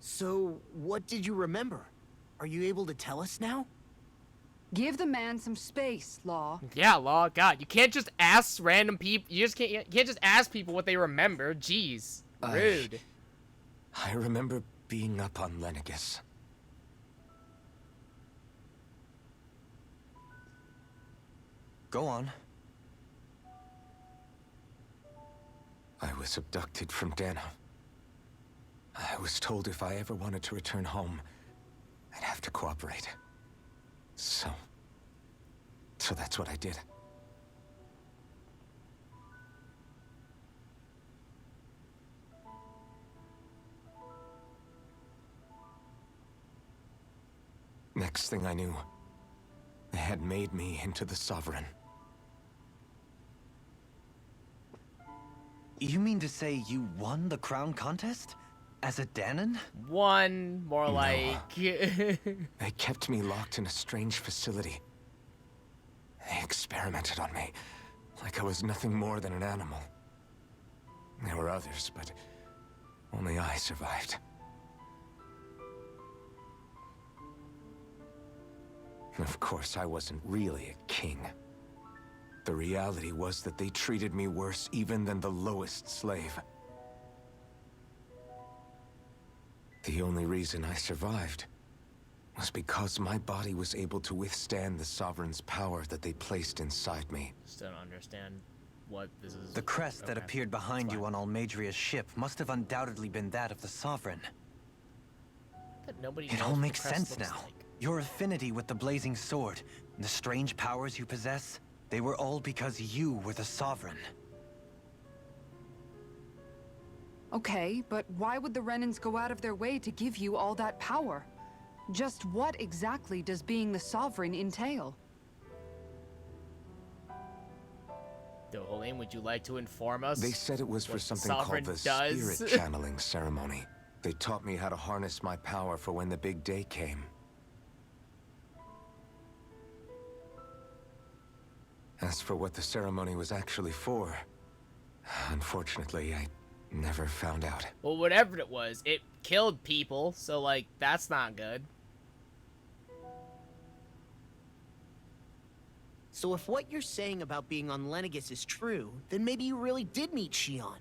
So, what did you remember? Are you able to tell us now? Give the man some space, Law. Yeah, Law, God, you can't just ask random people, you can't just ask people what they remember. Jeez. Rude. I remember being up on Lenegus. Go on. I was abducted from Dana. I was told if I ever wanted to return home, I'd have to cooperate. So that's what I did. Next thing I knew, they had made me into the Sovereign. You mean to say you won the crown contest? As a Danon? One, more No. like... They kept me locked in a strange facility. They experimented on me, like I was nothing more than an animal. There were others, but only I survived. Of course, I wasn't really a king. The reality was that they treated me worse even than the lowest slave. The only reason I survived was because my body was able to withstand the Sovereign's power that they placed inside me. Still don't understand what this is. The crest that appeared behind you on Almadria's ship must have undoubtedly been that of the Sovereign. That nobody It knows all what the makes crest sense looks now. like. Your affinity with the Blazing Sword, and the strange powers you possess, they were all because you were the Sovereign. Okay, but why would the Renans go out of their way to give you all that power? Just what exactly does being the Sovereign entail? Dolan, would you like to inform us? They said it was for what something Sovereign called the does? spirit channeling ceremony. They taught me how to harness my power for when the big day came. As for what the ceremony was actually for, unfortunately, I never found out. Well, whatever it was, it killed people, so, like, that's not good. So if what you're saying about being on Lenegis is true, then maybe you really did meet Shion.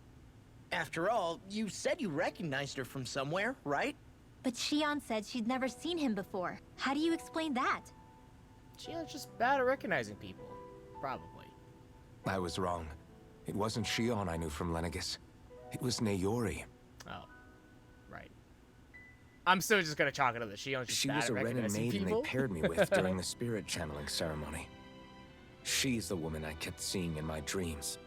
After all, you said you recognized her from somewhere, right? But Shion said she'd never seen him before. How do you explain that? Shion's just bad at recognizing people. Probably. I was wrong. It wasn't Shion I knew from Lenegis. It was Naori. Oh. Right. I'm still just gonna chalk it up that Shion's just She bad was at a Renan recognizing maiden people. they paired me with during the spirit channeling ceremony. She's the woman I kept seeing in my dreams.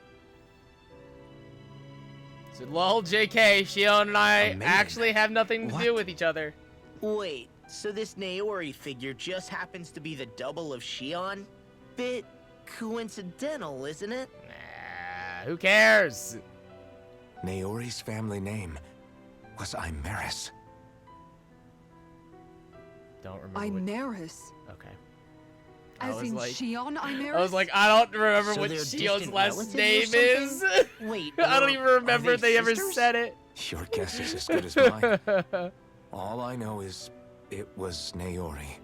So, lol, JK, Shion and I A maiden? actually have nothing to do What? with each other. Wait, so this Naori figure just happens to be the double of Shion? Bit coincidental, isn't it? Nah, who cares? Naori's family name was Imeris. Don't remember. what- Imeris. Okay. I As was in like, Shion Imeris? I was like, I don't remember So what they're Shion's distant last relatives or name is. something? Wait, I don't or even remember are if they ever sisters? said it. Your guess is as good as mine. All I know is it was Naori.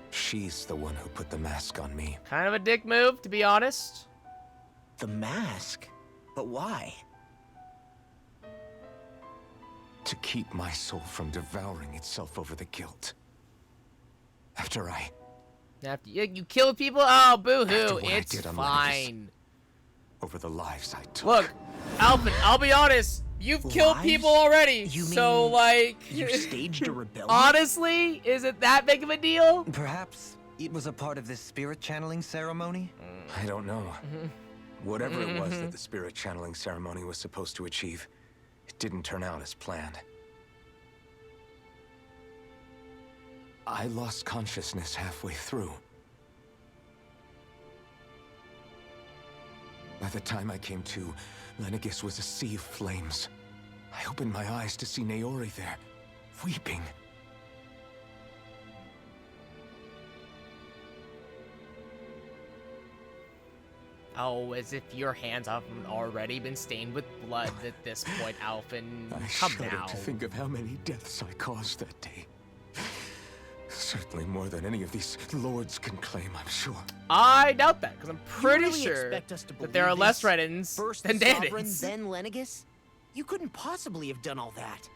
She's the one who put the mask on me. Kind of a dick move, to be honest. The mask? But why? To keep my soul from devouring itself over the guilt. After After you killed people? Oh, boo-hoo. After what I It's did on fine. over the lives I took. Look, Alvin, I'll be honest. You've killed Lives? people already. You so, mean like... You staged a rebellion? Honestly, is it that big of a deal? Perhaps it was a part of this spirit channeling ceremony? I don't know. Whatever it was that the spirit channeling ceremony was supposed to achieve, it didn't turn out as planned. I lost consciousness halfway through. By the time I came to, Lenegis was a sea of flames. I opened my eyes to see Naori there, weeping. Oh, as if your hands haven't already been stained with blood at this point, Alvin. I Come shudder now. to think of how many deaths I caused that day. Certainly more than any of these lords can claim, I'm sure. I doubt that, because I'm pretty really sure expect us to that there are believe less this? Renans First than the Sovereign, Danans. then Lenegis? You couldn't possibly have done all that.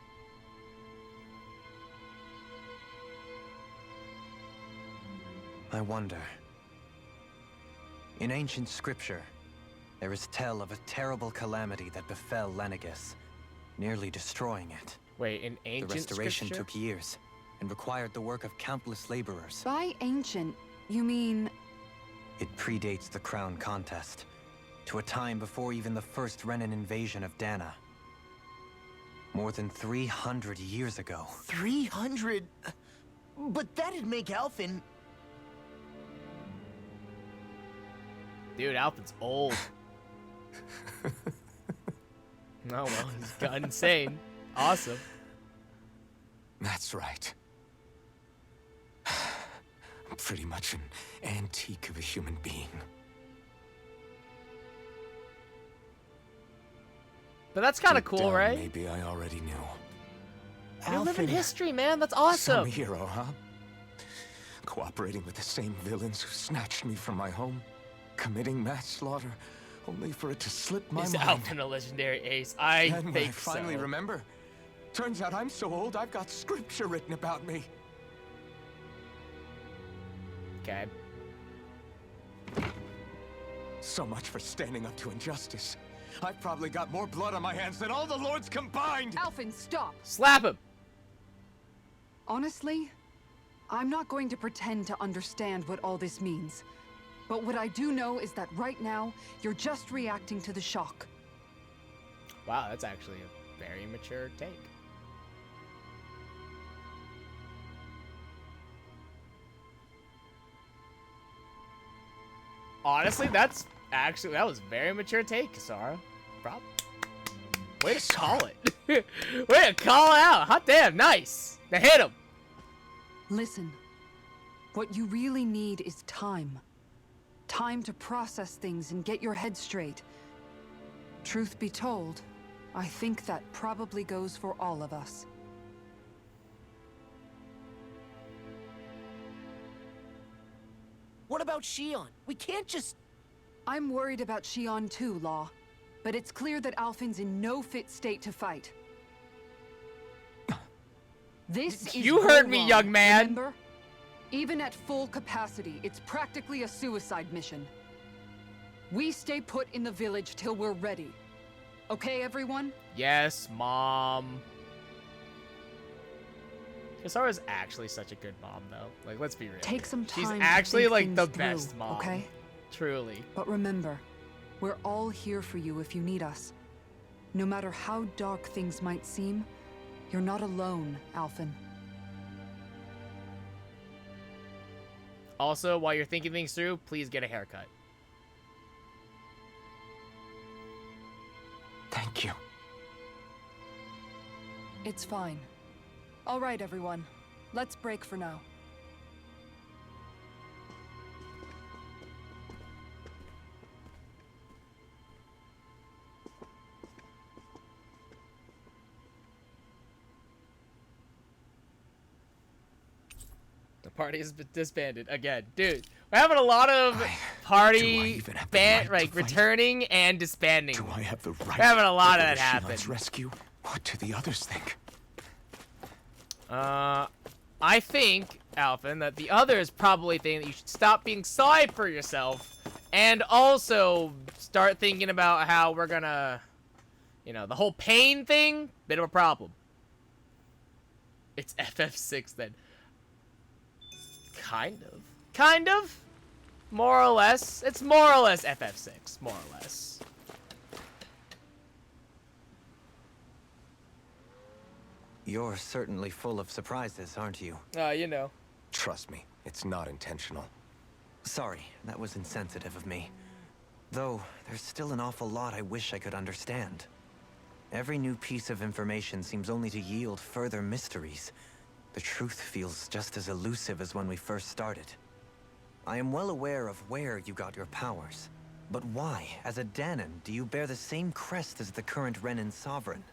I wonder. In ancient scripture, there is tell of a terrible calamity that befell Lenegis, nearly destroying it. Wait, in The ancient restoration scripture? took years, and required the work of countless laborers. By ancient, you mean... It predates the crown contest, to a time before even the first Renan invasion of Dana. More than 300 years ago. 300? But that'd make Alphen... Dude, Alvin's old. Oh well, he's got insane. Awesome. That's right. I'm pretty much an antique of a human being. But that's kind of Deep cool, down, right? Maybe I already knew. You live in Alfin, history, man. That's Some awesome. hero, huh? Cooperating with the same villains who snatched me from my home, committing mass slaughter, only for it to slip my Is mind. Alphen a legendary ace? I Then when I think finally so. remember, turns out I'm so old I've got scripture written about me. Okay. So much for standing up to injustice. I've probably got more blood on my hands than all the lords combined. Alphen, stop! Slap him. Honestly, I'm not going to pretend to understand what all this means. But what I do know is that right now, you're just reacting to the shock. Wow, that's actually a very mature take. Honestly, that was a very mature take, Kisara. Way to call it. Way to call it out. Hot damn, nice. Now hit him. Listen, what you really need is time. Time to process things and get your head straight. Truth be told, I think that probably goes for all of us. What about Shion? We can't just... I'm worried about Shion too, Law. But it's clear that Alphen's in no fit state to fight. This is You heard me, Golem, young man. Remember? Even at full capacity, it's practically a suicide mission. We stay put in the village till we're ready. Okay, everyone? Yes, Mom. Kisara's actually such a good mom, though. Like, let's be real. Take some time She's to actually, think like, the things best through, mom. okay? Truly. But remember, we're all here for you if you need us. No matter how dark things might seem, you're not alone, Alphen. Also, while you're thinking things through, please get a haircut. Thank you. It's fine. All right, everyone. Let's break for now. The party has been disbanded again. Dude, we're having a lot of party even have the right to like fight? returning and disbanding. Do I have the right We're having a lot to of go that to happen. Shion's rescue? What do the others think? I think, Alphen, that the others probably think that you should stop being sorry for yourself and also start thinking about how we're gonna, you know, the whole pain thing, bit of a problem. It's FF6 then. Kind of. Kind of? More or less. It's more or less FF6, more or less. You're certainly full of surprises, aren't you? You know. Trust me, it's not intentional. Sorry, that was insensitive of me. Though, there's still an awful lot I wish I could understand. Every new piece of information seems only to yield further mysteries. The truth feels just as elusive as when we first started. I am well aware of where you got your powers. But why, as a Danon, do you bear the same crest as the current Renin sovereign?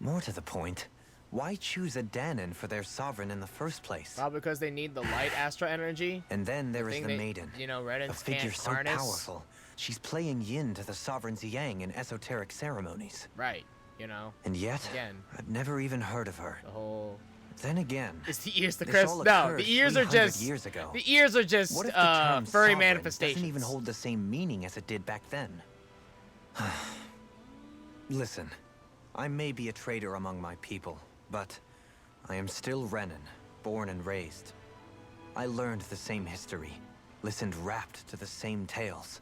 More to the point, why choose a Danon for their sovereign in the first place? Probably because they need the light astral energy. And then there is thing the they- Maiden. you know, A Renans figure can't so harness. powerful. She's playing yin to the sovereign's yang in esoteric ceremonies. Right, you know. And yet, Again. I'd never even heard of her. The whole... Then again, Is the ears the this crest? all No, occurred the ears are 300 just... years ago. The ears are just, What if the term furry sovereign manifestations. doesn't even hold the same meaning as it did back then? Listen, I may be a traitor among my people, but I am still Renin, born and raised. I learned the same history, listened rapt to the same tales.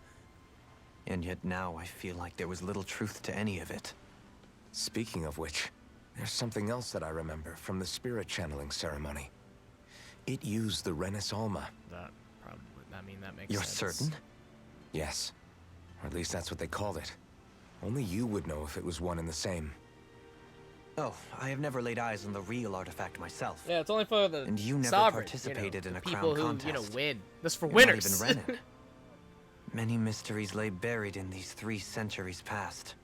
And yet now I feel like there was little truth to any of it. Speaking of which, there's something else that I remember from the spirit channeling ceremony. It used the Renis Alma. That probably... I mean, that makes You're sense. certain? Yes. Or at least that's what they called it. Only you would know if it was one and the same. Oh, I have never laid eyes on the real artifact myself. Yeah, it's only for the And you never sovereign, participated you know, in a the crown people who, contest. you know, win. That's for You're winners. Not even Renin. Many mysteries lay buried in these 3 centuries past.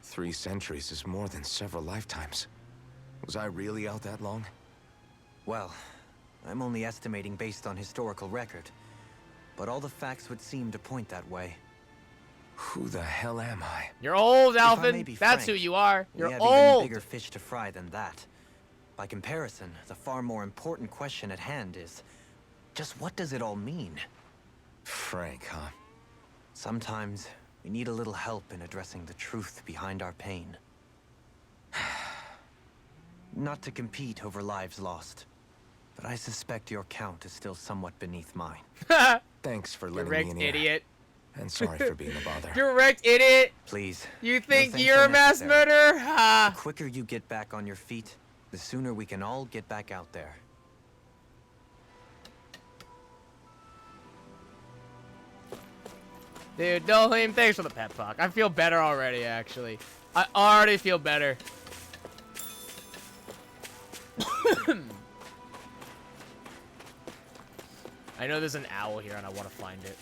3 centuries is more than several lifetimes. Was I really out that long? Well, I'm only estimating based on historical record. But all the facts would seem to point that way. Who the hell am I? You're old, If I may Alvin. be That's who frank, you are. We You're have even old. bigger fish to fry than that. By comparison, the far more important question at hand is, just what does it all mean? Frank, huh? Sometimes, we need a little help in addressing the truth behind our pain. Not to compete over lives lost, but I suspect your count is still somewhat beneath mine. Thanks for letting Correct, me in here. idiot. And sorry for being a bother. Correct, idiot. Please. You no think thanks you're are a mass necessary. murderer? The Ha! quicker you get back on your feet, the sooner we can all get back out there. Dude, Dolim, thanks for the pep talk. I feel better already, actually. I already feel better. I know there's an owl here and I want to find it.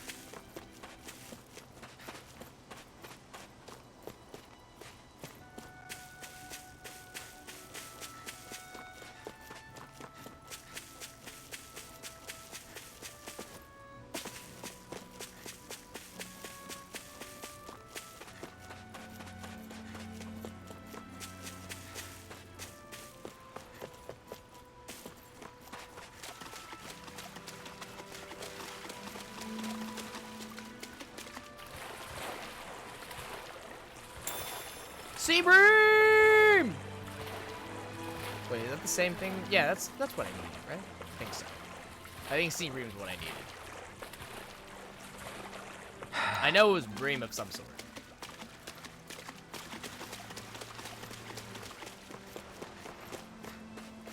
Sea bream! Wait, is that the same thing? Yeah, that's what I needed, right? I think so. I think sea bream is what I needed. I know it was bream of some sort.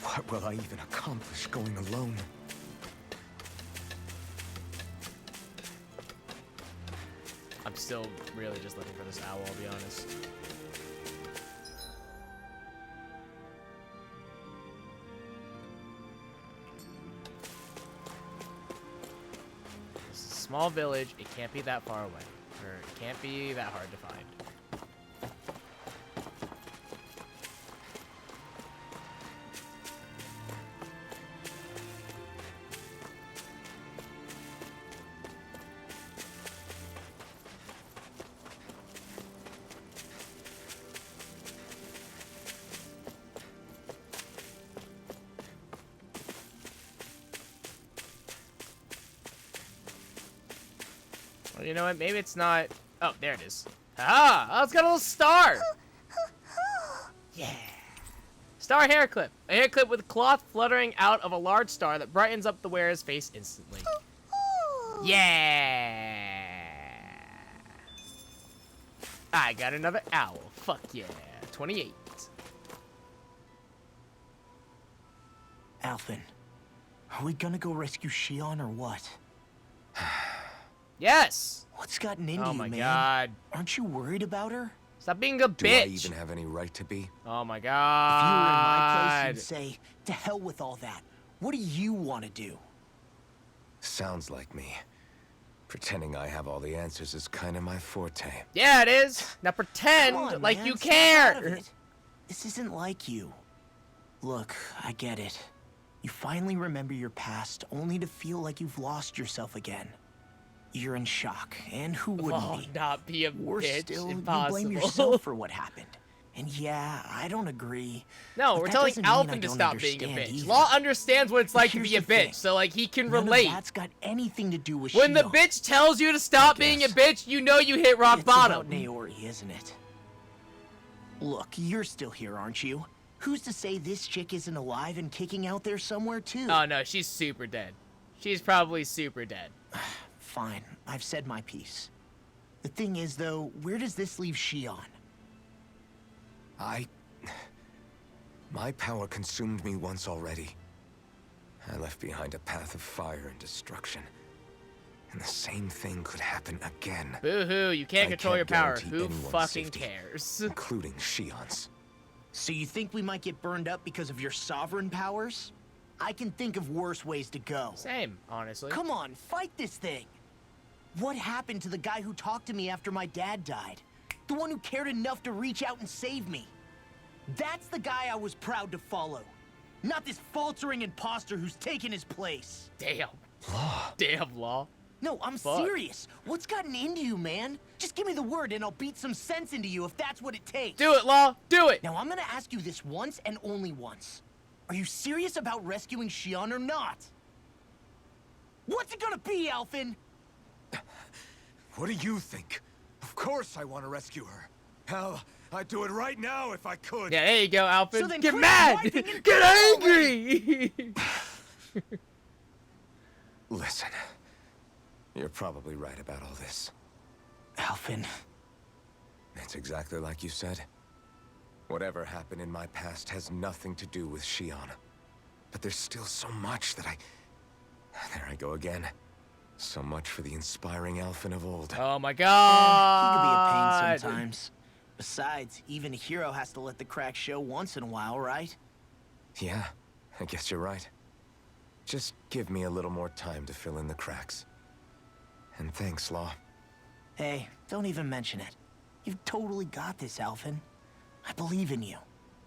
What will I even accomplish going alone? I'm still really just looking for this owl, I'll be honest. This is a small village. It can't be that far away. Or it can't be that hard to find. Well, you know what? Maybe it's not. Oh, there it is. Ah! Oh, it's got a little star! Yeah. Star hair clip. A hair clip with cloth fluttering out of a large star that brightens up the wearer's face instantly. Yeah! I got another owl. Fuck yeah. 28. Alvin, are we gonna go rescue Shion or what? Yes! What's gotten into Oh you, my man? god. Aren't you worried about her? Stop being a Do I bitch. even have any right to be? Oh my If you were in my place, god. you'd say, to hell with all that. What do you want to do? Sounds like me. Pretending I have all the answers is kind of my forte. Yeah, it is. Now pretend Come on, like man, you snap out of care. it. This isn't like you. Look, I get it. You finally remember your past, only to feel like you've lost yourself again. You're in shock, and who wouldn't Oh, be? not be a Worse bitch. still, Impossible. you blame yourself for what happened. And yeah, I don't agree. No, but we're that telling doesn't mean I Alvin to don't stop being a understand bitch. either. Law understands what it's But like to here's be a the thing. bitch, so like he can None relate. of that's got anything to do with When the Shion. bitch tells you to stop being a bitch, you know you hit rock It's bottom. about Naori, isn't it? Look, you're still here, aren't you? Who's to say this chick isn't alive and kicking out there somewhere too? Oh no, she's super dead. She's probably super dead. Fine, I've said my piece. The thing is, though, where does this leave Shion? My power consumed me once already. I left behind a path of fire and destruction. And the same thing could happen again. Boo-hoo, you can't I control your can't power. guarantee Who anyone's fucking safety, cares? including Shion's. So you think we might get burned up because of your sovereign powers? I can think of worse ways to go. Same, honestly. Come on, fight this thing! What happened to the guy who talked to me after my dad died? The one who cared enough to reach out and save me. That's the guy I was proud to follow. Not this faltering imposter who's taken his place. Damn. Law. Damn, Law. No, I'm serious. What's gotten into you, man? Just give me the word and I'll beat some sense into you if that's what it takes. Do it, Law. Do it. Now, I'm gonna ask you this once and only once. Are you serious about rescuing Xion or not? What's it gonna be, Alphen? What do you think? Of course I want to rescue her. Hell, I'd do it right now if I could. Yeah, there you go, Alphen. So then Get quit mad. wiping and Get go angry. Listen, you're probably right about all this. Alphen. It's exactly like you said. Whatever happened in my past has nothing to do with Xion. But there's still so much that There I go again. So much for the inspiring Alphen of old. Oh my He god. can be a pain sometimes. Besides, even a hero has to let the cracks show once in a while, right? Yeah, I guess you're right. Just give me a little more time to fill in the cracks. And thanks, Law. Hey, don't even mention it. You've totally got this, Alphen. I believe in you.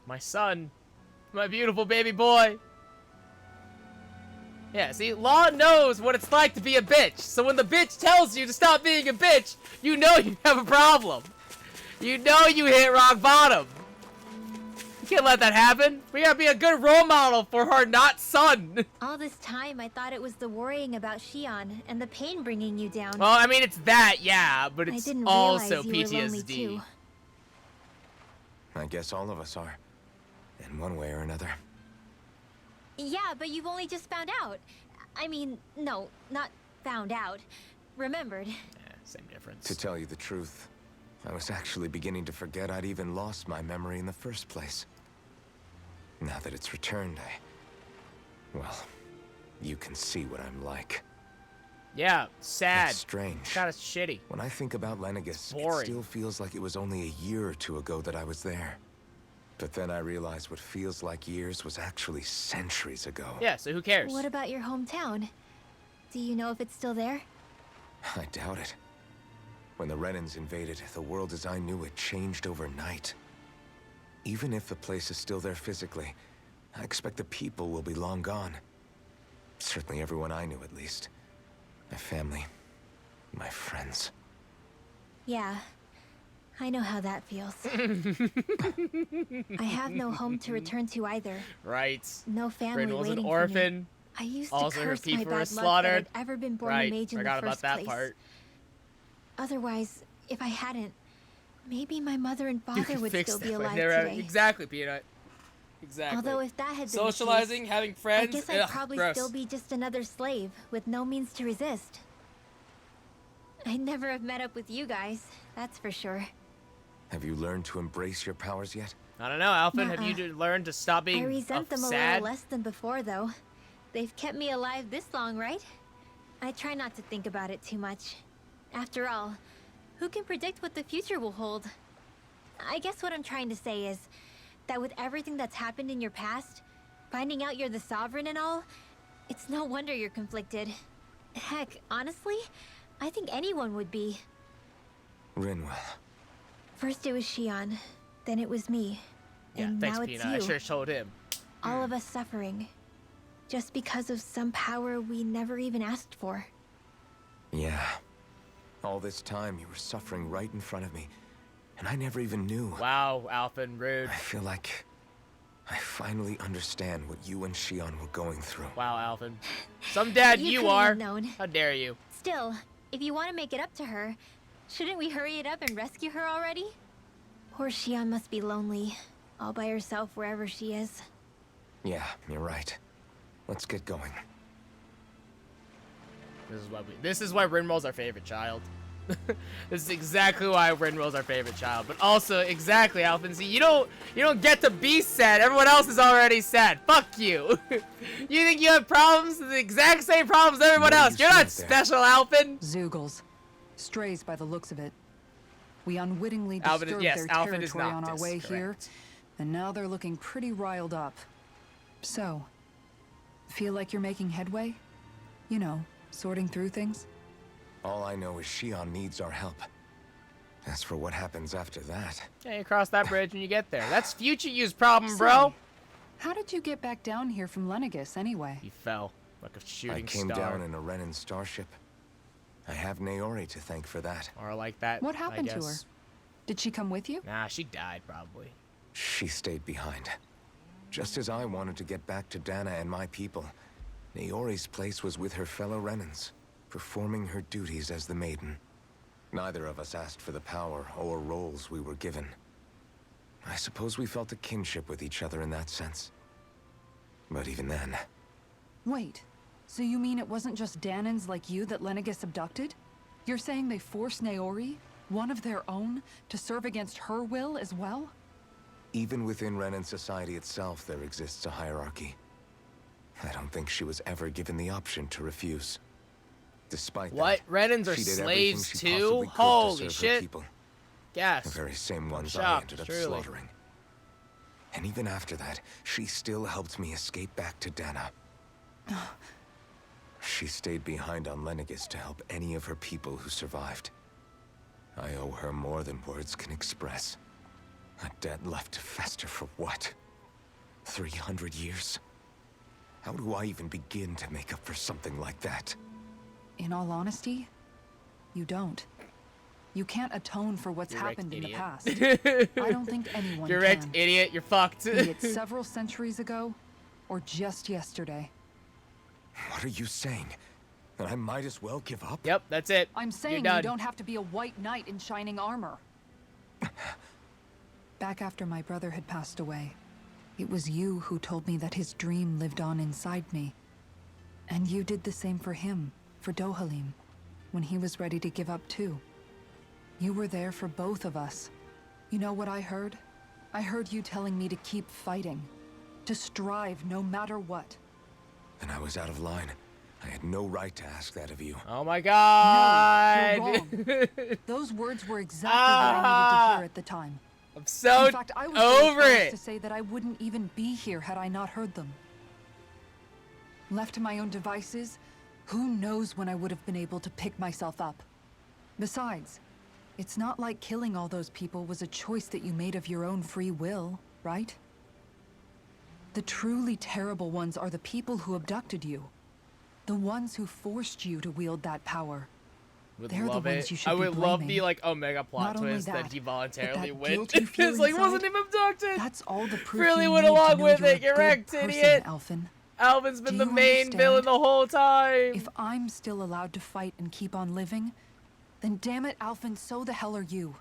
My son. My beautiful baby boy. Yeah, see, Law knows what it's like to be a bitch. So when the bitch tells you to stop being a bitch, you know you have a problem. You know you hit rock bottom. You can't let that happen. We gotta be a good role model for her not son. All this time, I thought it was the worrying about Xion and the pain bringing you down. Well, I mean, it's that, yeah, but I it's didn't realize also you were lonely PTSD. too. I guess all of us are. In one way or another. Yeah, but you've only just found out. I mean, no, not found out. Remembered. Yeah, same difference. To tell you the truth, I was actually beginning to forget I'd even lost my memory in the first place. Now that it's returned, well, you can see what I'm like. Yeah, sad. It's strange. Kind of shitty. When I think about Lenegus, it Boring. still feels like it was only a year or two ago that I was there. But then I realized what feels like years was actually centuries ago. Yeah, so who cares? What about your hometown? Do you know if it's still there? I doubt it. When the Renans invaded, the world as I knew it changed overnight. Even if the place is still there physically, I expect the people will be long gone. Certainly everyone I knew, at least. My family, my friends. Yeah, I know how that feels. I have no home to return to either. Right. No family Bryn was an waiting for me. orphan. I used Also, to her curse my people were bad luck that slaughtered. I'd ever been born Right. a mage in Forgot the about first that place. part. Otherwise, if I hadn't, maybe my mother and You father can would fix still that be right alive there. today. Exactly, Peanut. Exactly. Although if that had been Socializing, the having case, friends. I guess I'd ugh, probably gross. still be just another slave with no means to resist. I'd never have met up with you guys, that's for sure. Have you learned to embrace your powers yet? I don't know, Alphen. Have Nuh-uh. you learned to stop being I resent them a sad? little less than before, though. They've kept me alive this long, right? I try not to think about it too much. After all, who can predict what the future will hold? I guess what I'm trying to say is that with everything that's happened in your past, finding out you're the sovereign and all, it's no wonder you're conflicted. Heck, honestly, I think anyone would be. Rinwell. First it was Xion, then it was me. Yeah, and thanks, now it's Peanut. I you. sure told him. All of us suffering. Just because of some power we never even asked for. Yeah. All this time you were suffering right in front of me, and I never even knew. Wow, Alphen, rude. I feel like I finally understand what you and Xion were going through. Wow, Alphen. Some dad You you couldn't are. have known. How dare you? Still, if you want to make it up to her, shouldn't we hurry it up and rescue her already? Poor Xion must be lonely, all by herself wherever she is. Yeah, you're right. Let's get going. This is why Rinwell's our favorite child. This is exactly why Rinwell's our favorite child. But also, exactly, Alphen. See, you don't get to be sad. Everyone else is already sad. Fuck you. You think you have problems? The exact same problems as everyone No, else. you You're not shouldn't there. special, Alphen. Zoogles. Strays by the looks of it. We unwittingly Alphen is- disturbed yes, their Alphen is territory on our Noctis, way here, correct. and now they're looking pretty riled up. So, feel like you're making headway? You know, sorting through things? All I know is Xion needs our help. As for what happens after that, Yeah, you cross that bridge when you get there. That's future use problem, Say, bro. how did you get back down here from Lenegis anyway? He fell like a shooting I came star. down in a Renan starship. I have Naori to thank for that. Or like that. What happened I to her? guess. Did she come with you? Nah, she died probably. She stayed behind. Just as I wanted to get back to Dana and my people, Naori's place was with her fellow Renans, performing her duties as the Maiden. Neither of us asked for the power or roles we were given. I suppose we felt a kinship with each other in that sense. But even then, Wait, so you mean it wasn't just Danans like you that Lenegis abducted? You're saying they forced Naori, one of their own, to serve against her will as well? even within Renan society itself, there exists a hierarchy. I don't think she was ever given the option to refuse. Despite What? that, Renans are she did slaves everything she too? possibly could to Holy serve her shit. people. Yes. The very same ones I shocked, ended up truly. slaughtering. And even after that, she still helped me escape back to Dana. She stayed behind on Lenegis to help any of her people who survived. I owe her more than words can express. A debt left to fester for what? 300 years? How do I even begin to make up for something like that? In all honesty, you don't. You can't atone for what's You're wrecked, happened in the idiot. past. I don't think anyone You're can. wrecked, idiot. You're fucked. Be it several centuries ago, or just yesterday. What are you saying? That I might as well give up? Yep, that's it. I'm You're saying done. you don't have to be a white knight in shining armor. Back after my brother had passed away, it was you who told me that his dream lived on inside me. And you did the same for him, for Dohalim, when he was ready to give up too. You were there for both of us. You know what I heard? I heard you telling me to keep fighting, to strive no matter what. Then I was out of line. I had no right to ask that of you. Oh my god. No, you're wrong. Those words were exactly what I needed to hear at the time. I'm so In fact, I was over the first it. to say that I wouldn't even be here had I not heard them. Left to my own devices, who knows when I would have been able to pick myself up. Besides, it's not like killing all those people was a choice that you made of your own free will, right? The truly terrible ones are the people who abducted you. The ones who forced you to wield that power. Would They're the love ones it. you should I be would love the blaming. like Omega plot Not only twist that that, he but voluntarily that went. guilt you feel It's like wasn't inside, him abducted. That's all the proof Really you went need to along know with you're it. a You're good wrecked, person, idiot. Alphen. Alvin's been Do the you main understand? villain the whole time. If I'm still allowed to fight and keep on living, then damn it, Alphen, so the hell are you.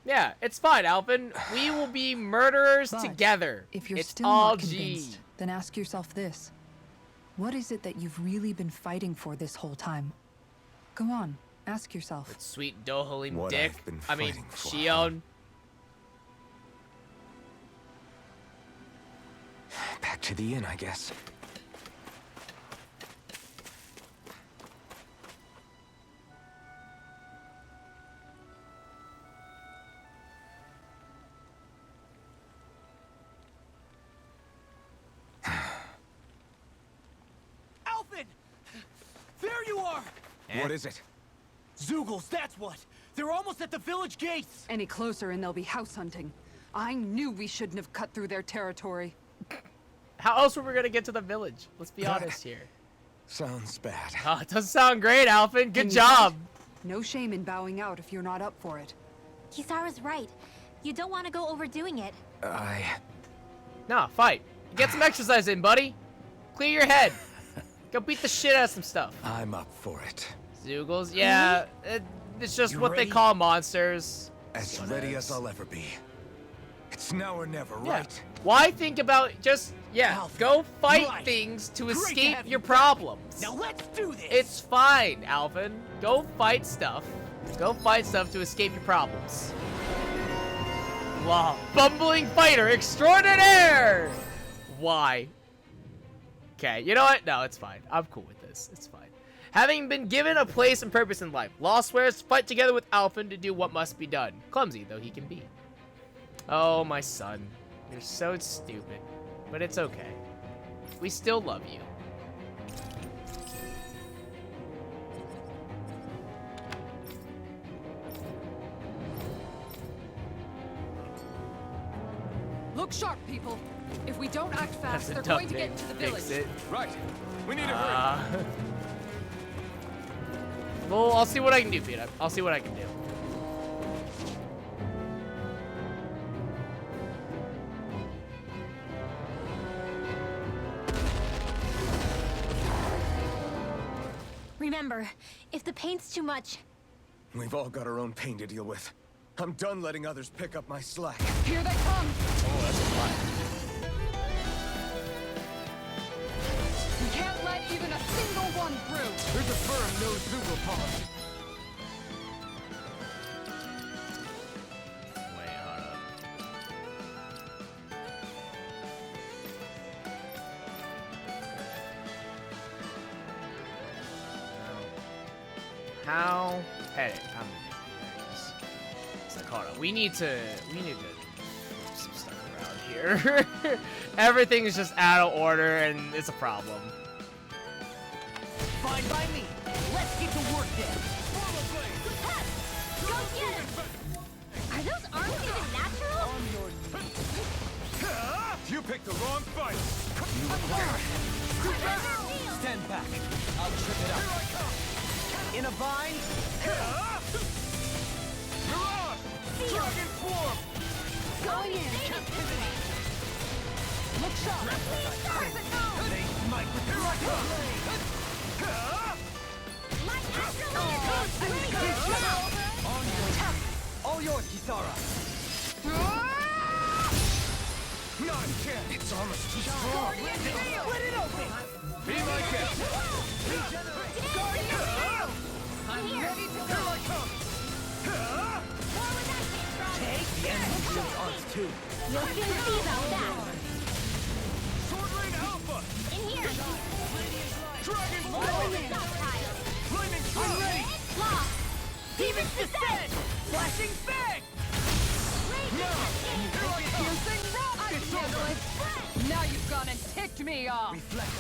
Yeah, it's fine, Alvin. We will be murderers But together. If you're it's still all not G. convinced, then ask yourself this. What is it that you've really been fighting for this whole time? Go on, ask yourself. Sweet Dohalim What dick. I've been I mean, fighting for, Shion. Back to the inn, I guess. Alphen! There you are! What is it? Zeugles, that's what! They're almost at the village gates! Any closer and they'll be house hunting. I knew we shouldn't have cut through their territory. How else were we gonna get to the village? Let's be honest here. Sounds bad. Oh, it doesn't sound great, Alvin. Good Can you job. fight? No shame in bowing out if you're not up for it. Kisara's right. You don't want to go overdoing it. Nah, fight. Get some exercise in, buddy. Clear your head. Go beat the shit out of some stuff. I'm up for it. Zeugles, yeah. It's just You what they ready? call monsters. As ready as I'll ever be. It's now or never, Yeah. right? Why think about just, Alpha, go fight right. things to Great to escape have your you back. problems. Now let's do this! It's fine, Alvin. Go fight stuff. Go fight stuff to escape your problems. Wow. Bumbling fighter extraordinaire! Why? Okay, you know what? No, it's fine. I'm cool with this. It's fine. Having been given a place and purpose in life, Law swears to fight together with Alphen to do what must be done. Clumsy though he can be. Oh, my son. You're so stupid. But it's okay. We still love you. we don't act fast, That's a they're dumb going to thing. get to the village. Fix it. Right. We need to hurry. Well, I'll see what I can do, Peter. I'll see what I can do. Remember, if the pain's too much, We've all got our own pain to deal with. I'm done letting others pick up my slack. Here they come! Oh, that's a lot. We can't let even a single one through! There's a firm no-Zoogle policy. Wait, hold up. How? Edit. It's like, hold on. We need to move some stuff around here. Everything is just out of order, and it's a problem. Fine by me. Let's get to work then. go get him! Are those arms even natural? You picked the wrong fight. Stand back. I'll trip it up. In a bind. Mirage! Dragon form! Going in! Look sharp. They smite with dragon blade. All yours, Kisara. Not a chance. It's almost too strong. Split it open. Be my guest. I'm ready to Here I come. Take the enemy shield arms too. You'll soon see about that. Sword Rain Alpha. In here. Dragon Go form. in. Stockpile. Flaming Thrust. Lock. Demon's Descent. Flashing fang. Piercing rock! I can handle it! Now you've gone and ticked me off! Reflect.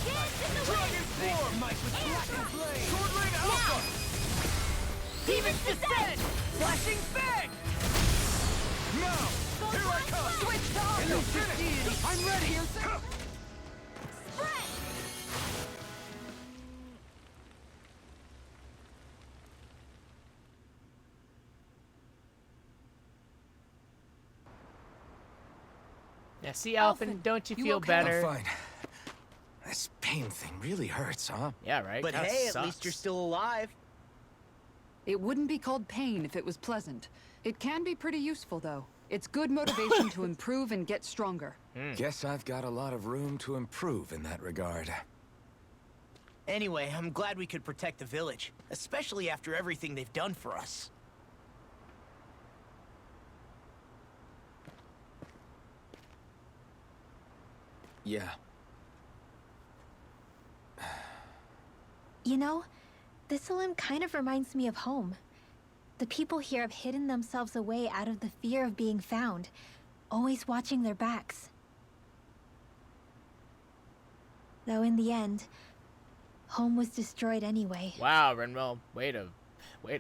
Dragon They form. smite with dragon blade. Sword Rain Alpha. Demon's Descent. Flashing fang. Now. Here I come. Switch to offense! I'm ready! Piercing! Spread. Yeah, see, Alphen, Alphen, don't you you feel okay? better? I'm fine. This pain thing really hurts, huh? Yeah, right. But Kinda hey, at sucks. least you're still alive. It wouldn't be called pain if it was pleasant. It can be pretty useful, though. It's good motivation to improve and get stronger. Guess I've got a lot of room to improve in that regard. Anyway, I'm glad we could protect the village, especially after everything they've done for us. Yeah. You know, this limb kind of reminds me of home. The people here have hidden themselves away out of the fear of being found, always watching their backs. Though in the end, home was destroyed anyway. Wow, Renwell, way to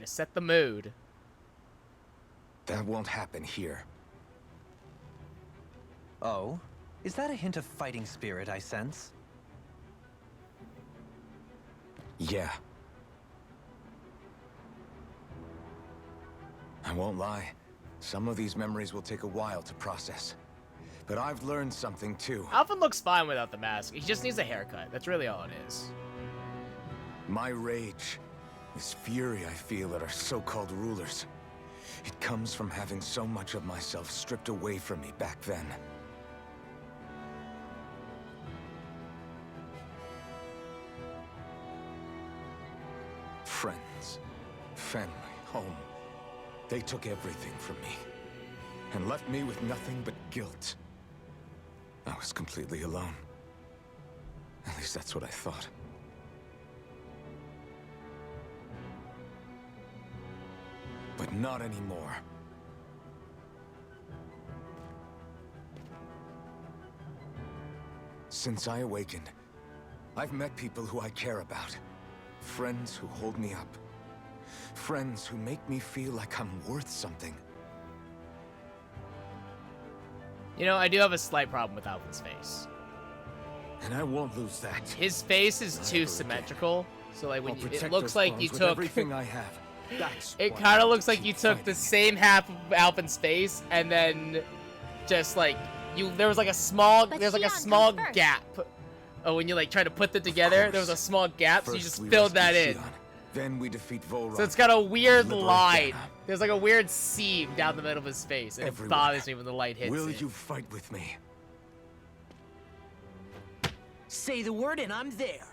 set the mood. That won't happen here. Oh? Is that a hint of fighting spirit I sense? Yeah. I won't lie. Some of these memories will take a while to process. But I've learned something too. Alphen looks fine without the mask. He just needs a haircut. That's really all it is. My rage, this fury I feel at our so-called rulers, it comes from having so much of myself stripped away from me back then. Friends, family, home. They took everything from me and left me with nothing but guilt. I was completely alone. At least that's what I thought. But not anymore. Since I awakened, I've met people who I care about. Friends who hold me up. Friends who make me feel like I'm worth something. You know, I do have a slight problem with Alphen's face. And I won't lose that. His face is Not too ever again. symmetrical, so like when I'll you, it protect looks those like bones you with took. everything I have. That's It why kind I of looks like keep you took the fighting. same half of Alpin's face and then just like there was like a small But there's like a Shion small comes first. gap. Oh, when you like try to put them together, there was a course. small gap, so you First just we filled that rescue in. Shion, then we defeat Volron. So it's got a weird Liberate line. Dana. There's like a weird seam down the middle of his face, and Everyone, it bothers me when the light hits Will it. you fight with me? Say the word and I'm there.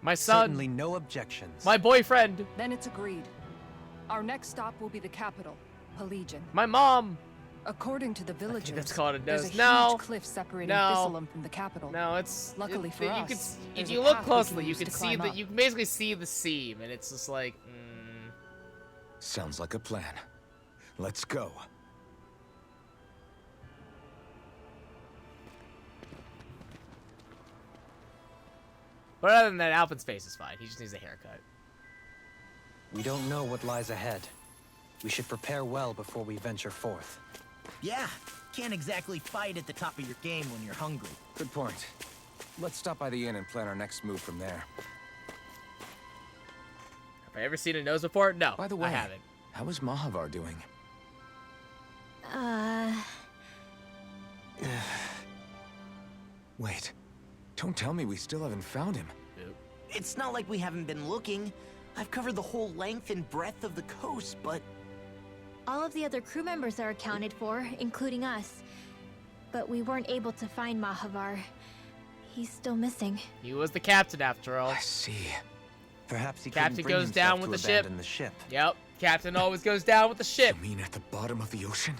My son, Certainly no objections. my boyfriend, Then it's agreed. Our next stop will be the capital, Pelegion. my mom. According to the villagers, that's called a there's a nose. No. huge cliff separating No. Thistleum from the capital. No, it's Luckily for you us, can, if there's you a look path we closely, can you use can to see climb that up. you can basically see the seam, and it's just like. Sounds like a plan. Let's go. But other than that, Alpin's face is fine. He just needs a haircut. We don't know what lies ahead. We should prepare well before we venture forth. Yeah, can't exactly fight at the top of your game when you're hungry. Good point. Let's stop by the inn and plan our next move from there. Have I ever seen a nose before? No, By the way, I haven't. how is Mahavar doing? Wait, don't tell me we still haven't found him. It's not like we haven't been looking. I've covered the whole length and breadth of the coast, but All of the other crew members are accounted for, including us. But we weren't able to find Mahavar. He's still missing. He was the captain after all. I see. Perhaps he Captain couldn't bring goes down himself with to the ship. abandon the ship. Yep, captain always goes down with the ship. You mean at the bottom of the ocean?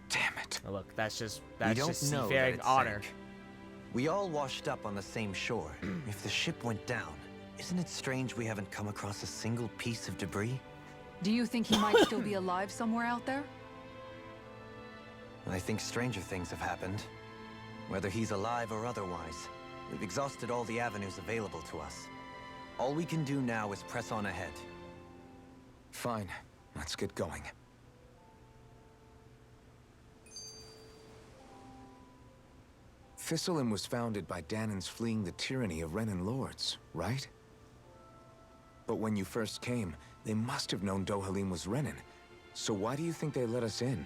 Damn it. Oh, look, that's just We don't just know that seafaring it honor. sank. We all washed up on the same shore. If the ship went down, isn't it strange we haven't come across a single piece of debris? Do you think he might still be alive somewhere out there? I think stranger things have happened. Whether he's alive or otherwise, we've exhausted all the avenues available to us. All we can do now is press on ahead. Fine, let's get going. Thistleum was founded by Danans fleeing the tyranny of Renan lords, right? But when you first came, they must have known Dohalim was Renan. So why do you think they let us in?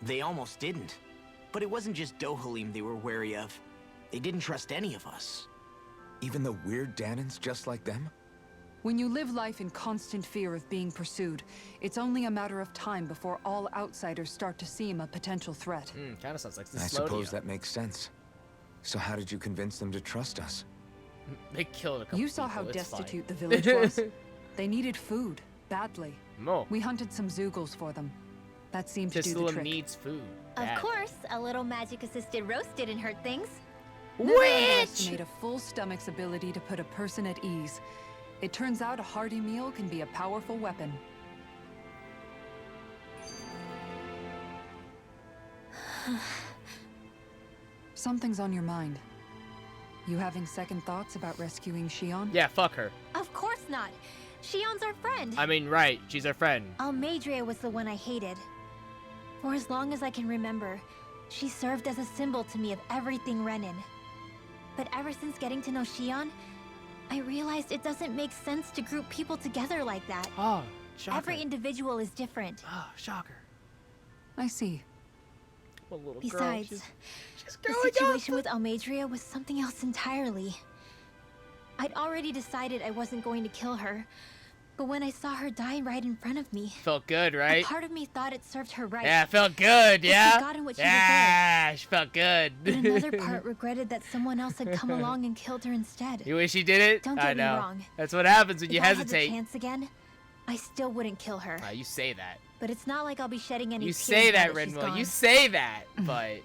they almost didn't. But it wasn't just Dohalim they were wary of. They didn't trust any of us. Even the weird Danans just like them? When you live life in constant fear of being pursued, it's only a matter of time before all outsiders start to seem a potential threat. Kind of sounds like I this. suppose that makes sense. So how did you convince them to trust us? They killed a couple You saw how people, it's fine. destitute the village was. They needed food, badly. No. We hunted some Zeugles for them. That seemed to do the Thistleum trick. needs food. Of Bad. course, a little magic-assisted roast didn't hurt things. Never Witch! underestimate a full stomach's ability to put a person at ease. It turns out a hearty meal can be a powerful weapon. Something's on your mind. You having second thoughts about rescuing Shion? Yeah, fuck her. Of course not. Shion's our friend. I mean, right. She's our friend. Almadria was the one I hated. For as long as I can remember, she served as a symbol to me of everything Renan. But ever since getting to know Shion, I realized it doesn't make sense to group people together like that. Oh, shocker. Every individual is different. Oh, shocker. I see. What little Besides, girl. She's the growing situation up. with Almadria was something else entirely. I'd already decided I wasn't going to kill her, but when I saw her die right in front of me, Felt good, right? a part of me thought it served her right. Yeah, felt good, yeah? forgotten what she yeah, she felt good. But another part regretted that someone else had come along and killed her instead. You wish you did it? Don't I get me know. wrong. That's what happens when you If I had the hesitate. chance again, I still wouldn't kill her. You say that. But it's not like I'll be shedding any You tears say now that, she's Renwell. You gone. say that, but...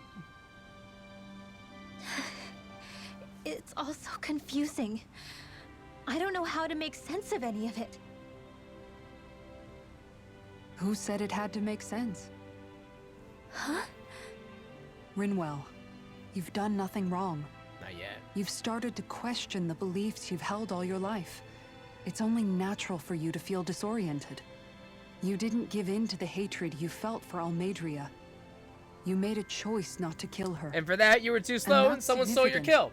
It's all so confusing. I don't know how to make sense of any of it. Who said it had to make sense? Huh? Rinwell, you've done nothing wrong. Not yet. You've started to question the beliefs you've held all your life. It's only natural for you to feel disoriented. You didn't give in to the hatred you felt for Almadria. You made a choice not to kill her. And for that, you were too slow and that's someone stole your significant. kill.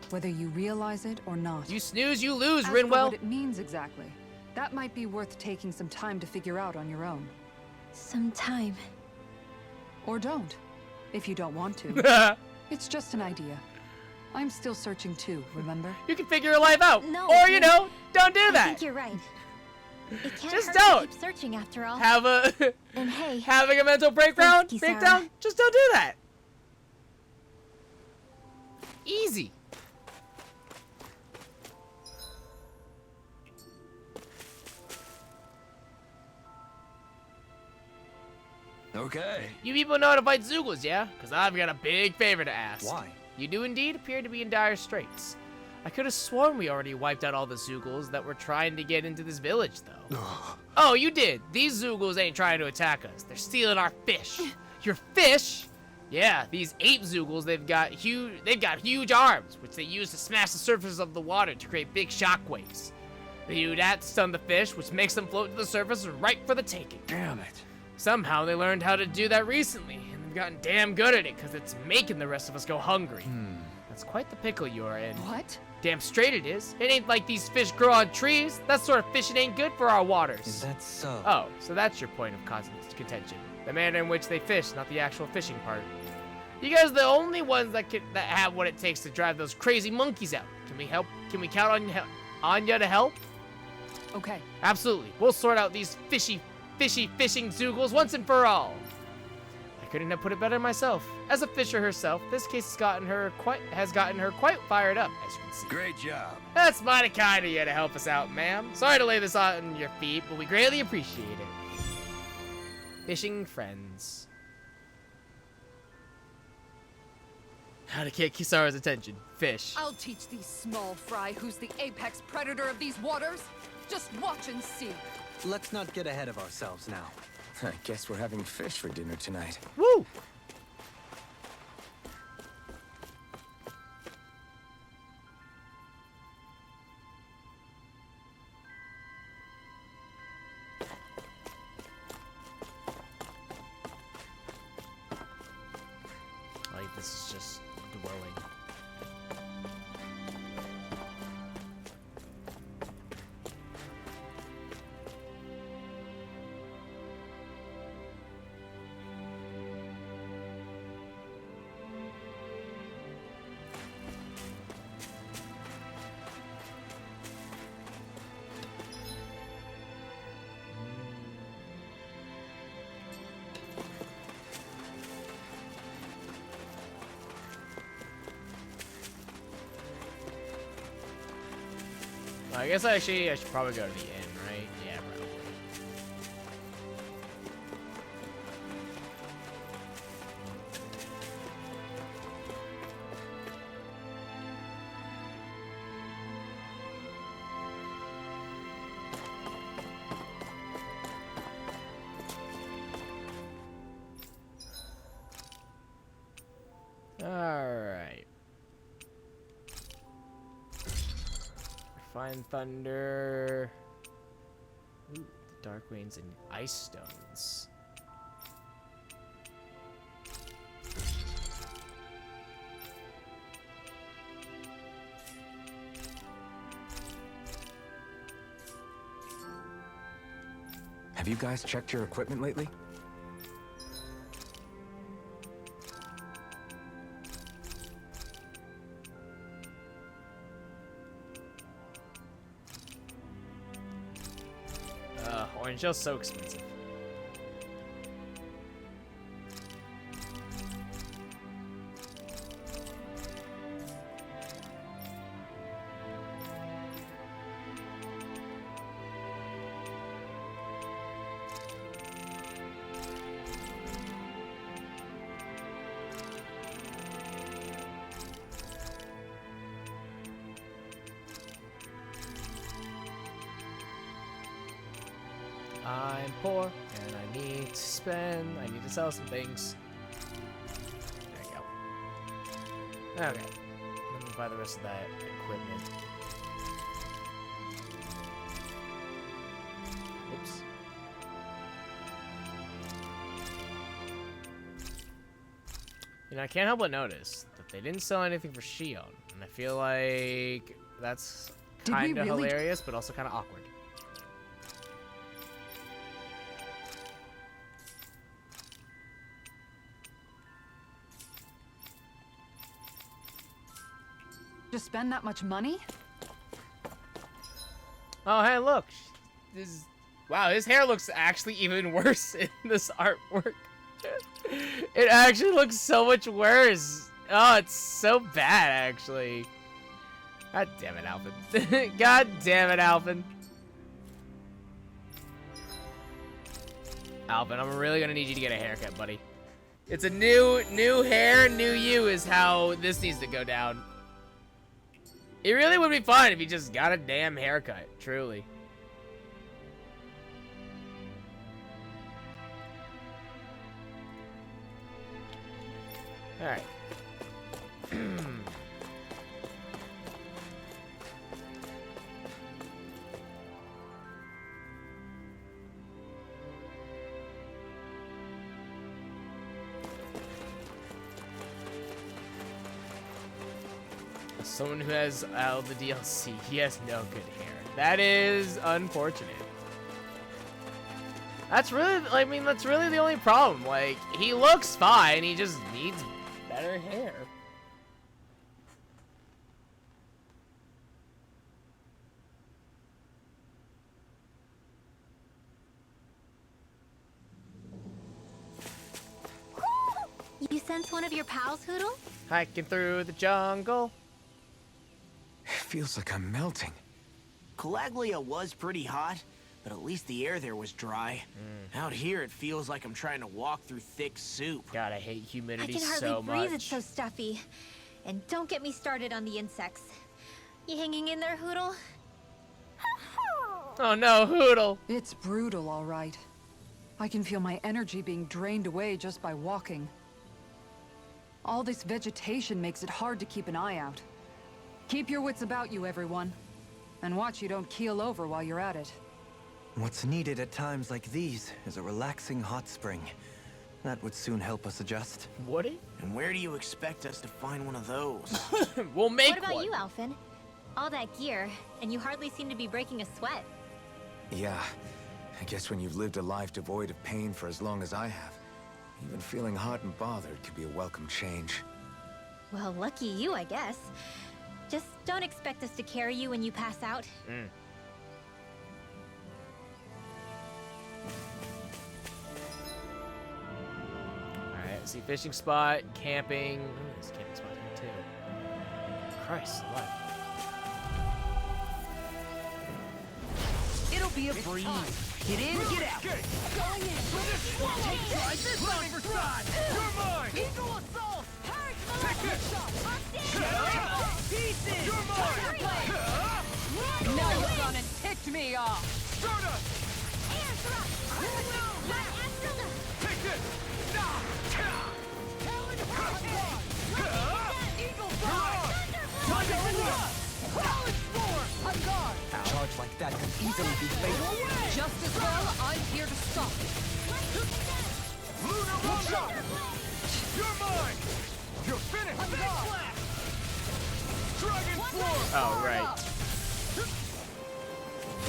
whether you realize it or not. You snooze, you lose, As for Rinwell. what it means exactly, that might be worth taking some time to figure out on your own. Some time. Or don't, if you don't want to. It's just an idea. I'm still searching too, remember? You can figure your life out. No, or, you know, don't do I that. think you're right. It can't Just hurt don't. to keep searching after all. Have a And hey, having a mental breakdown. Thanks, Breakdown. Kisara. Just don't do that. Easy. Okay. You people know how to fight Zoogles, yeah? Because I've got a big favor to ask. Why? You do indeed appear to be in dire straits. I could have sworn we already wiped out all the Zoogles that were trying to get into this village, though. Oh, you did. These Zoogles ain't trying to attack us. They're stealing our fish. Your fish? Yeah, these ape Zoogles, they've got huge arms, which they use to smash the surface of the water to create big shockwaves. They do that to stun the fish, which makes them float to the surface and ripe for the taking. Damn it. Somehow they learned how to do that recently, and they've gotten damn good at it because it's making the rest of us go hungry. That's quite the pickle you're in. What? Damn straight it is. It ain't like these fish grow on trees. That sort of fishing ain't good for our waters. Is that so? Oh, so that's your point of contention. The manner in which they fish, not the actual fishing part. You guys are the only ones that have what it takes to drive those crazy monkeys out. Can we help? Can we count on you to help? Okay. Absolutely. We'll sort out these fishy fishing Zoogles once and for all. I couldn't have put it better myself. As a fisher herself, this case has gotten her quite fired up, as you can see. Great job. That's mighty kind of you to help us out, ma'am. Sorry to lay this on your feet, but we greatly appreciate it. Fishing friends. How to get Kisara's attention. Fish. I'll teach these small fry who's the apex predator of these waters. Just watch and see. Let's not get ahead of ourselves now. I guess we're having fish for dinner tonight. Woo! Like, this is just dwelling. I guess I should probably go to the inn, right? Yeah, probably. Alright. Fine Thunder. Ooh, the Dark Wings and Ice Stones. Have you guys checked your equipment lately? Orange Shell's so expensive. I'm poor and I need to spend. I need to sell some things. There you go. Okay. Let me buy the rest of that equipment. Oops. You know, I can't help but notice that they didn't sell anything for Shion. And I feel like that's Did we kind of really- hilarious, but also kind of awkward. Just spend that much money? Oh, hey, look. Wow, his hair looks actually even worse in this artwork. It actually looks so much worse. Oh, it's so bad, actually. God damn it, Alvin. God damn it, Alvin. Alvin, I'm really gonna need you to get a haircut, buddy. It's a new hair, new you is how this needs to go down. It really would be fun if you just got a damn haircut, truly. Alright. Someone who has all the DLC, he has no good hair. That is unfortunate. That's really, I mean, that's really the only problem. Like, he looks fine, he just needs better hair. You sense one of your pals, Hoodle? Hiking through the jungle. It feels like I'm melting. Calaglia was pretty hot, but at least the air there was dry. Out here, it feels like I'm trying to walk through thick soup. God, I hate I humidity can hardly so breathe, much. it's so stuffy. And don't get me started on the insects. You hanging in there, Hoodle? Oh no, Hoodle. It's brutal, all right. I can feel my energy being drained away just by walking. All this vegetation makes it hard to keep an eye out. Keep your wits about you, everyone. And watch you don't keel over while you're at it. What's needed at times like these is a relaxing hot spring. That would soon help us adjust. Would it? And where do you expect us to find one of those? We'll make What about one. you, Alphen? All that gear, and you hardly seem to be breaking a sweat. Yeah, I guess when you've lived a life devoid of pain for as long as I have, even feeling hot and bothered could be a welcome change. Well, lucky you, I guess. Just don't expect us to carry you when you pass out. Alright, let's see. Fishing spot, camping. Ooh, there's a camping spot here too. Christ alive. It'll be a breeze. Get in, get out. Going in. Try this on for size. You're mine. Eagle assault! Hurry, Take this. Pieces! You're mine. Now you've gone and ticked me off! Start us. Take this. Charge like that could easily be fatal. Just as well, I'm here to stop it. Lunar Rosa. You're mine. You're finished. Dragon Form. Oh, right.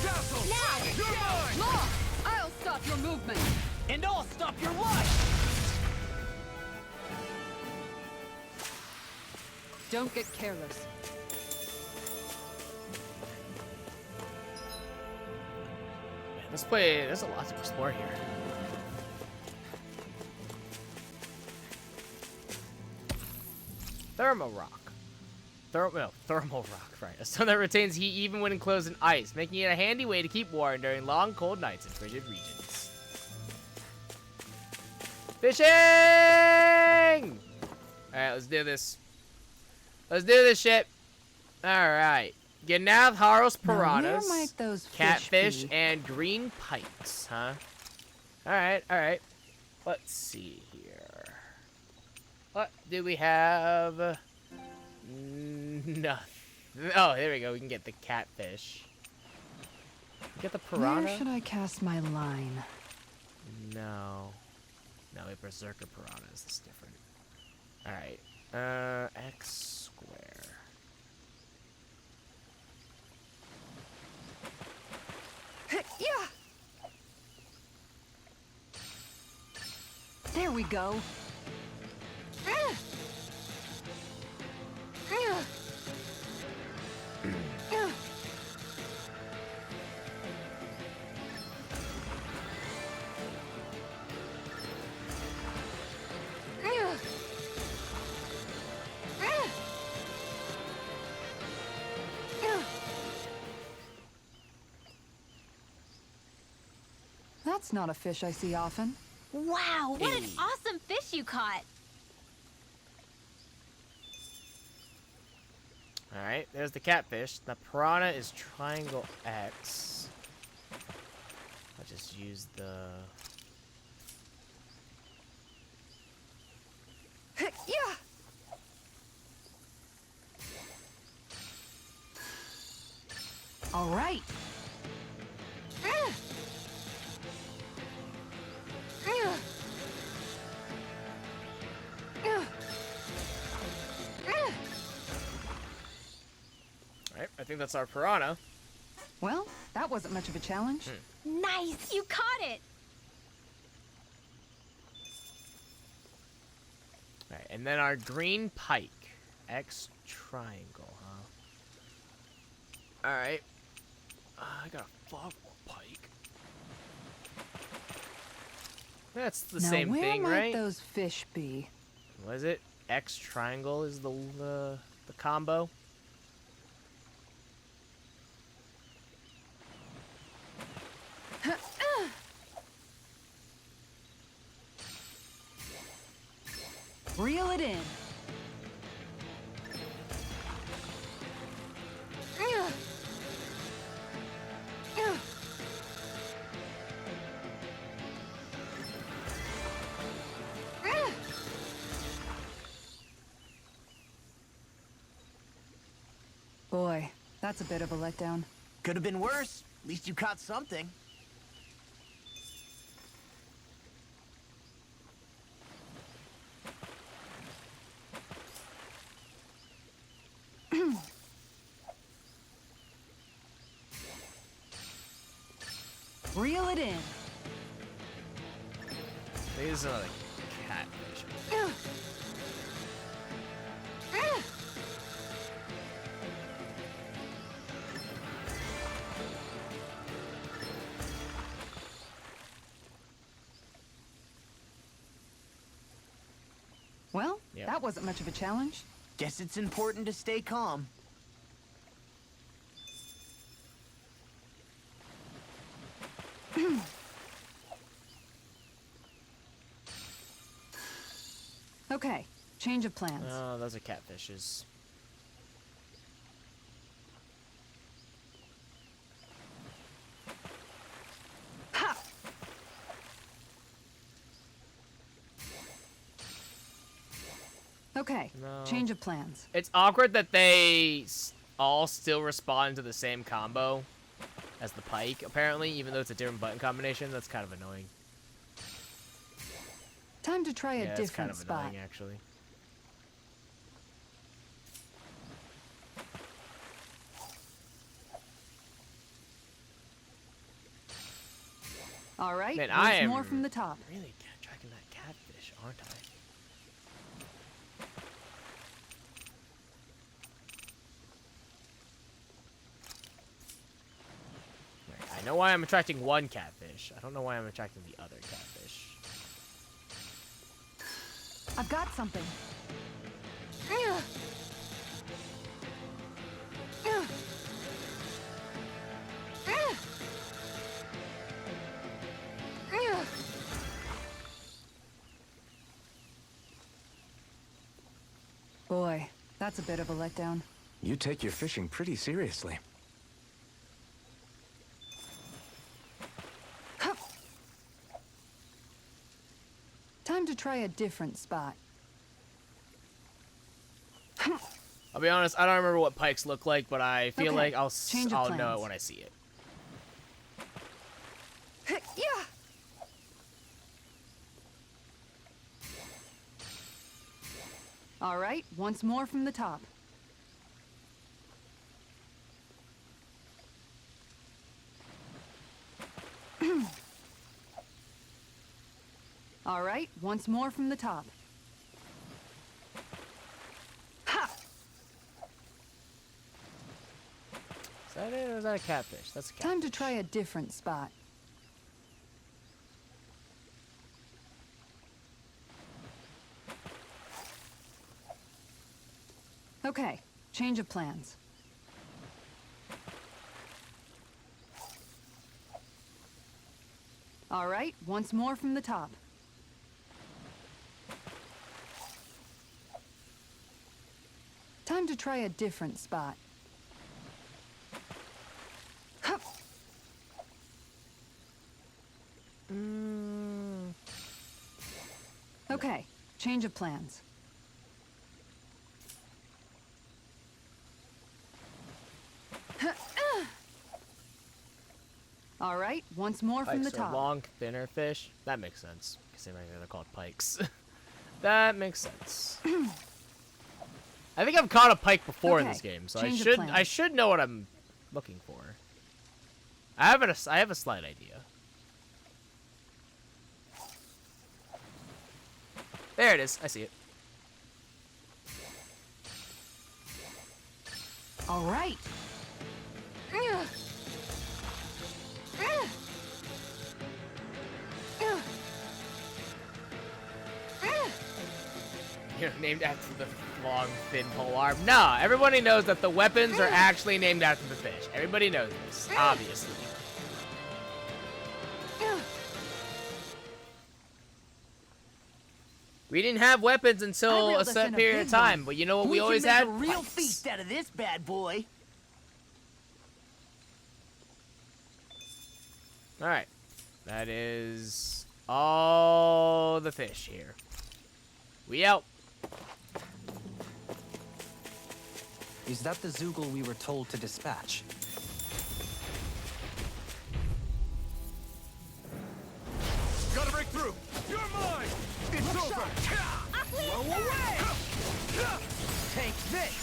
Dazzle. You're mine. Law! I'll stop your movement! And I'll stop your life! Don't get careless. Man, let's play. There's a lot to explore here. Thermal rock. Thermal rock, right. A stone that retains heat even when enclosed in ice, making it a handy way to keep warm during long, cold nights in frigid regions. Fishing! Alright, let's do this. Let's do this shit. Alright. Ganav, Haros, Now, where piranhas, might those fish catfish, be? and green pikes, huh? Alright, alright. Let's see here. What do we have? Nothing. Oh, there we go. We can get the catfish. Get the piranha? Where should I cast my line? No. No, we have berserker piranhas. That's different. Alright. X square. we go. That's not a fish I see often. Wow, what an awesome fish you caught! Alright, there's the catfish. The piranha is triangle X. I'll just use the... Yeah. All right. Alright, I think that's our piranha. Well, that wasn't much of a challenge. Nice, you caught it! Alright, and then our green pike. X triangle, huh? Alright. I got a foghorn pike. That's the Now, same where thing, might right? those fish be? Was it? X triangle is the combo? Reel it in. Boy, that's a bit of a letdown. Could have been worse. At least you caught something. Reel it in. Maybe this is another catfish. Well, Yep. that wasn't much of a challenge. Guess it's important to stay calm. Okay, change of plans. Oh, those are catfishes. Ha! Okay, No. change of plans. It's awkward that they all still respond to the same combo as the pike, apparently, even though it's a different button combination. That's kind of annoying. Time to try a Yeah, it's different kind of spot. annoying, actually. All right, Man, once I am more from the top. really tracking that catfish, aren't I? Right, I know why I'm attracting one catfish. I don't know why I'm attracting the other catfish. I've got something. Boy, that's a bit of a letdown. You take your fishing pretty seriously. Time to try a different spot. I'll be honest, I don't remember what pikes look like, but I feel Okay, like I'll change of know it plans. when I see it. Yeah. All right, once more from the top. All right, once more from the top. Ha! Is that it, or is that a catfish? That's a catfish. Time to try a different spot. Okay, change of plans. All right, once more from the top. Time to try a different spot. Hup. Okay, change of plans. All right, once more from the Pikes are top. long, thinner fish. That makes sense. Because they're called pikes. That makes sense. I think I've caught a pike before in Okay, this game, so change of I plan. should know what I'm looking for. I have a slight idea. There it is. I see it. All right. You're named after the long, thin pole arm. Nah, everybody knows that the weapons are actually named after the fish. Everybody knows this, obviously. We didn't have weapons until a reeled us set in a period of big time, one. but you know what we We always can make had? a real Pikes. feast out of this bad boy. Alright. That is all the fish here. We out. Is that the Zoogle we were told to dispatch? Gotta break through. You're mine. It's over. Blow away! Take this!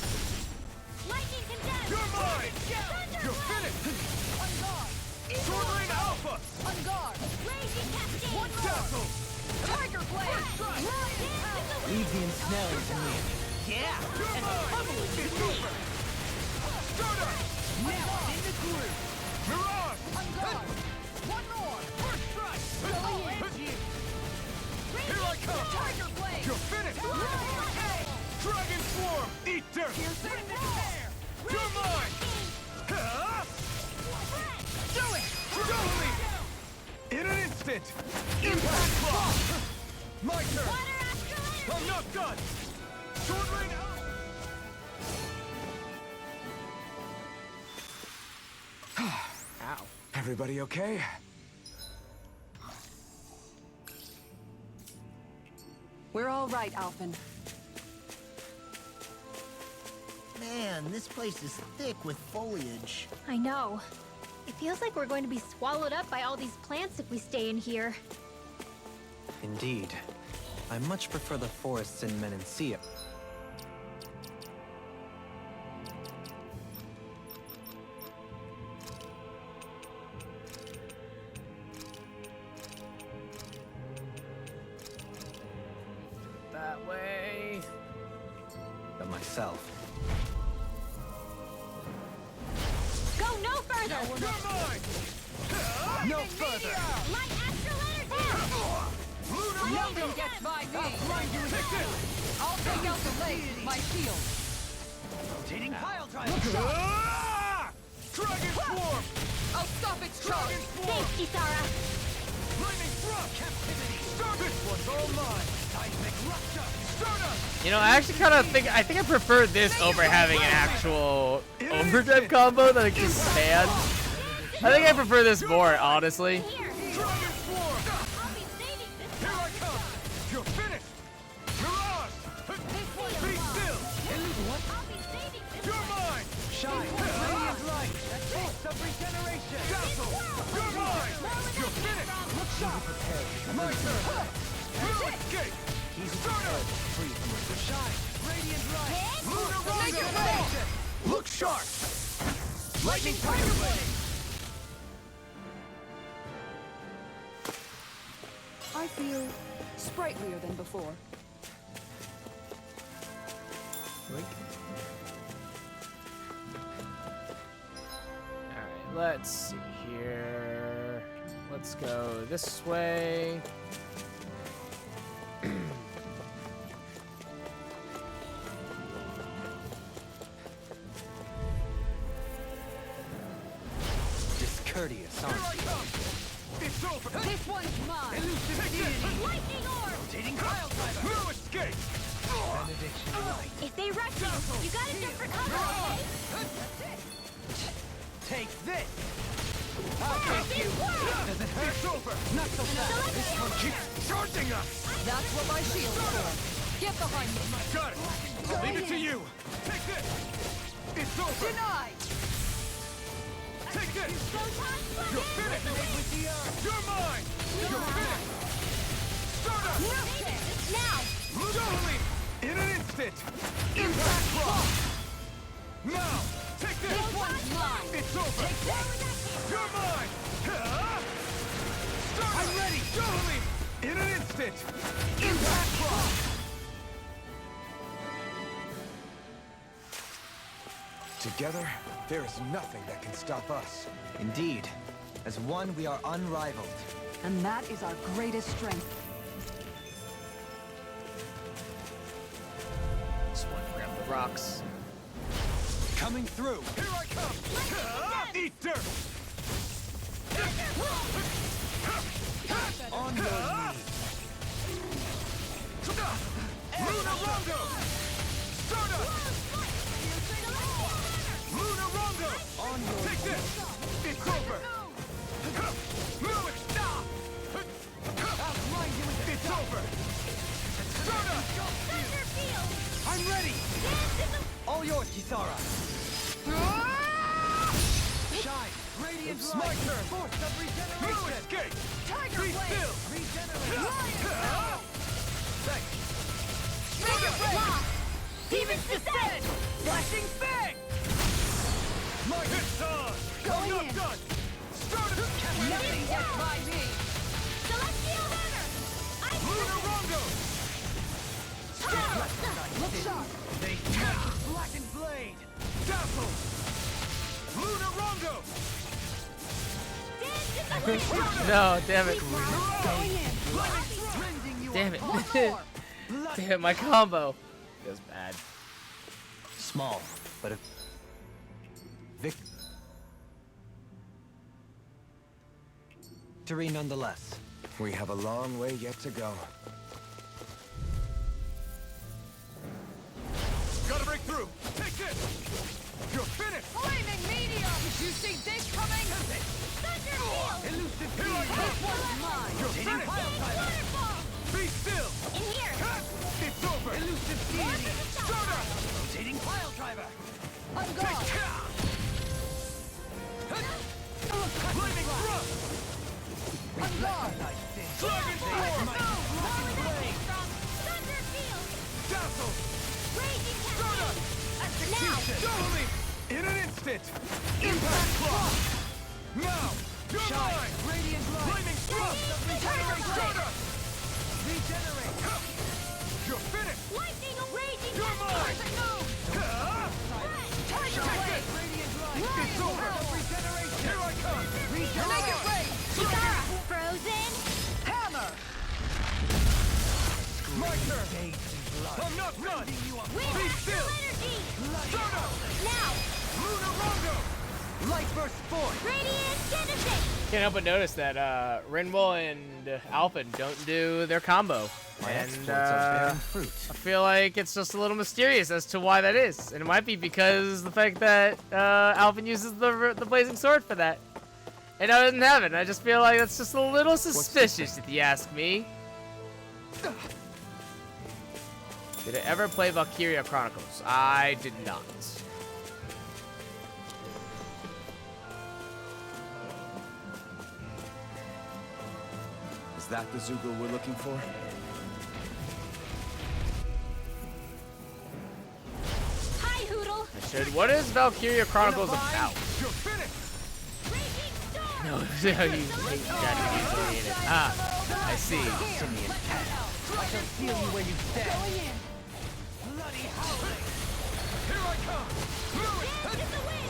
Lightning condemned! You're mine. You're finished. Sword Lane Alpha. On guard! Raging cascade! Dazzle. Tiger blade! Leave the ensnaring to me. Yeah! You're And the mine. pummeling to It's me! over. Stardust. Now in the groove! Mirage. On guard! One more! First strike. Here I come. Tiger blade! You're finished. Dragon Swarm. Eat dirt. You're mine. Huh? Do it! Totally. In an instant. Impact block. My turn. I'm not done. Sword Lane Alpha. Ow. Everybody okay? We're all right, Alphen. Man, this place is thick with foliage. I know. It feels like we're going to be swallowed up by all these plants if we stay in here. Indeed. I much prefer the forests in Menancia. That way. But myself. Go no further! You're mine. No further! Light astral energy! Lunar Nothing Logo. gets by me. Take this. I'll take out the legs with my shield. Rotating pile driver! Ah! Dragon Swarm. I'll stop its charge. Dragon Swarm. Thanks, Kisara! Lightning Thrust. Captivity. Start. This one's all mine. Seismic Rupture. Stardust. You know, I actually kind of think I prefer this over having an actual overdrive combo that I can stand. I think I prefer this more, honestly. Here! Dragon Swarm. I'll be saving this Here I come. You're finished. Mirage. Be still. I'll be saving this You're mine. Shine! Radiant light! That's force of regeneration! Dazzle. You're mine. You're finished. Look sharp! My turn. Blue escape. Stardust. Free from the shine! Radiant light! Lunar Rondo. Look sharp. Lightning Tiger Blade. I feel sprightlier than before. Alright, let's see here. Let's go this way. Discourteous, aren't you? It's over! This one's mine! Lightning orb! Rotating pile driver! No escape! Benediction light. If they rush you, you gotta jump for cover, okay? Take this! This works! Does it hurt? It's over! Not so fast. This one keeps charging us! That's what my shield's for. Get behind me! Got it! I'll leave it to you! Take this! It's over! Denied! Take this! Photon You're finished! You're mine! You're finished! Start up! Now! Totally! In an instant! Impact block! Now! Take this! This one's mine! It's over! You're mine! Start I'm ready! Totally! In an instant! Impact block! Together, there is nothing that can stop us. Indeed. As one, we are unrivaled. And that is our greatest strength. Just want to grab the rocks. Coming through. Here I come! Eat dirt! On your knees. Luna Rondo! Start up! Luna Rondo! On your Take this! It's over! Move it! Stop! It's over! Start up! I'm ready! All yours, Kisara. Shine! Radiant It's my turn! Force of No regeneration! escape! Tiger Be Blade! still! Regenerate! Thanks! Make it break! Demons descend! Flashing fang! My hit's on! I'm not in. done! Start it! Nothing gets by me! Celestial hammer! Luna Rondo! Look sharp! They smash with blackened blade! Dazzle! Luna Rondo! No, damn it. Going in! Rending you Damn it. apart. Hardcore! Damn it, my combo. Feels bad. Small, but a victory nonetheless. We have a long way yet to go. Gotta break through! Take this! You're finished! Flaming medium! Did you see this coming? Elusive Here I beam! come! One's mine! You're finished! Be still! In here! It's over! Elusive deity! Start up! Rotating pile driver! On guard! Lightning thrust! On guard! Dragon Sword! Thunder field! Dazzle! Raging Start up! Now! Totally! In an instant! Impact block! Now! You're Shine! mine! Radiant light! Flaming thrust! Start up! Regenerate! You're finished! Lightning raging You're mine! Tiger Blade! Radiant light! It's over! Regeneration! Here I come! Make it rain! Kisara! Frozen! Hammer! My turn! Days in blood! I'm not done! With Be astral still! energy! Start up! Now! Luna Rondo! Light burst forth! Radiant Genesis! Can't help but notice that Rinwell and Alpha don't do their combo. My And exploits are bearing fruit. I feel like it's just a little mysterious as to why that is. And it might be because the fact that Alpha uses the blazing sword for that. And I didn't have it. And I just feel like that's just a little suspicious if you ask me. Did I ever play Valkyria Chronicles? I did not. Is that the Zugel we're looking for? Hi, Hoodle! I should. What is Valkyria Chronicles about? You're finished! Raging storm! No, you got to be it. Ah, I see. Simian cat. I shall feel you where you stand. Bloody howling! Here I come!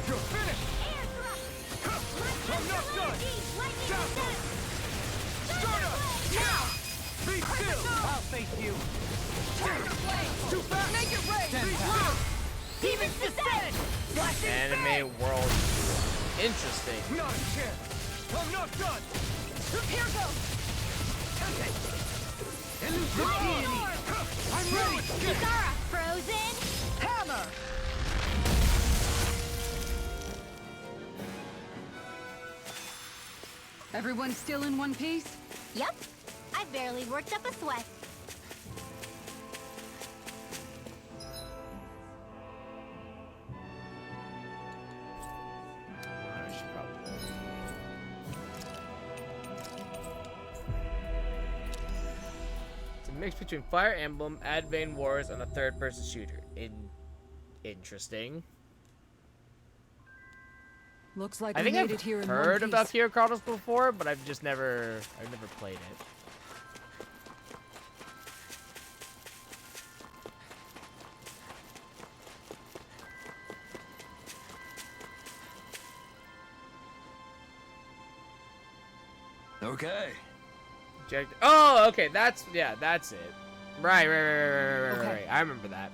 You're finished! I'm not done! Down! Stardust! Now! Be still! I'll face you! Too fast! Make it rain! Be still! Demons descend! Anime world. Interesting. Not a chance! I'm not done! Here goes! Elusive deity! I'm ready! Kisara, frozen! Hammer! Everyone still in one piece? Yep. I barely worked up a sweat. I should probably. It's a mix between Fire Emblem, Advane Wars, and a third-person shooter. Interesting. Looks like I we think made I've it here in heard one about piece. Hero Chronicles before, but I've never played it. Okay. Oh, okay, that's it. Right. Okay. I remember that.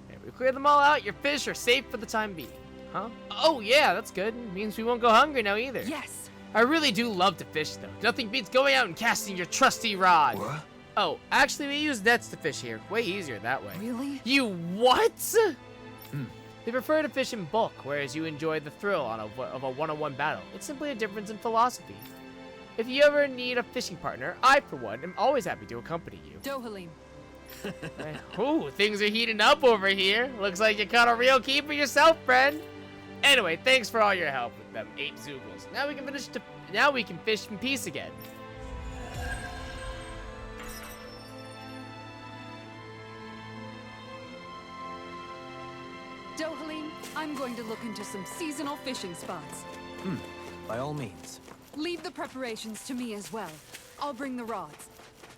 Okay, we cleared them all out. Your fish are safe for the time being. Huh? Oh, yeah, that's good. Means we won't go hungry now either. Yes! I really do love to fish, though. Nothing beats going out and casting your trusty rod. What? Oh, actually, we use nets to fish here. Way easier that way. Really? You what? They prefer to fish in bulk, whereas you enjoy the thrill of a one-on-one battle. It's simply a difference in philosophy. If you ever need a fishing partner, I, for one, am always happy to accompany you. Dohalim. Ooh, things are heating up over here. Looks like you caught a real keeper yourself, friend. Anyway, thanks for all your help with them 8 Zoogles. Now we can fish in peace again. Dohalim, I'm going to look into some seasonal fishing spots. By all means. Leave the preparations to me as well. I'll bring the rods.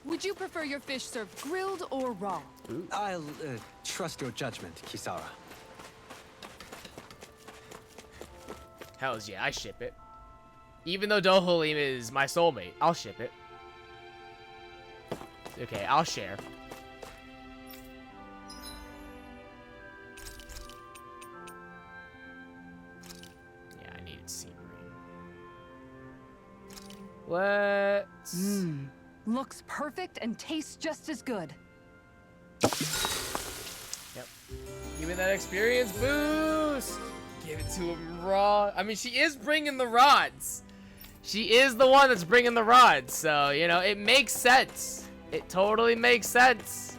Would you prefer your fish served grilled or raw? I'll trust your judgment, Kisara. Hells yeah, I ship it. Even though Dohalim is my soulmate, I'll ship it. Okay, I'll share. Yeah, I needed sea marine. Let's... Looks perfect and tastes just as good. Yep. Give me that experience boost. Give it to him raw. I mean, she is bringing the rods. She is the one that's bringing the rods. So, you know, it makes sense. It totally makes sense.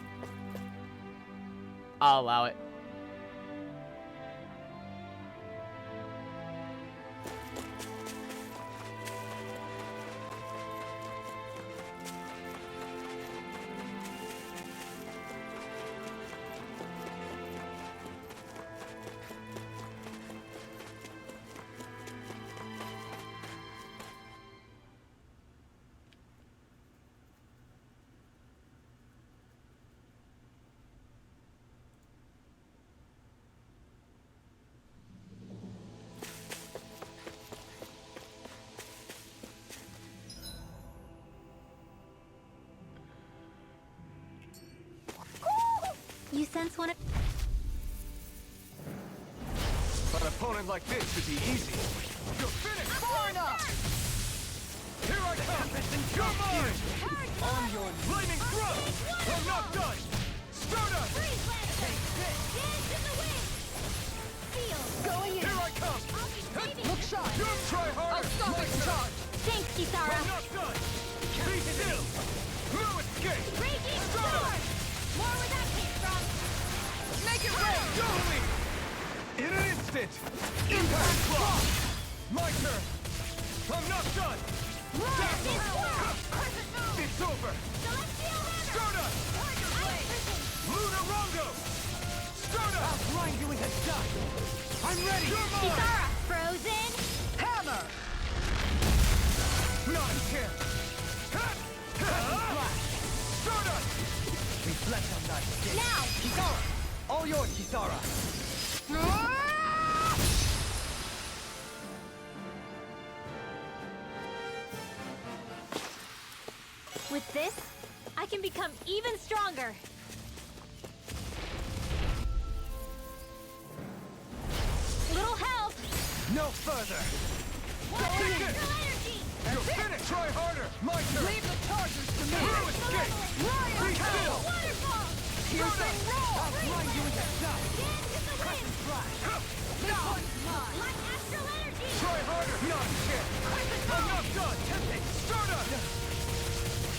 I'll allow it. You sense one of... An opponent like this should be easy. You're finished! Far enough! Here I come! You're mine! On your lightning thrust! I'm not done! Stardust! Take this! Dance in the wind! Feel! Going in! Here I come! Look sharp! You try harder! Stop it, charge! Thanks, Kisara! I'm not done! Be still! No escape! Raging Stardust! sword! More where that came from! Make it rain! Dohalim! In an instant! Impact block! My turn! I'm not done! It's over! Celestial Hammer! Stardust! Luna Rongo! Stardust! I'll grind you into dust! I'm ready! You're mine! Kisara, frozen! Hammer! With this, I can become even stronger. Little help! No further! Water astral energy! You're finished! Try harder! My turn! Leave the chargers to me! Through escape! Be still! Waterfall! Piercing roll! I'll grind you into dust! Dance in the wind! This one's mine! Light astral energy! Try harder! Not yet! I'm not done! Tempting! Start up!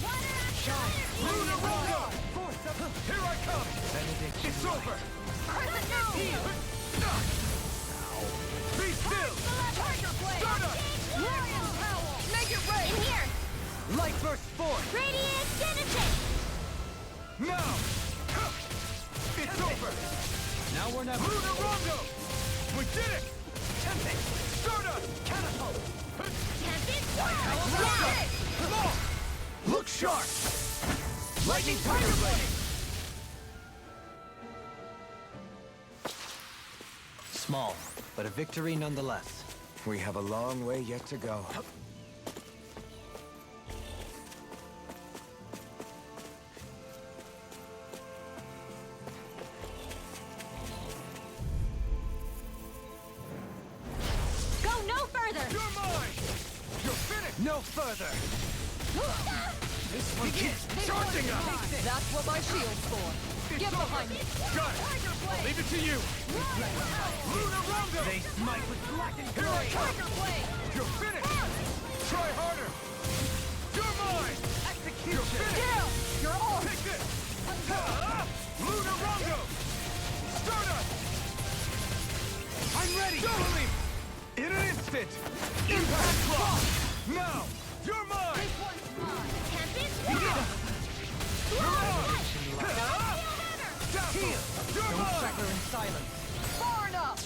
Water astral energy! Lunar Rondo! Here I come! It's over! Be still! Tiger blade! Start up! Royal howl! Make it rain! In here! Light burst forth! Radiant genesis! Now! It's over! Now we're never. Lunar Rondo! We did it! Tempting! Start up! Catapult! Tempest Come on! Look sharp! Lightning Tiger Blade! Small, but a victory nonetheless. We have a long way yet to go. Go no further! You're mine! You're finished! No further! This one keeps charging up! That's what my shield's for. It's Get over. behind me! Got it! I'll leave it to you! Lunar Rondo! They smite with blackened Here I come! Tiger blade! You're finished! Try harder! You're mine! Execution! You're finished! Kill! You're off! Take this! Lunar Rondo! Start up! I'm ready! Totally! In an instant! Impact Block! Now! You're mine! This one's mine! Tempest You're on! Heal! You're mine! in silence. Far enough!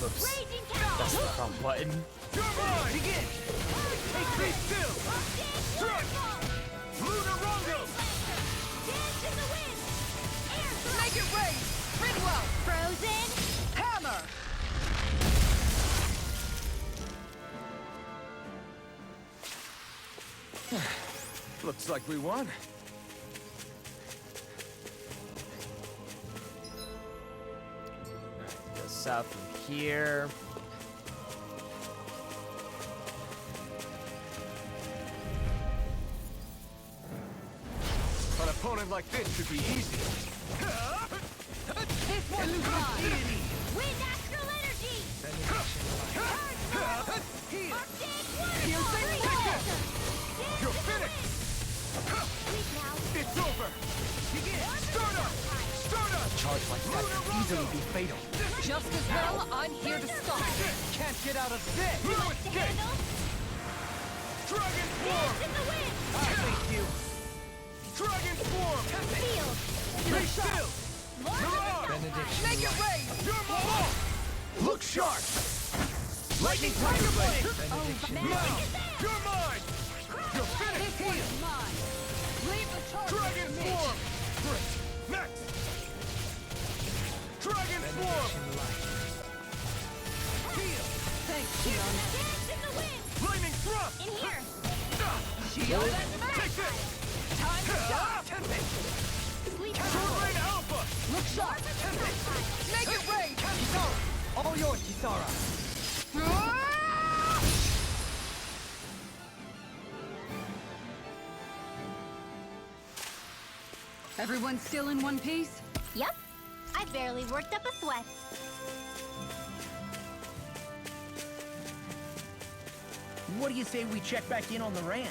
Oops. Raging That's the Cow! wrong button. You're mine! Begin! Be still! Strike! Lunar Rondo! Dance in the wind! Air thrust! Make it rain! Ridwell! Frozen! Hammer! Looks like we won. Go south from here. An opponent like this should be easy. This one's mine! Wind astral energy! Arctic waterfall! You're finished! Sleep now! It's over! Start up! Start up! Charge like that could easily be fatal. Just as well, I'm here to stop it! Can't get out of this! No To escape! handle! Dragon Dance Form! in the wind! I thank you. Dragon Form! Field! Be still! Lord Mirage! Benediction! Make it rain! You're mine! Look sharp! Lightning Tiger Blade! Now! You're mine! You're finished! This one's mine! Leave the charge Dragon to me! Form! Great! Next! Dragon Form! Heal! Thanks, Shion. Dance in the wind! Lightning Thrust! In here! Shield and Take this! time to die! Sleep Short Rain Alpha! Look sharp! Make it rain! Kisara! All yours, Kisara! Everyone still in one piece? Yep. I barely worked up a sweat. What do you say we check back in on the ranch?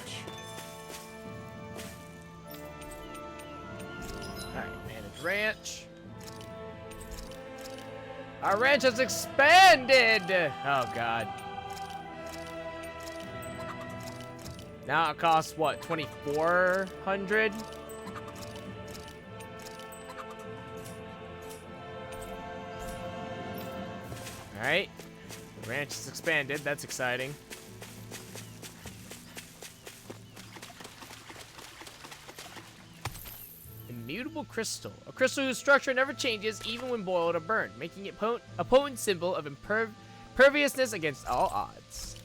Alright, manage ranch. Our ranch has expanded! Oh god. Now it costs what, 2,400? Alright. The ranch is expanded, that's exciting. Immutable crystal. A crystal whose structure never changes even when boiled or burned, making it a potent symbol of imperviousness against all odds.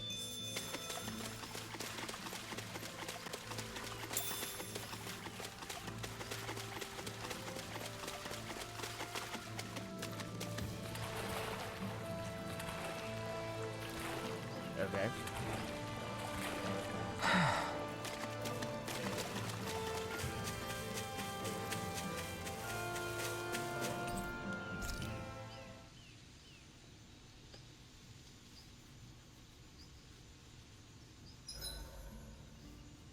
Okay.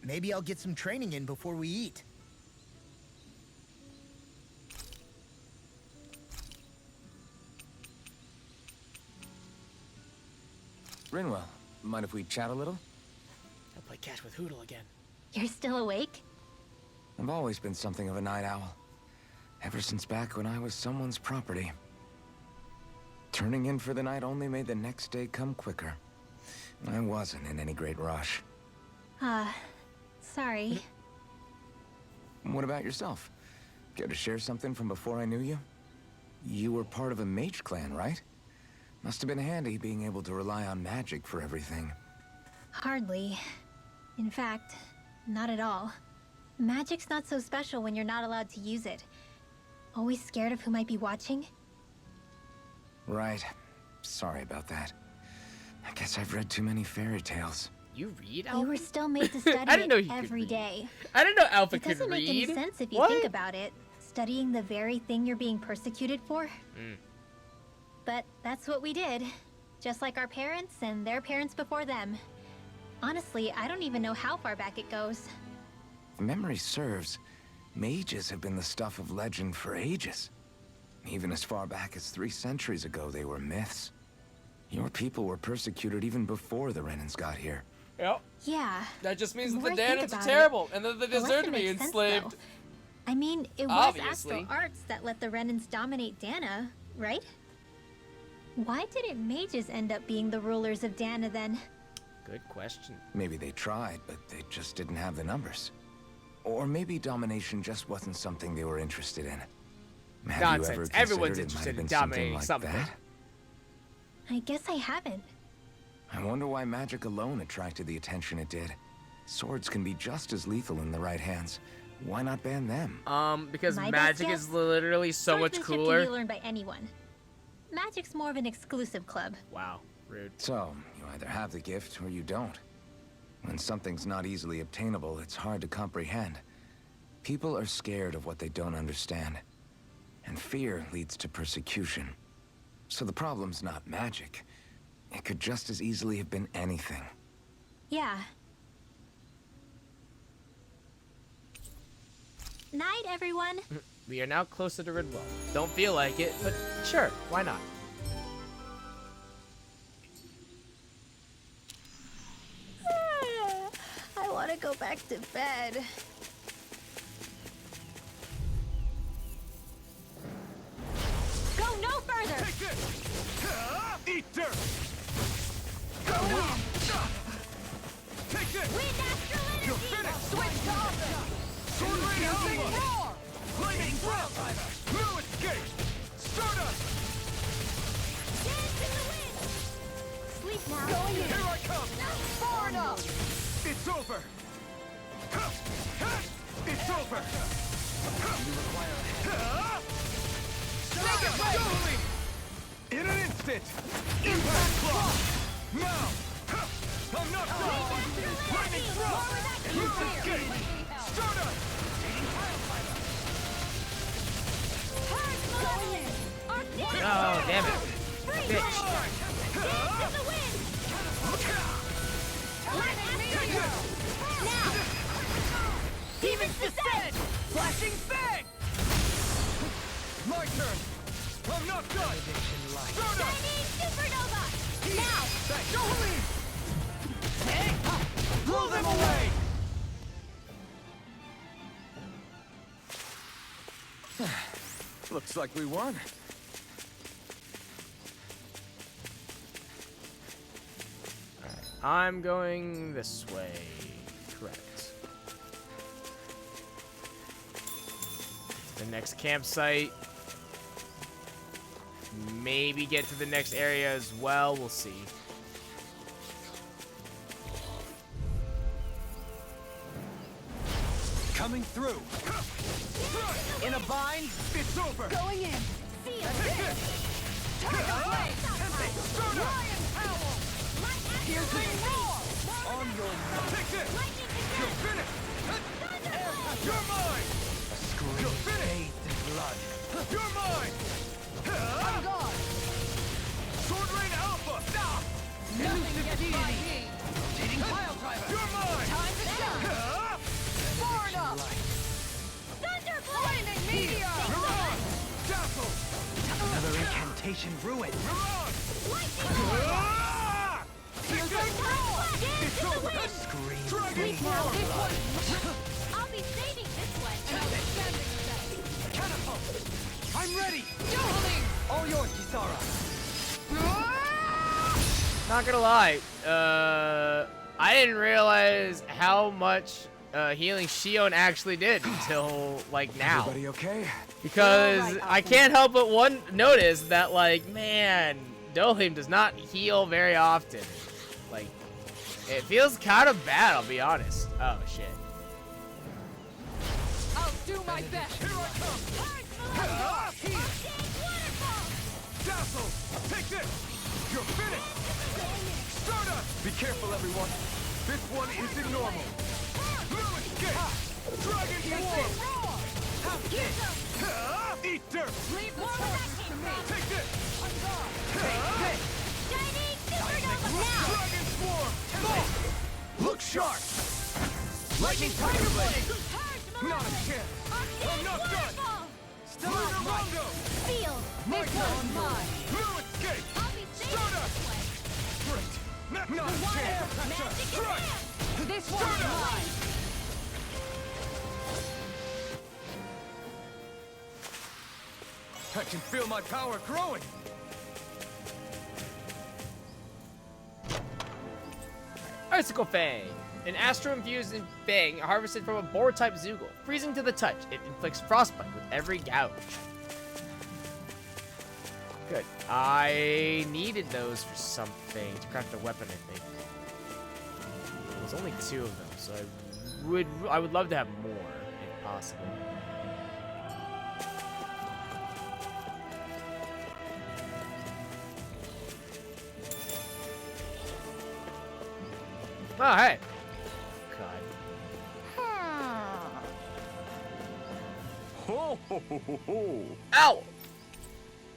Maybe I'll get some training in before we eat. Rinwell, mind if we chat a little? I'll play catch with Hootle again. You're still awake? I've always been something of a night owl. Ever since back when I was someone's property. Turning in for the night only made the next day come quicker. I wasn't in any great rush. Sorry. What about yourself? Care to share something from before I knew you? You were part of a mage clan, right? Must have been handy being able to rely on magic for everything. Hardly. In fact, not at all. Magic's not so special when you're not allowed to use it. Always scared of who might be watching? Right. Sorry about that. I guess I've read too many fairy tales. You read, You Alpha? were still made to study I didn't know it you could every read. day. I didn't know Alpha It could doesn't make read. any sense if you What? think about it. Studying the very thing you're being persecuted for. But that's what we did. Just like our parents and their parents before them. Honestly, I don't even know how far back it goes. If memory serves, mages have been the stuff of legend for ages. Even as far back as 3 centuries ago, they were myths. Your people were persecuted even before the Renans got here. Yep. Yeah. That just means The that the more I think Danans are about terrible, and that they the less deserve it to be makes sense, enslaved. though. I mean, it was Obviously. astral arts that let the Renans dominate Dana, right? Why didn't mages end up being the rulers of Dana then? Good question. Maybe they tried, but they just didn't have the numbers. Or maybe domination just wasn't something they were interested in. Have you Nonsense. ever Everyone's considered it might interested have in been something dominating like something. that? I guess I haven't. I wonder why magic alone attracted the attention it did. Swords can be just as lethal in the right hands. Why not ban them? Because My best magic guess? is literally so much Swordsmanship cooler. can be learned by anyone. Magic's more of an exclusive club. Wow, rude. So, you either have the gift or you don't. When something's not easily obtainable, it's hard to comprehend. People are scared of what they don't understand. And fear leads to persecution. So the problem's not magic. It could just as easily have been anything. Yeah. Night, everyone. We are now closer to Ridwell. Don't feel like it, but sure, why not? I want to go back to bed. Go no further! Take this! Eat dirt! Go on! Take this! Wind astral energy! You're finished! Switch to offense! Sword Rain Alpha! Roar! Lightning Breath! No escape! Stardust! Dance in the wind! Sleep now. Going in. Here I come! Far enough! It's over! It's over! Make it right! In an instant! Impact Claw! Now! I'm not done! Lightning Thrust! No escape! Stardust! Oh, damn it. Bitch. Dance in the wind! Now! Demon's Descent! Flashing Fang! My turn! I'm not done! Stardust! Shining Supernova! Now! Don't leave! Blow them away! Looks like we won. I'm going this way. Correct. The next campsite. Maybe get to the next area as well. We'll see. Coming through! In a bind? It's over! Going in! See ya! Take this! Turn the blade! Stardust! Lion Power! Light Here's the Take this! You're finished! You're mine! A scream You're finished! bathed in blood. You're mine! I'm gone! Sword Rain Alpha! Stop! Nothing gets by me! Rotating pile driver! You're mine! Time to shine! Far enough! Flaming meteor! Mirage! Dazzle! Another incantation ruined. Mirage! Here's our roar! It's over! Scream Dragon bathed in Form! blood. I'll be saving this one. Catapult! I'm ready! Dueling! All yours, Kisara. Not gonna lie, I didn't realize how much healing Shion actually did until like now. Everybody okay? Because You're all right, I can't help but notice that, like, man, Dohim does not heal very often. Like, it feels kind of bad, I'll be honest. Oh, shit. I'll do my best! Here I come! Dazzle! Take this! You're finished! Stardust! Be careful, everyone. This one isn't normal. Blue escape! Dragon Swarm! Eat dirt! Leave the torches to me! Take this! Dragon Swarm! Look sharp! Lightning Tiger Blade! Not a chance! I'm not done! Lunar Rondo! My turn! Blue escape! Stardust! Great! Not a chance! Strike! This one's mine! I can feel my power growing! Icicle Fang. An astro-infused fang harvested from a boar-type Zoogle. Freezing to the touch, it inflicts frostbite with every gouge. Good. I needed those for something to craft a weapon, I think. There's only 2 of them, so I would love to have more, if possible. Oh, hey. Ho ho ho ho ho! Ow!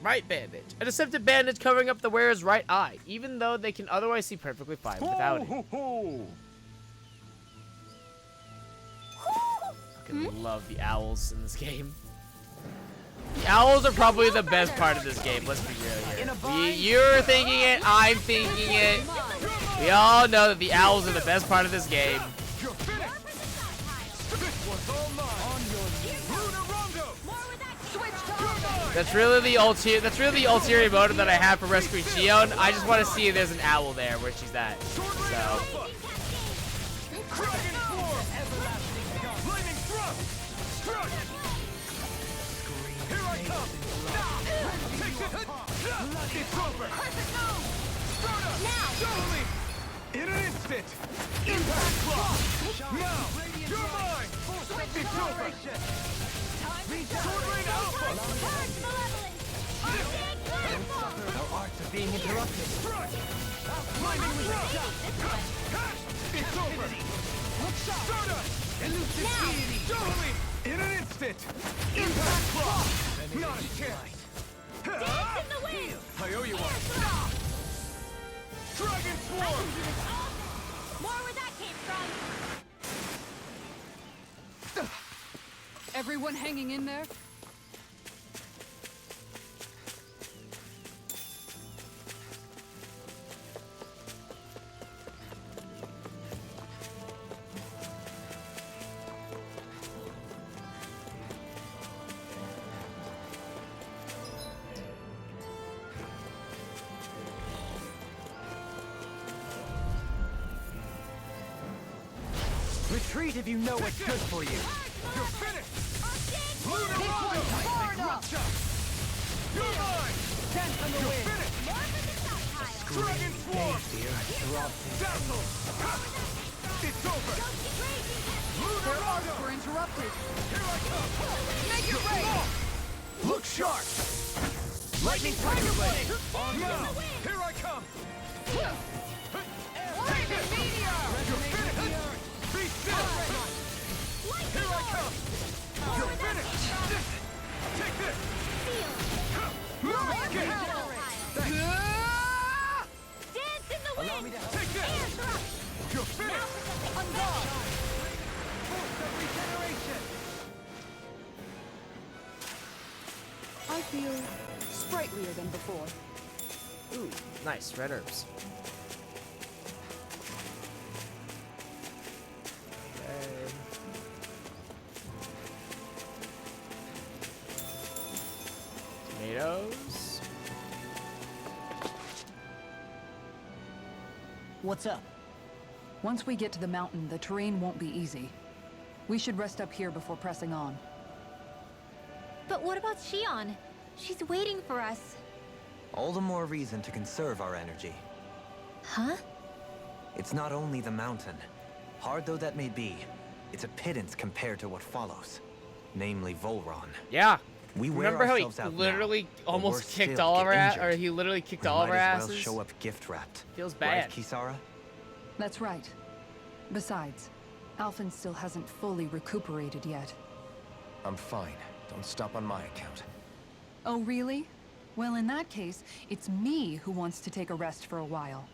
Right bandage. A deceptive bandage covering up the wearer's right eye, even though they can otherwise see perfectly fine without it. Ho ho! Fucking love the owls in this game. The owls are probably the best part of this game, let's be real here. You're thinking it, I'm thinking it. We all know that the owls are the best part of this game. You're finished! This one's all mine! On your knees! Lunar Rondo! That's really the ulterior motive that I have for rescuing Shion. I just want to see if there's an owl there where she's at. So. Dragon Form! Lightning Thrust! Strike! Here I come! Take it! It's over! Stardust! Doubling! In an instant! Impact Block! Now! You're mine! It's over! Sword Rain Alpha! Our arts are being interrupted. Strike! Lightning Thrust! It's over! Stardust! Doubling! In an instant! Impact Block! Not a chance! I owe you one! Dragon Swarm! More where that came from. Everyone hanging in there? Retreat if you know what's good for you. You're finished! Lunar Rondo! You're mine! You're finished! Dragon Swarm! Dazzle! It's over! Lunar Rondo! We're interrupted. Here I come! Make it rain! Look sharp! Lightning Tiger Blade! Now! Here I come! Take it! You're finished! feel sprightlier than before. Ooh, nice. Red herbs. Okay. Tomatoes. What's up? Once we get to the mountain, the terrain won't be easy. We should rest up here before pressing on. But what about Shion? She's waiting for us. All the more reason to conserve our energy. Huh? It's not only the mountain. Hard though that may be, it's a pittance compared to what follows. Namely Volron. Yeah. We wear Remember how he ourselves out literally now, or almost worse kicked still, all of get our ass, injured. or he literally kicked We all of our might as asses? well show up gift-wrapped. Feels bad. Right, Kisara? That's right. Besides, Alphen still hasn't fully recuperated yet. I'm fine. Don't stop on my account. Oh, really? Well, in that case, it's me who wants to take a rest for a while.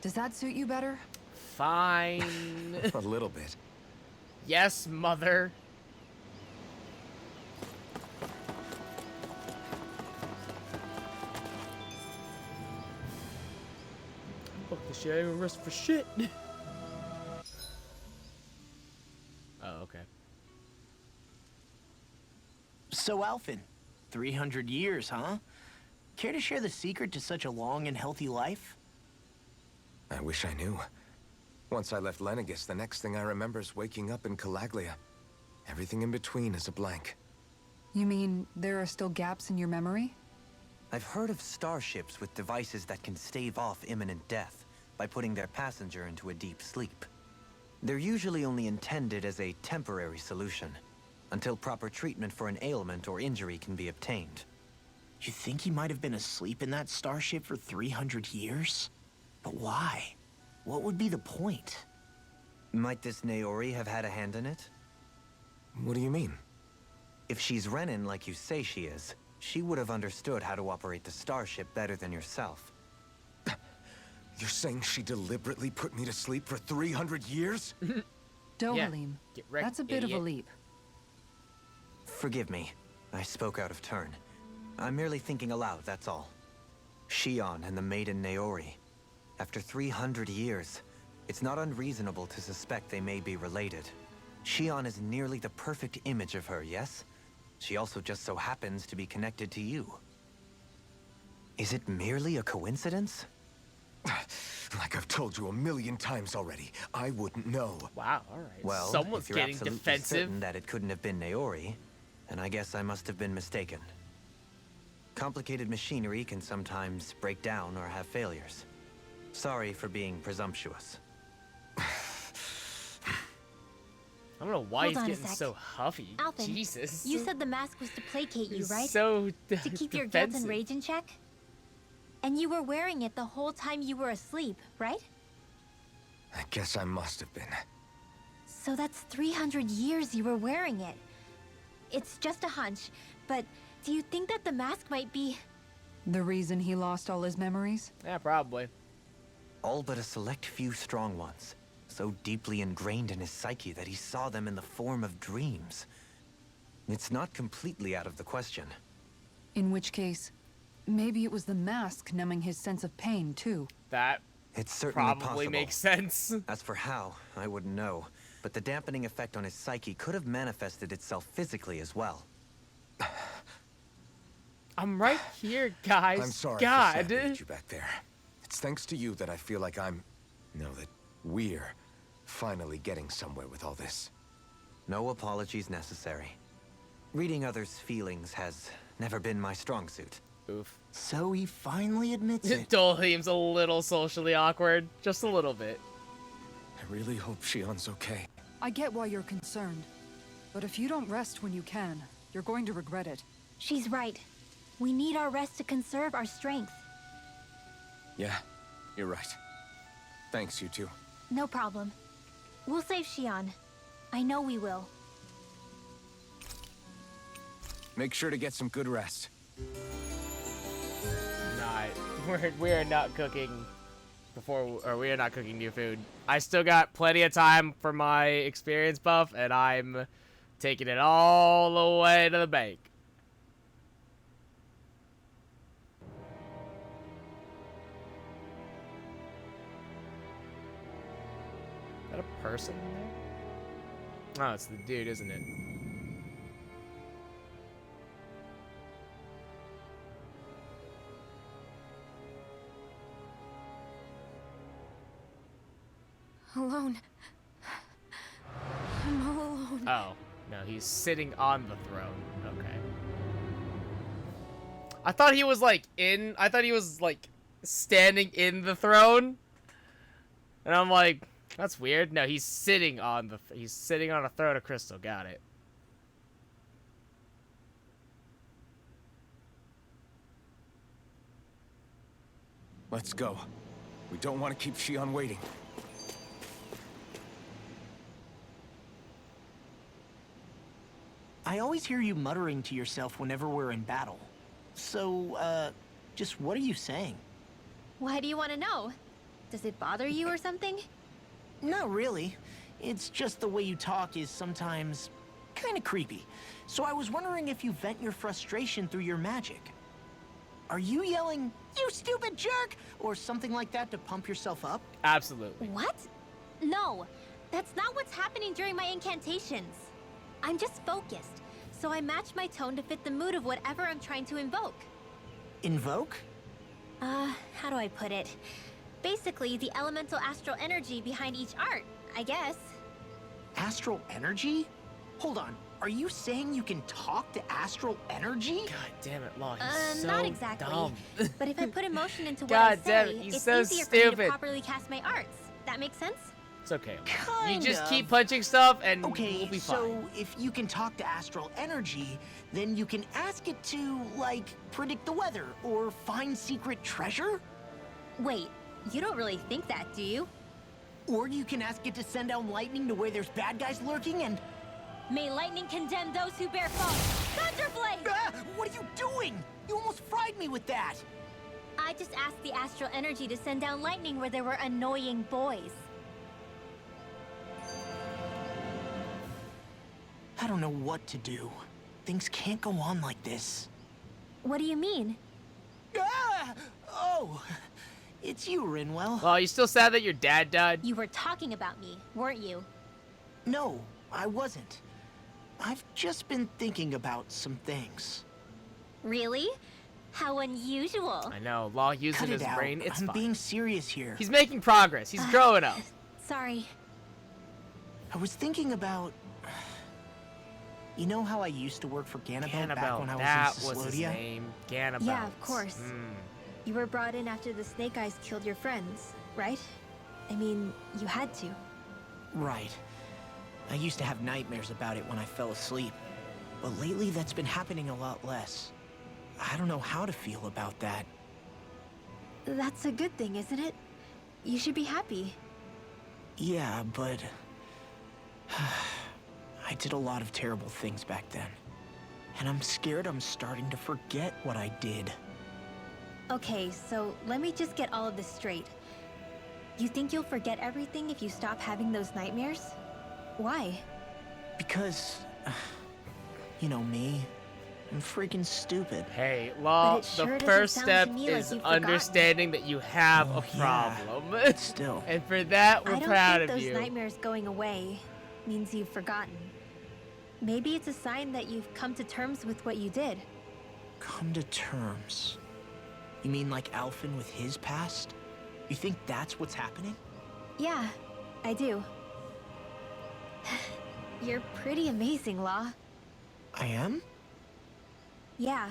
Does that suit you better? Fine. A little bit. Yes, mother. Fuck this shit. I ain't gonna rest for shit. Oh, okay. So, Alphen, 300 years, huh? Care to share the secret to such a long and healthy life? I wish I knew. Once I left Lenegis, the next thing I remember is waking up in Calaglia. Everything in between is a blank. You mean there are still gaps in your memory? I've heard of starships with devices that can stave off imminent death by putting their passenger into a deep sleep. They're usually only intended as a temporary solution, until proper treatment for an ailment or injury can be obtained. You think he might have been asleep in that starship for 300 years? But why? What would be the point? Might this Naori have had a hand in it? What do you mean? If she's Renin like you say she is, she would have understood how to operate the starship better than yourself. You're saying she deliberately put me to sleep for 300 years? Dohalim, Get wrecked, that's a bit of a idiot. leap. Forgive me, I spoke out of turn. I'm merely thinking aloud, that's all. Shion and the maiden Naori. After 300 years, it's not unreasonable to suspect they may be related. Shion is nearly the perfect image of her, yes? She also just so happens to be connected to you. Is it merely a coincidence? Like I've told you a million times already, I wouldn't know. Wow, alright. Well, Someone's if you're getting absolutely defensive. certain that it couldn't have been Naori, then I guess I must have been mistaken. Complicated machinery can sometimes break down or have failures. Sorry for being presumptuous. I don't know why Hold he's on a getting sec. so huffy. Alphen, Jesus. you said the mask was to placate you, He's right? so To keep your guts and defensive. rage in check? And you were wearing it the whole time you were asleep, right? I guess I must have been. So that's 300 years you were wearing it. It's just a hunch, but do you think that the mask might be... The reason he lost all his memories? Yeah, probably. All but a select few strong ones, so deeply ingrained in his psyche that he saw them in the form of dreams. It's not completely out of the question. In which case, maybe it was the mask numbing his sense of pain, too. That It's certainly probably possible. makes sense. As for how, I wouldn't know. But the dampening effect on his psyche could have manifested itself physically as well. I'm right here, guys. I'm sorry God. for savaging you back there. It's thanks to you that I feel like that we're finally getting somewhere with all this. No apologies necessary. Reading others' feelings has never been my strong suit. Oof. So he finally admits it. Dohalim's a little socially awkward. Just a little bit. I really hope Shion's okay. I get why you're concerned. But if you don't rest when you can, you're going to regret it. She's right. We need our rest to conserve our strength. Yeah, you're right. Thanks, you two. No problem. We'll save Shion. I know we will. Make sure to get some good rest. We are not cooking we are not cooking new food. I still got plenty of time for my experience buff, and I'm taking it all the way to the bank. that a person in there? Oh, it's the dude, isn't it? Alone. I'm all alone. Oh, no, he's sitting on the throne. Okay. I thought he was like standing in the throne. And I'm like, that's weird. No, he's sitting on a throne of crystal. Got it. Let's go. We don't want to keep Shion waiting. I always hear you muttering to yourself whenever we're in battle. So, just what are you saying? Why do you want to know? Does it bother you or something? Not really. It's just the way you talk is sometimes kind of creepy. So I was wondering if you vent your frustration through your magic. Are you yelling, "You stupid jerk," or something like that to pump yourself up? Absolutely. What? No, that's not what's happening during my incantations. I'm just focused, so I match my tone to fit the mood of whatever I'm trying to invoke. Invoke? How do I put it? Basically, the elemental astral energy behind each art, I guess. Astral energy? Hold on. Are you saying you can talk to astral energy? God damn it, Law. He's so Not exactly. dumb. But if I put emotion into what God I damn say, it, he's it's so easier for me stupid. to properly cast my arts. That makes sense? It's okay. Law. Kind You just of. keep punching stuff and Okay, we'll be so fine. if you can talk to astral energy, then you can ask it to, like, predict the weather or find secret treasure? Wait, you don't really think that, do you? Or you can ask it to send down lightning to where there's bad guys lurking and... May lightning condemn those who bear false. Thunderblade! Ah, what are you doing? You almost fried me with that! I just asked the astral energy to send down lightning where there were annoying boys. I don't know what to do. Things can't go on like this. What do you mean? Ah! Oh, it's you, Rinwell. Law, you still sad that your dad died? You were talking about me, weren't you? No, I wasn't. I've just been thinking about some things. Really? How unusual. I know. Law using Cut his it out. brain. It's I'm fine. being serious here. He's making progress. He's growing up. Sorry. I was thinking about... You know how I used to work for Ganabel back Ganabel. when I That was in was his Cyslodia? name. Ganabel. Yeah, of course. Mm. You were brought in after the Snake Eyes killed your friends, right? I mean, you had to. Right. I used to have nightmares about it when I fell asleep. But lately that's been happening a lot less. I don't know how to feel about that. That's a good thing, isn't it? You should be happy. Yeah, but... I did a lot of terrible things back then. And I'm scared I'm starting to forget what I did. Okay, so let me just get all of this straight. You think you'll forget everything if you stop having those nightmares? Why? Because... you know me. I'm freaking stupid. Hey, Law, But it sure the doesn't first sound step to me like is you've forgotten. understanding that you have Oh, a yeah. problem. Still. And for that, we're I don't proud think of those you. nightmares going away means you've forgotten. Maybe it's a sign that you've come to terms with what you did. Come to terms. You mean like Alphen with his past? You think that's what's happening? Yeah, I do. You're pretty amazing, Law. I am? Yeah.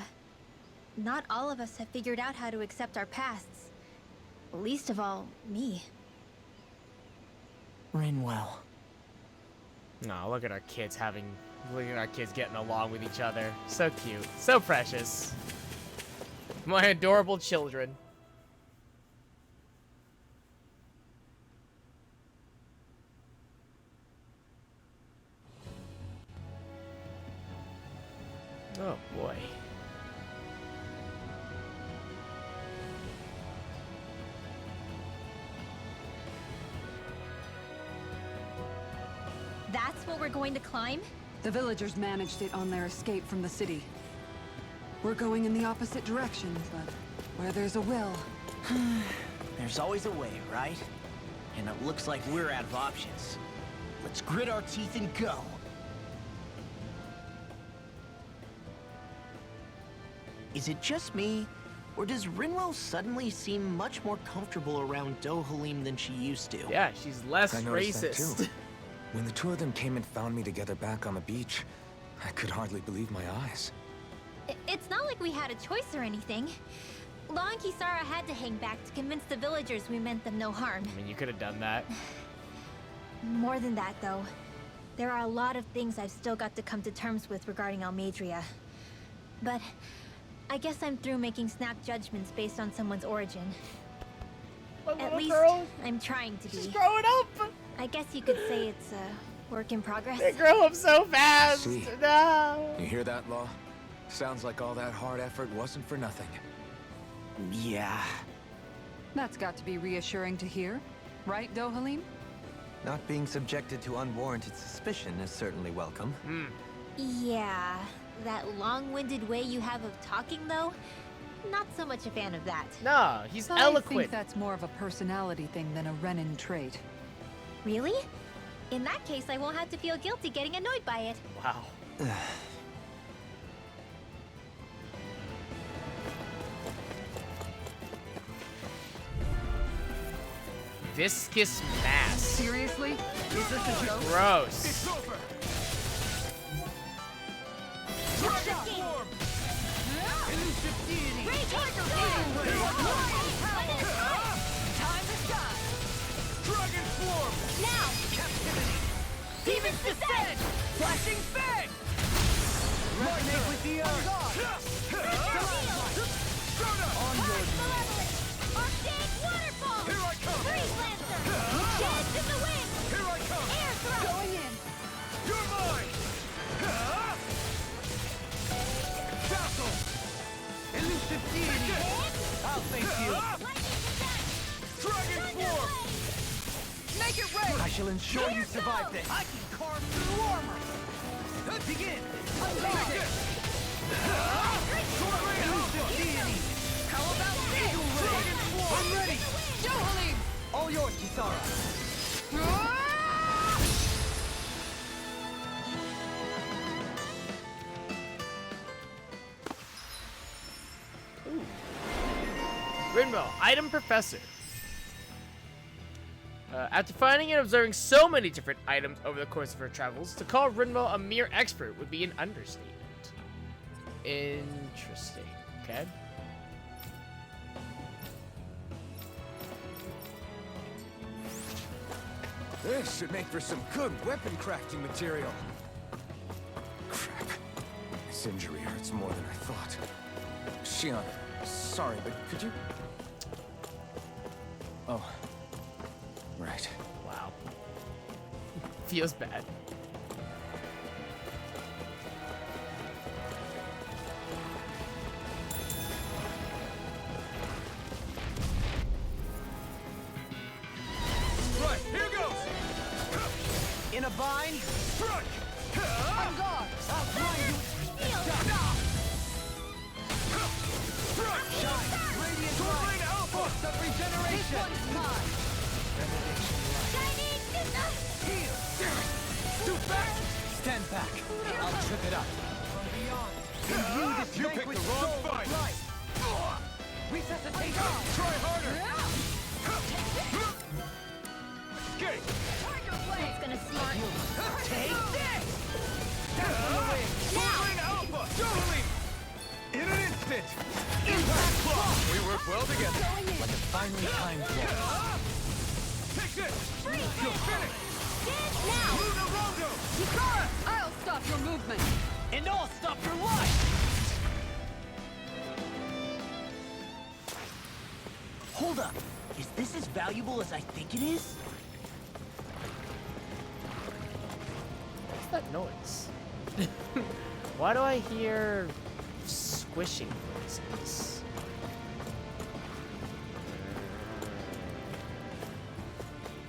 Not all of us have figured out how to accept our pasts. Least of all, me. Rinwell. No, look at our kids getting along with each other. So cute. So precious. My adorable children. Oh boy. That's what we're going to climb? The villagers managed it on their escape from the city. We're going in the opposite direction, but where there's a will... There's always a way, right? and it looks like we're out of options. Let's grit our teeth and go. Is it just me, or does Rinwell suddenly seem much more comfortable around Dohalim than she used to? Yeah, she's less I noticed that racist. too. When the two of them came and found me together back on the beach, I could hardly believe my eyes. It's not like we had a choice or anything. Law and Kisara had to hang back to convince the villagers we meant them no harm. I mean, you could have done that. More than that, though. There are a lot of things I've still got to come to terms with regarding Almadria. But I guess I'm through making snap judgments based on someone's origin. At least, I'm trying to be. She's growing up! I guess you could say it's a work in progress. They grow up so fast! See. No! You hear that, Law? Sounds like all that hard effort wasn't for nothing. Yeah. That's got to be reassuring to hear. Right, Dohalim? Not being subjected to unwarranted suspicion is certainly welcome. Yeah, that long-winded way you have of talking, though, not so much a fan of that. No, he's I eloquent. think that's more of a personality thing than a Renin trait. Really? In that case, I won't have to feel guilty getting annoyed by it. Wow. Viscous mass. Seriously? Is this a joke? Gross. It's over! Dragon form! Elusive deity! Time to shine! Dragon form! Now! Captivity! Demon's Descent! Flashing fang! Resonate with the earth! On your Malevolent! Arctic Waterfall! Here I come! Freeze Lancer! Dance in the wind! Here I come! Air Thrust! Going in! You're mine! Vassal! Elusive deity! I'll thank you! Lightning Descent! Dragon form! Make it rain! I shall ensure you survive this! I can carve through armor! Begin! Take it! Elusive deity! How about this? Dragon form! I'm ready! Dohalim! All yours, Kisara. Rinwell, item professor. After finding and observing so many different items over the course of her travels, to call Rinwell a mere expert would be an understatement. Interesting. Okay. This should make for some good weapon crafting material. Crap. This injury hurts more than I thought. Shion, sorry, but could you... Oh. Right. Wow. Feels bad. Right, here goes! In a bind? Strike! On guard! I'll blind you! Strike! Shine! Radiant light! Alpha! This Regeneration! one's mine! Shining Descent! Heal! Too fast! Stand back! I'll trip it up! You picked the wrong fight! Resuscitation! Try harder! Escape! It's gonna see you. Take this! Soaring Alpha! Dohalim! In an instant! Impact block! We work well together. Like a finely timed walk. Take this! You're finished! Now! Luna Rondo! Kisara! I'll stop your movement! And I'll stop your life! Hold up. Is this as valuable as I think it is? What's that noise? Why do I hear squishing noises?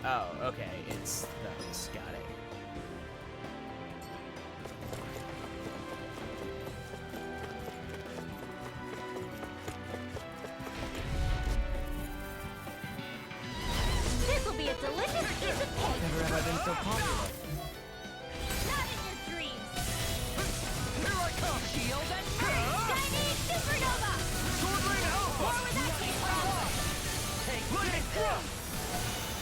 Oh, okay. It's those. Got it. This will be a delicious so popular. Not in your dreams. Here I come! Shield and Chinese supernova! Sword Rain Alpha! More with that came from. Lightning Thrust!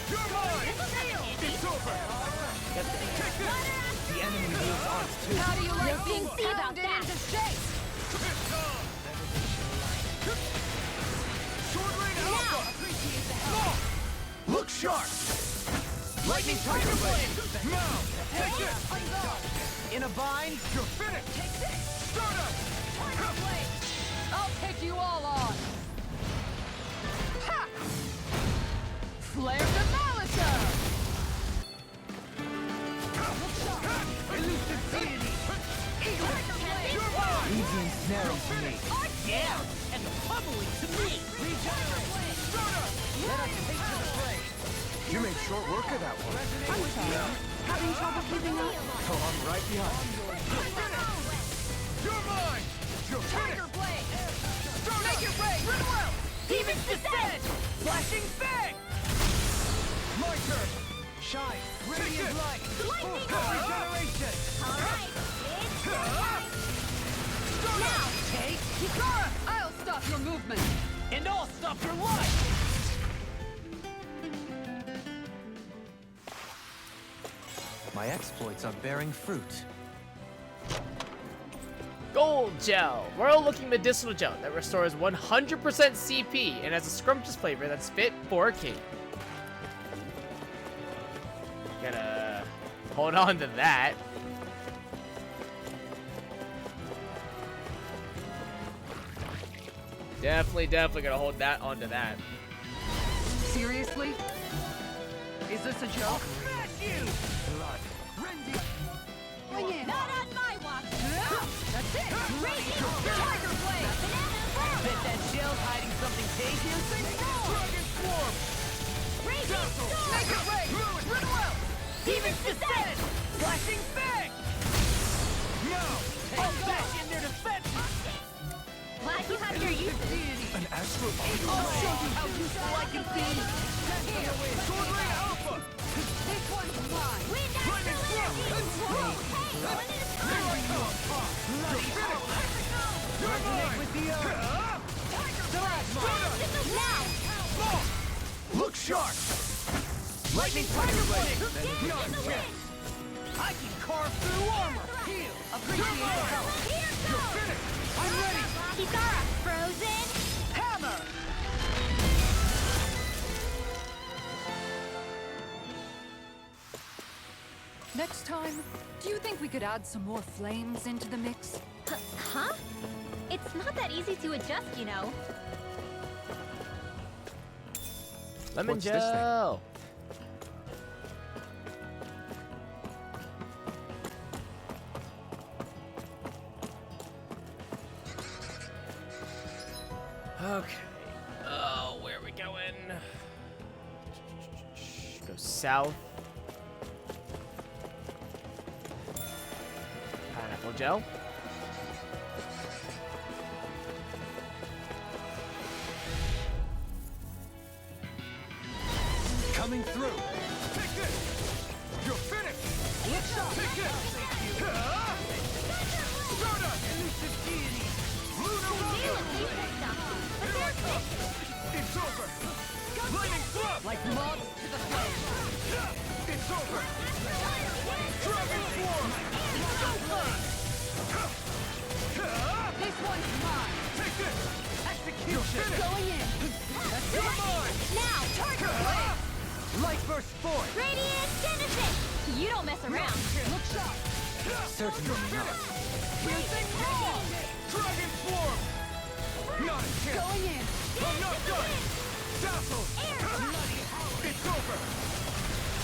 You're mine! It's over! Take this! The enemy wields arms too. How do you like being pounded into shape? It's on! Sword Rain Alpha! Look sharp! Lightning Tiger Blade! Now! Take this! In a bind? You're finished! Take this! Stardust! I'll take you all on! Ha! Flare the Malachor! Elusive deity! You're mine! Easy ensnaring to me. Down! And bubbling to me! Regenerate! Stardust! Let us take to the fray. You made short work of that one. Having trouble keeping up? Oh, I'm right behind you. You're mine! You're Tiger finished! Blade! Stardust! Make it rain! Ridwell! Demon's Descent! Flashing Fang! My turn! Shine. Take Radiant it! light. Lightning! Regeneration. Alright, it's your turn! Now! Take Kisara! I'll stop your movement! And I'll stop your life. My exploits are bearing fruit. Gold gel, royal-looking medicinal gel that restores 100% CP and has a scrumptious flavor that's fit for a king. Gotta hold on to that. Definitely gonna hold that onto that. Seriously? Is this a joke? Smash you! Blood. Not on my watch! That's it! Radiant! Tiger Blade! Banana Bet that shell's hiding something tasty. Dragon Swarm! Radiant Storm! Make it rain! Ridwell! Demon's Descent! Flashing Fang! Now! I'll bash in their defenses. Glad you have your uses. An astral I'll show you how useful I can be! Here! Sword Rain Alpha! This one's mine! Wind Lightning Axle Storm! Whoa, hey, one at a Here I time! come! You're finished! You're mine! With the earth. Stardust! Now! Look sharp! Lightning Tiger Blade. Not In the yet! wind! I can carve through armor. Heal. Appreciate the help. Here You're goes! finished! I'm ready! Kisara, frozen! Hammer! Next time, do you think we could add some more flames into the mix? Huh? It's not that easy to adjust, you know. Lemon What's this thing? gel. Okay. Oh, where are we going? Go south. Pineapple gel. Coming through. Take this! You're finished! Take this! Stardust! Elusive deity. Lunar Deal Rocket! with these stuff, but they're quick. It's over! Lightning Thrust! Like moths to the flame! It's over! Dragon Swarm! This one's mine! Take this! Execution. You're finished! Going in! You're mine! Now, Tiger Blade! Light burst forth. Radiant Genesis! You don't mess around. Look sharp! Certainly not. Piercing Claw! Dragon Swarm! Not a chance! Going in! I'm not done! Dazzle! It's over!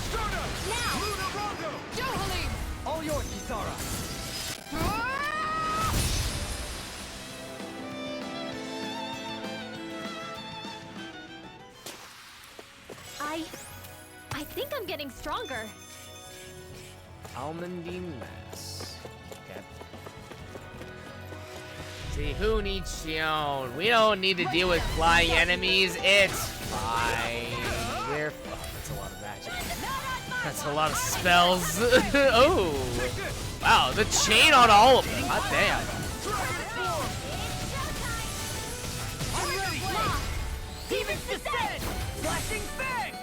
Stardust! Now! Lunar Rondo! Johalim! All yours, Kisara. I think I'm getting stronger. Almondy mass. Okay. See, who needs Shion? We don't need to deal with flying enemies. It's fine. We're. Oh, that's a lot of magic. Not on my That's a lot of spells. Oh. Wow, the chain on all of them. God damn. Demons descend! Flashing fang!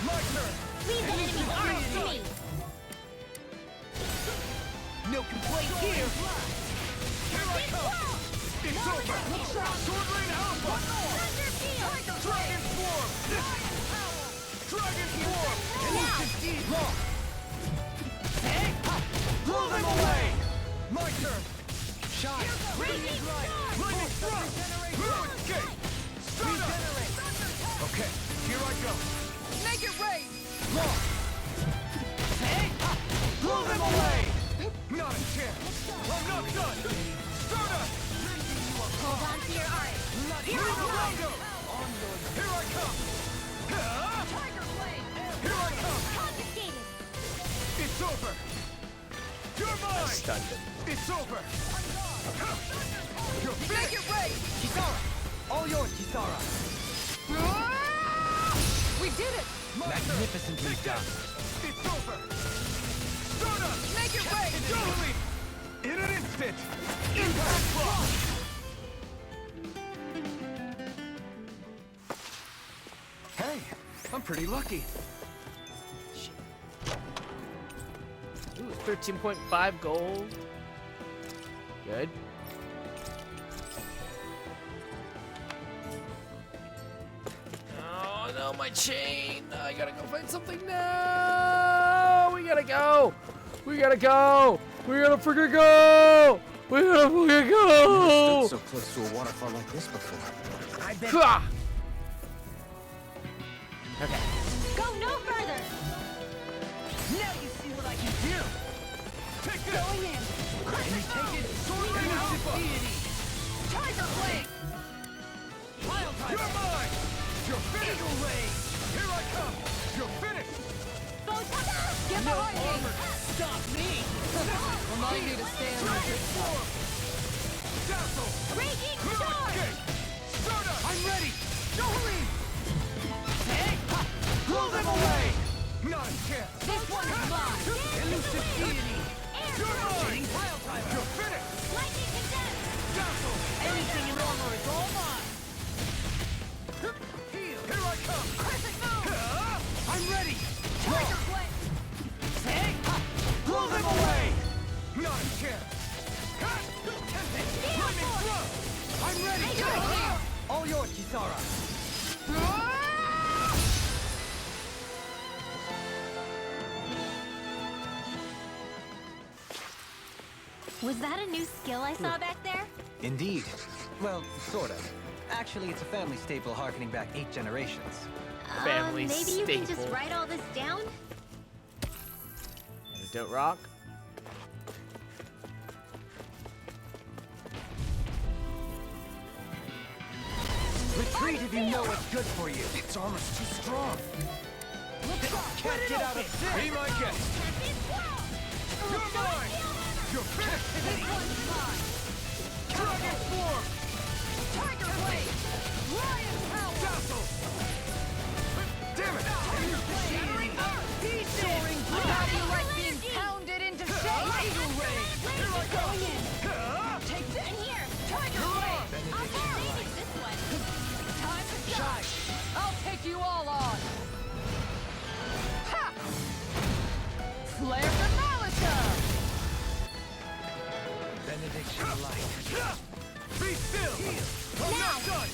My turn! Leave the enemy arms to me! No complaint here! Here I come! It's over! Sword Rain Alpha! Dragon Swarm! Dragon Swarm! Elusive Law! Blow them away! My turn! Shine! Radiant Light! Lightning Thrust! Fluid Escape! Regenerate! Okay, here I go! Make it rain! Law! Blow them away! Not a chance! I'm not done! Stardust! Hold on to your art. Here I come! Here I come! Tiger Blade! Here I come! Confiscated! It's over! You're mine! Stunned him. It's over! You're Make it rain! Kisara! All yours, Kisara! We did it! Magnificently done! It's over! Stardust! Make it rain! Totally! In an instant! Impact block! Hey, I'm pretty lucky. Ooh, 13.5 gold. Good. Oh no, my chain! I gotta go find something now. We gotta go. We gotta go. We gotta freaking go. We gotta freaking go. So close to a waterfall like this before. I bet. Ha! Okay. Go no further! Now you see what I can do! Take this! Going in! Can you take it? Sword Rain Alpha! Tiger Blade! Pile Driver! You're mine! You're finished! Eagle Ray! Here I come! You're finished! Get behind me! Stop me! Remind me to stand Dragon Swarm! Dazzle! Raging Fluid Storm! Escape! Stardust! I'm ready! Jolene! Blow them away! Not a chance! This one is mine! Elusive Deity! Air You're mine! Pile Driver! You're finished! Lightning Condensed! Dazzle! Anything in armor is all mine! Heal! Here I come! Crescent Moon! I'm ready! Tiger Blade! Blow them away! Not a chance! Lightning Thrust! I'm ready! All yours, Kisara! Was that a new skill I saw back there? Indeed. Well, sort of. Actually, it's a family staple harkening back 8 generations. Family Maybe you can just staple. write all this down? Antidote rock. Retreat if you know what's good for you. Its armor's too strong. Can't get out of this. Be my guest. You're mine. You're finished. Dragon Swarm. Tiger Blade! Lion Power. Dazzle. Damn it. Shattering Earth! Soaring How do you like Energy! being pounded into shape? Eagle Ray. Here I go. Take this! In here! Tiger Blade! I'll be saving this one! Time to shine! I'll take you all on! Ha! Flare the Malika! Benediction light. Be still. I'm not done.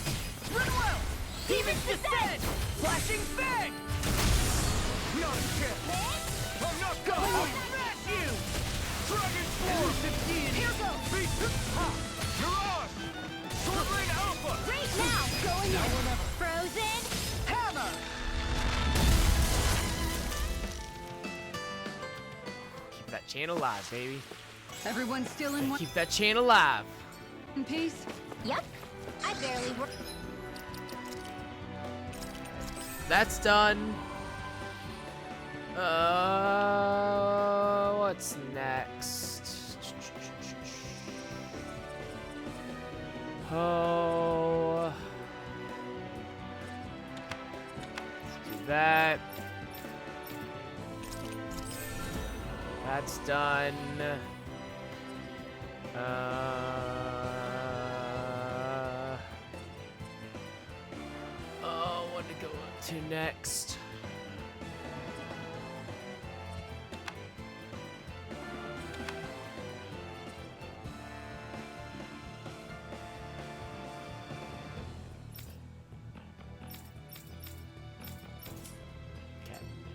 Run well! Demons descend! Flashing fang. Not a chance. I'm not done. I'll smash you. Dragon Swarm. Elusive Deity. Here goes! Beast. Ha. Mirage. Sword Rain Alpha. Right now! Going in! Frozen! Hammer! Keep that chain alive, baby. Everyone still in one Keep that chain alive. piece? Yep. I barely work. That's done. What's next? Oh. Let's do that. That's done. Oh, what to go up to next?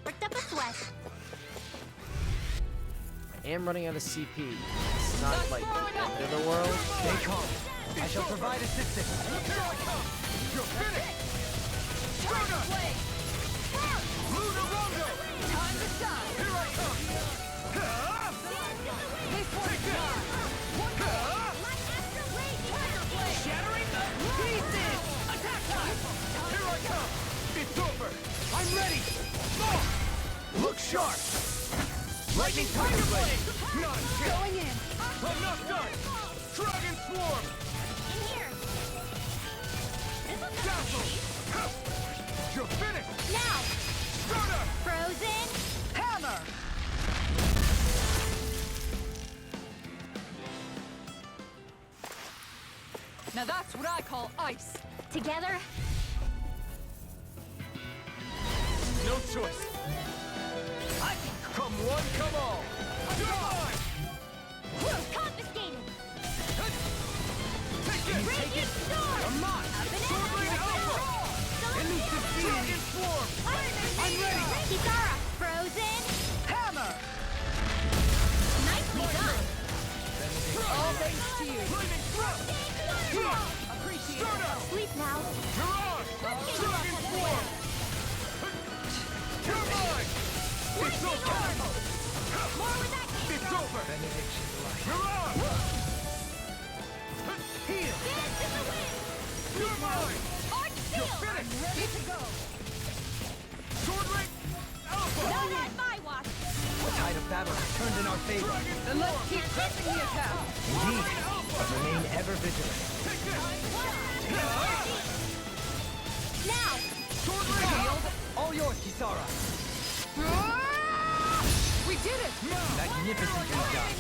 Worked up a sweat. I am running out of CP. It's not like the end of the world. Stay calm. I shall provide assistance. Here I come! You're finished! Strona! Luna Rondo! Time to shine! Here I come! This one's mine! Shattering the pieces! Attack time! Here I come! It's over! I'm ready! Look sharp! Lightning Tiger Blade! Not shit! Going in! I'm not done! Dragon Swarm! In here. Dazzle! You're finished! Now, Strona! Frozen. Hammer! Now that's what I call ice! Together. No choice! Come one, come all! You're mine! Confiscated. Take this! Raging storm. I'm mine! Sword Blade Alpha! Elusive Dragon Swarm! I'm ready! Kisara. Frozen. Hammer! Nicely done. All thanks to you! Lightning Thrust! Appreciate Start it! out! Sleep now. You're on! Dragon Swarm! You're mine! It's over! More with that It's over! You're on! Heal! Dance in the wind. You're mine! Arch You're shield. finished! Ready to go! Sword Ring Alpha! Not on my watch. The tide of battle has turned in our favor. Dragon Then let's Swarm! keep pressing the attack! Indeed, but remain ever vigilant. Take this! Now. Sword Ring! Shield, all yours, Kisara. We did it! Magnificently done.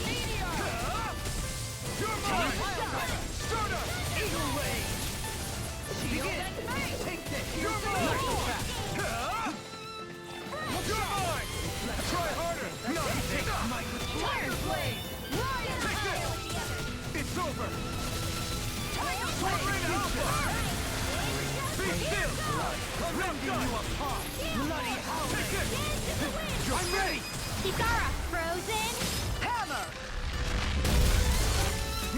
You're mine! Start up! Eagle Ray! Begin! Take this! You're mine! You're mine! Try harder! No! Tiger Blade! Take this! It's over! Sword Ring Alpha! Be still! I'm done! Bloody hell! Take this! I'm ready! Kisara. Frozen. Hammer!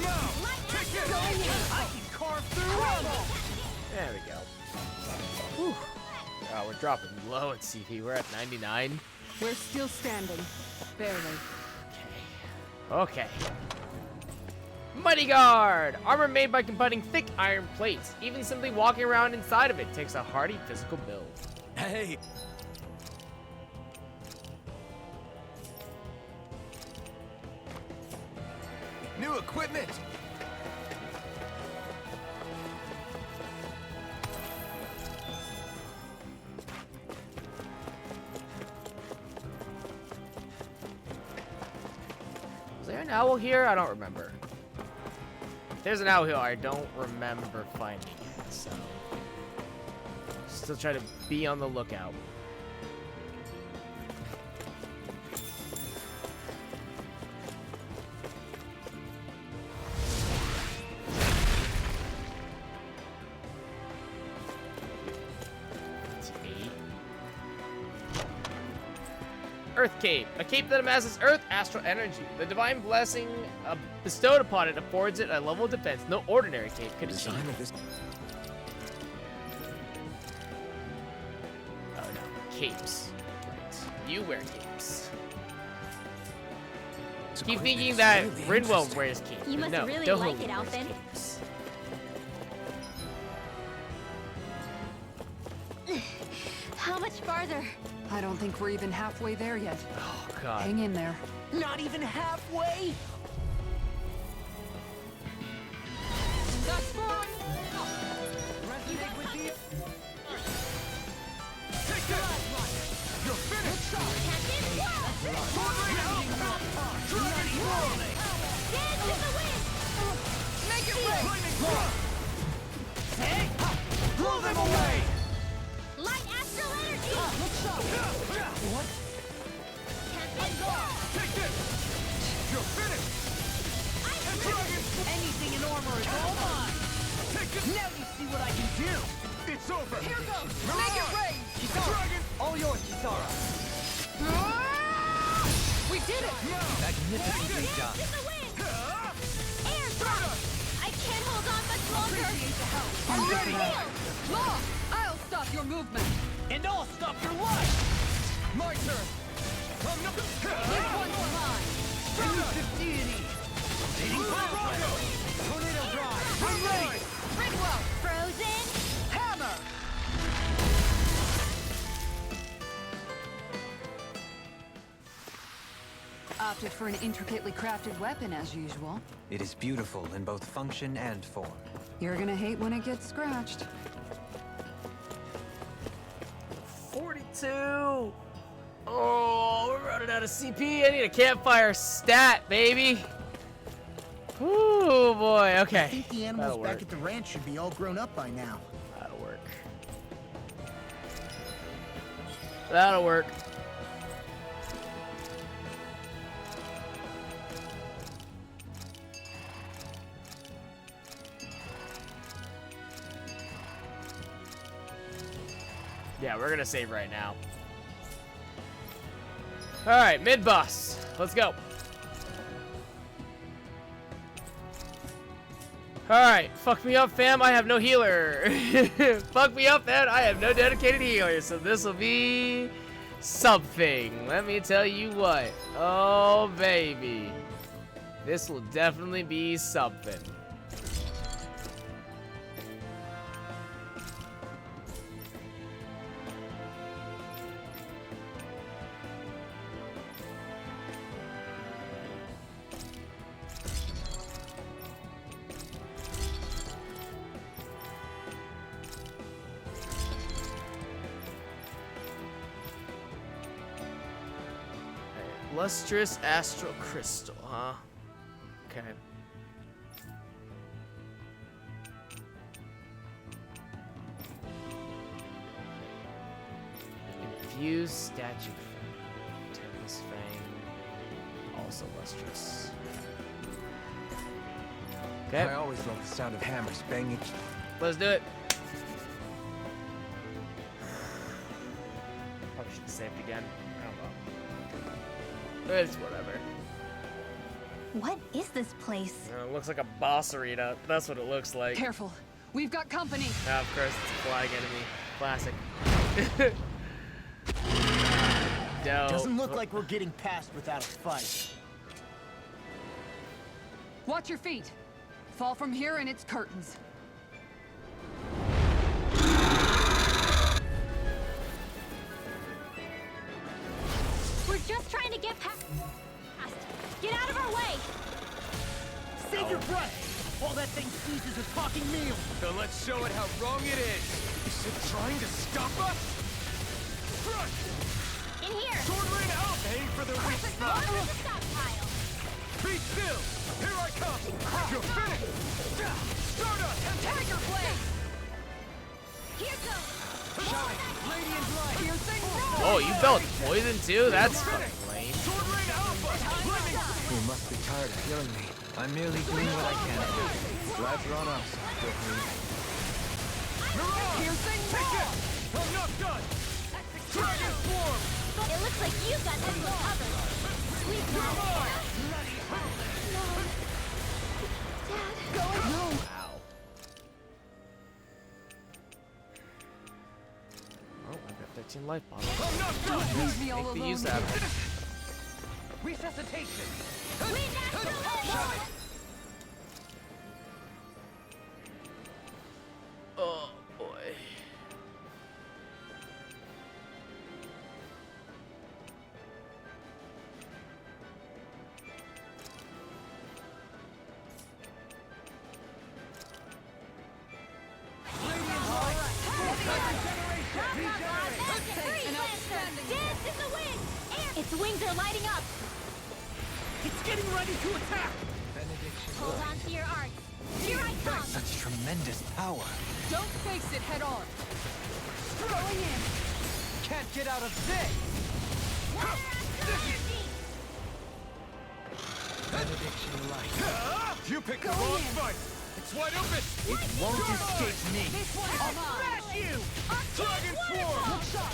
Now! Take this! I can carve through rubble! There we go. Whew. Oh, we're dropping low at CP. We're at 99. We're still standing. Barely. Okay. Mighty Guard! Armor made by combining thick iron plates. Even simply walking around inside of it takes a hardy physical build. Hey! New equipment! Is there an owl here? I don't remember. If there's an owl here, I don't remember finding it, so... Still try to be on the lookout. Earth Cape, a cape that amasses Earth astral energy. The divine blessing bestowed upon it affords it a level of defense no ordinary cape could achieve. Design of this. Oh no, capes. Right. You wear capes. Keep thinking that Rinwell wears capes. You but must no, really Dohuli like it, wears Alphen. capes. How much farther? I don't think we're even halfway there yet. Oh god. Hang in there. Not even halfway? Resonate with these. Take this! You're finished! Sword Ring Alpha! Blow them away! Light astral energy! What? Can't go! Take this! You're finished! Anything in armor is all mine! Take this! Now you see what I can do! It's over! Here goes! Make it rain! Dragon! All yours, Kisara. We did it! Magnificently done. In the wind! Air drop! I can't hold on much longer! Appreciate the help. I'm ready! Law, I'll stop your movement. And I'll stop your life! My turn! I'm not... This one's mine. Elusive deity. Tornado drive! I'm ready! Ringwell. Frozen! Hammer. Opted for an intricately crafted weapon as usual. It is beautiful in both function and form. You're gonna hate when it gets scratched. 42. Oh, we're running out of CP. I need a campfire stat, baby. Oh boy. Okay. I think the animals That'll back work. at the ranch should be all grown up by now. That'll work. That'll work. Yeah, we're gonna save right now. All right, mid-boss. Let's go. All right, fuck me up, fam. I have no healer. Fuck me up, man. I have no dedicated healer, so this will be something. Let me tell you what. Oh, baby. This will definitely be something. Lustrous astral crystal, huh? Okay. Infused statue. Tempest Fang. Also lustrous. Okay. I always love the sound of hammers banging. Let's do it. Probably should have saved again. I don't know. It's whatever. What is this place? It looks like a boss arena. That's what it looks like. Careful. We've got company. Yeah, of course, it's a flag enemy. Classic. Dope. Doesn't look like we're getting past without a fight. Watch your feet. Fall from here and it's curtains. We're just trying to get past. Get out of our way! Save your breath! All that thing sees is a talking meal! So let's show it how wrong it is! Is it trying to stop us? Crush! In here! Sword rain out! Aim for the weak spot! Over the stockpile! Be still! Here I come! You're finished! Stardust! Tiger blade. Here goes! Shine! Radiant light! Piercing Oh, you felt poison too? That's fucking lame. Sword rain alpha! Lightning! You must be tired of healing me. I'm merely doing what I can. Glad you're on us. Mirage! Piercing Take it! I'm not done! Dragon swarm! It looks like you got this one covered. Sweet You're love. mine! Dad. Ow. Oh, I've got 13 life bottles. I'm not done! Leave me all Make the alone. use out of it. Resuscitation! Wind astral Oh, boy. Its wings are lighting up. It's getting ready to attack! Hold on to your arts. Here I come! Such tremendous power. Don't face it head on. Going in. Can't get out of this! Benediction light. You picked the wrong fight! It's wide open! It won't escape me. This one is mine. Smash you! Dragon Swarm! Look sharp.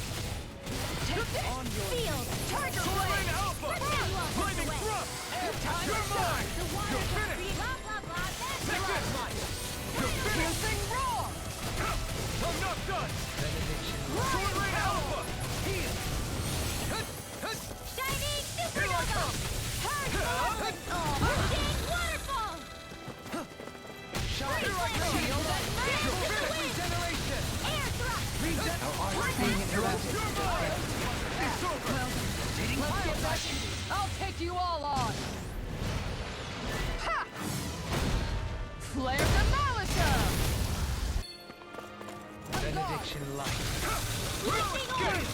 Take this. On your Field. Tiger Sword Blade. Rain Alpha! Let's get you all Flaming away. Thrust! Time You're to mine! The water You're will finished! be blah blah blah. That's Take this! You're finished! Piercing roar. I'm not done! Benediction Sword Rain Alpha! heal. Shining Here I supernova. come! Arcane waterfall. Here I come! Shield and You're the finished! wind. Regeneration! Air thrust. Being interrupted. You're mine! It's over! Let's get back in. I'll take you all on. Ha! Flare the Malika. Benediction light. Lightning orb.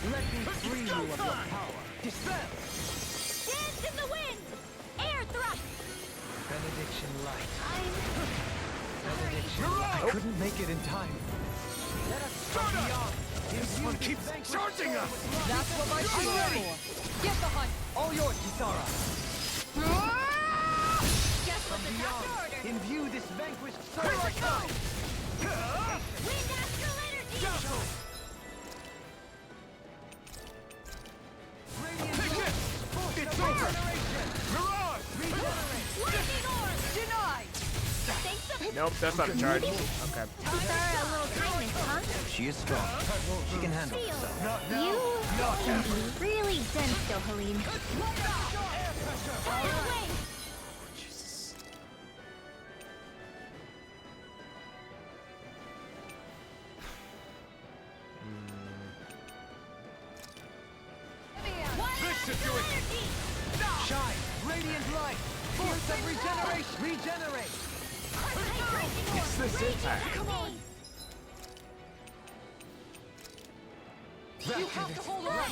Let me free you of your power. Dispel! Dance in the wind. Air thrust. Benediction light. You're I out! couldn't make it in time. Let us start beyond! This one keeps charging us! That's what my shield's for. Get the hunt. All yours, Kisara. Guess what the doctor ordered? Imbue this vanquished Here I soul. come! Wind astral energy. Dazzle! Take it! It's over! Mirage! Lightning orb. Denied. Thanks a Nope, that's not a charge. Okay. Sorry, a little kindness, huh? She is strong. She can handle Feel. herself. You really done so, Helene. Out of the way. This should do it! Shine, radiant light. Force of regeneration. Regenerate. Is this it? Come on. You have to hold on.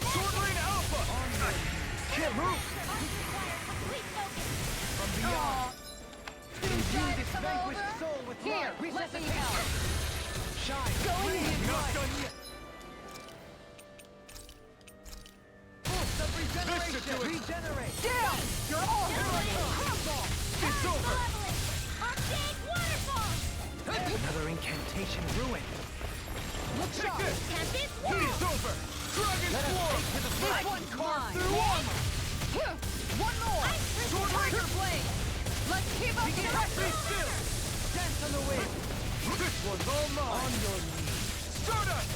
Sword Rain Alpha! Can't move! From beyond. Imbue this vanquished soul with Here, light. let me help. Shine, Going radiant in. Not light. done yet! Force of This should regeneration. do it. Regenerate. Down. You're all It's over! Arcane waterfall. Another incantation ruined. Look Take sharp. this! Tempest It's wall. over! Dragon Let us Swarm! take to the This fight. one's mine. Through armor! One more. Sword Rain! Tiger Blade. Let's keep up the Be pressure. still! Dance on the wind. This one's all mine! On your knees. Stardust!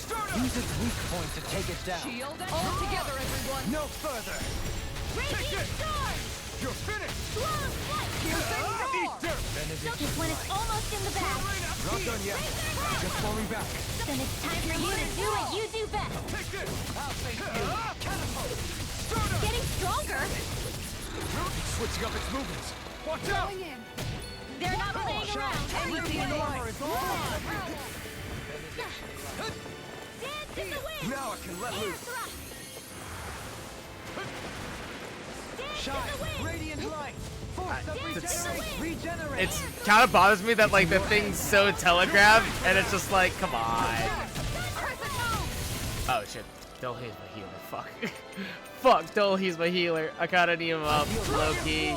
Stardust! Use its weak point to take it down. Shield and all together, everyone. No further. Raging it. storm. You're finished! Swirl flight. Eat dirt! Just when it's almost in the bag. Not done yet! Just falling back! Then it's time for you to do what you do best. Take this! I'll face you! Catapult! Stardust! Getting stronger. It's switching up its movements! Watch out! Going in. They're not playing around. Everything in armor is all Dance in the wind. Now I can let Air loose! thrust. Dance Shine, in the wind. radiant light. Force of It's- regeneration. Regenerate. It's kind of bothers me that like the thing's so telegraphed, and it's just like, come on. Oh shit, Dole he's my healer. Fuck. Fuck, Dole he's my healer. I kinda need him up. Low key.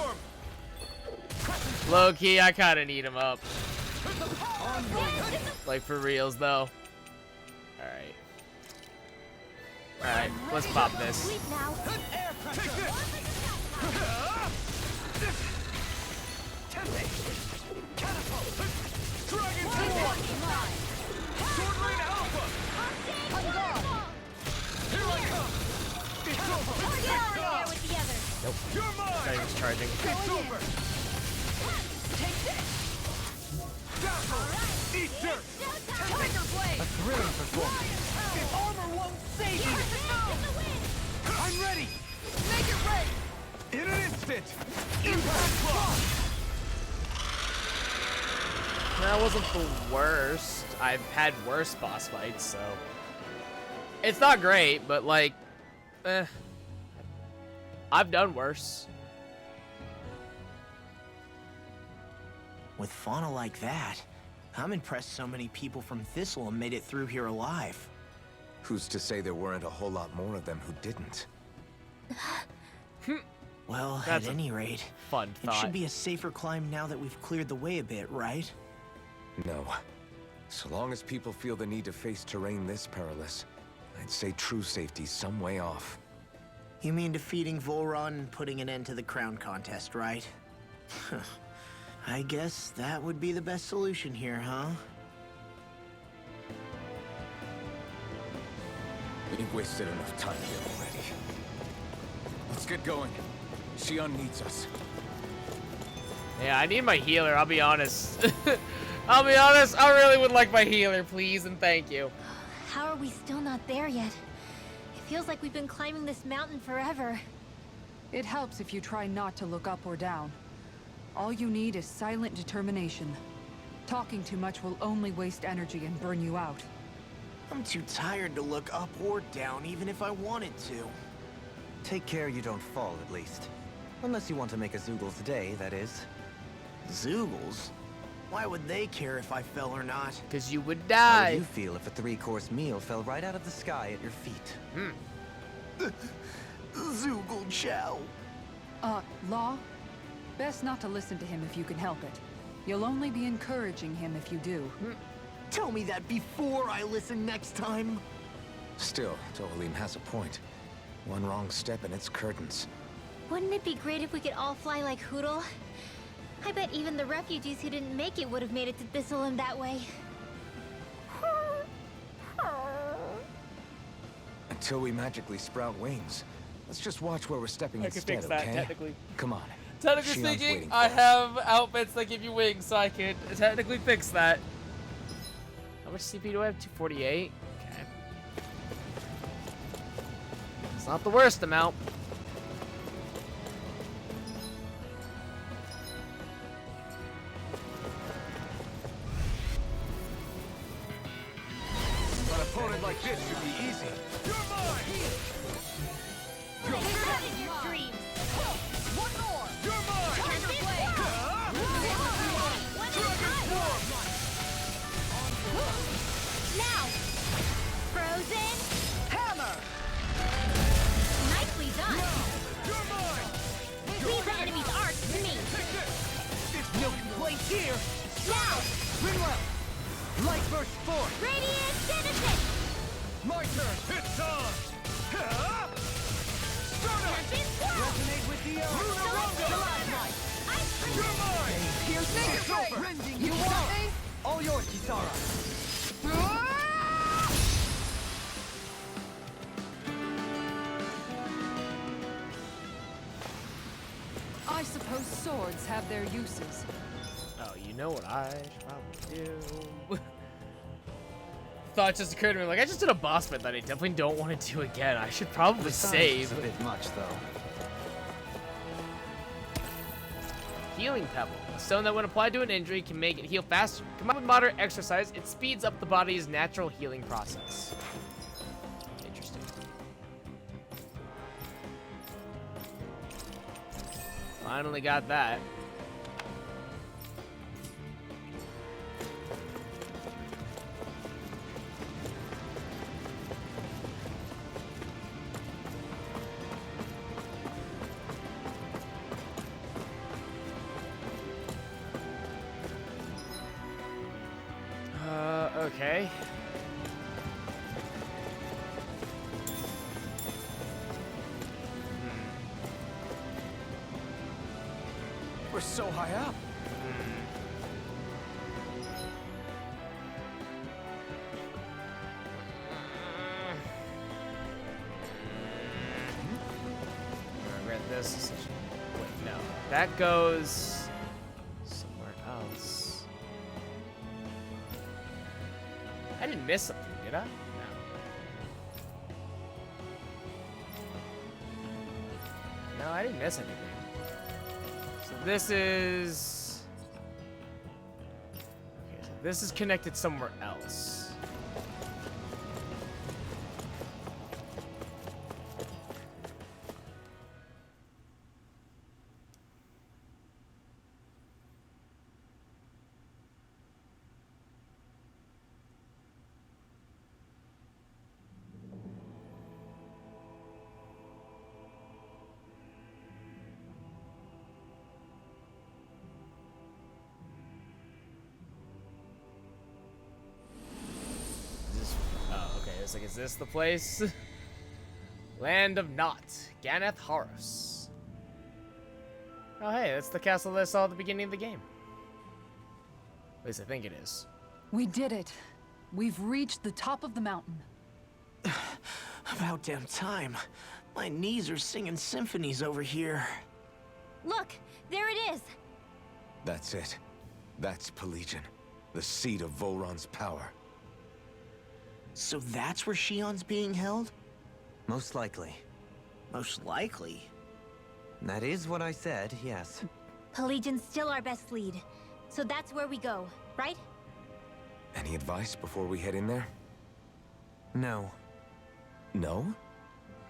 Low key, I kinda need him up. Like for reals though. Alright. Alright, let's pop this. Sleep now. Take this! Catapult! Dragon Swarm! Sword Rain Alpha! Arcane waterfall. Here I come! It's over! Get on there with the others. You're Not mine! even charging. It's over! Take this. Dazzle! Eat dirt! Tiger Blade. A thrilling performance. Armor won't save you. Dance in the wind. I'm ready! Make it rain. In an instant! Impact block! That wasn't the worst. I've had worse boss fights, so it's not great, but like, I've done worse. With fauna like that, I'm impressed so many people from Thistle made it through here alive. Who's to say there weren't a whole lot more of them who didn't? Well, That's at any rate, Fun it thought. should be a safer climb now that we've cleared the way a bit, right? No. So long as people feel the need to face terrain this perilous, I'd say true safety's some way off. You mean defeating Volron and putting an end to the crown contest, right? I guess that would be the best solution here, huh? We've wasted enough time here already. Let's get going. Xion needs us. Yeah, I need my healer, I'll be honest. I'll be honest, I really would like my healer, please and thank you. How are we still not there yet? It feels like we've been climbing this mountain forever. It helps if you try not to look up or down. All you need is silent determination. Talking too much will only waste energy and burn you out. I'm too tired to look up or down, even if I wanted to. Take care you don't fall, at least. Unless you want to make a Zoogle today, that is. Zoogles? Why would they care if I fell or not? Because you would How die. would you feel if a 3-course meal fell right out of the sky at your feet? Zoogle chow. Law? Best not to listen to him if you can help it. You'll only be encouraging him if you do. Tell me that before I listen next time. Still, Tohalim has a point. One wrong step and it's curtains. Wouldn't it be great if we could all fly like Hootle? I bet even the refugees who didn't make it would have made it to Thistleland that way. Until we magically sprout wings. Let's just watch where we're stepping I can instead, fix that, okay? technically. Come on. Technically Shion's speaking, waiting for I us. have outfits that give you wings, so I can technically fix that. How much CP do I have? 248? Okay. It's not the worst amount. An opponent like this should be easy. You're mine! You're Not in your dreams! One more! You're mine! Tiger Blade! Now! Frozen! Hammer! Nicely done! You're mine! Leave the enemy's arc to me! Take this! It's no complaints here! Now! Rinwell! Light burst forth! Radiant Citizen! My turn! It's on! Start up! Tempest Swirl! Resonate with the Celestial Lunarunga! Ice Cream! You're mine! Pierce Make it over! You want me? All yours, Kisara! I suppose swords have their uses. Oh, you know what I should probably do? Thought just occurred to me, like, I just did a boss fight that I definitely don't want to do again. I should probably save. It's a bit much, though. Healing Pebble. A stone that when applied to an injury can make it heal faster. Combined with moderate exercise, it speeds up the body's natural healing process. Interesting. Finally got that. Okay. We're so high up. I read this. Wait, no. That goes somewhere else. I didn't miss something, did I? No. No, I didn't miss anything. So this is... Okay, so this is connected somewhere else. It's like, is this the place? Land of Naught, Ganeth Horus. Oh hey, that's the castle that I saw at the beginning of the game. At least I think it is. We did it. We've reached the top of the mountain. About damn time. My knees are singing symphonies over here. Look, there it is. That's it. That's Pelegion, the seat of Volron's power. So that's where Shion's being held? Most likely. Most likely. That is what I said, yes. Pelegion's still our best lead. So that's where we go, right? Any advice before we head in there? No. No?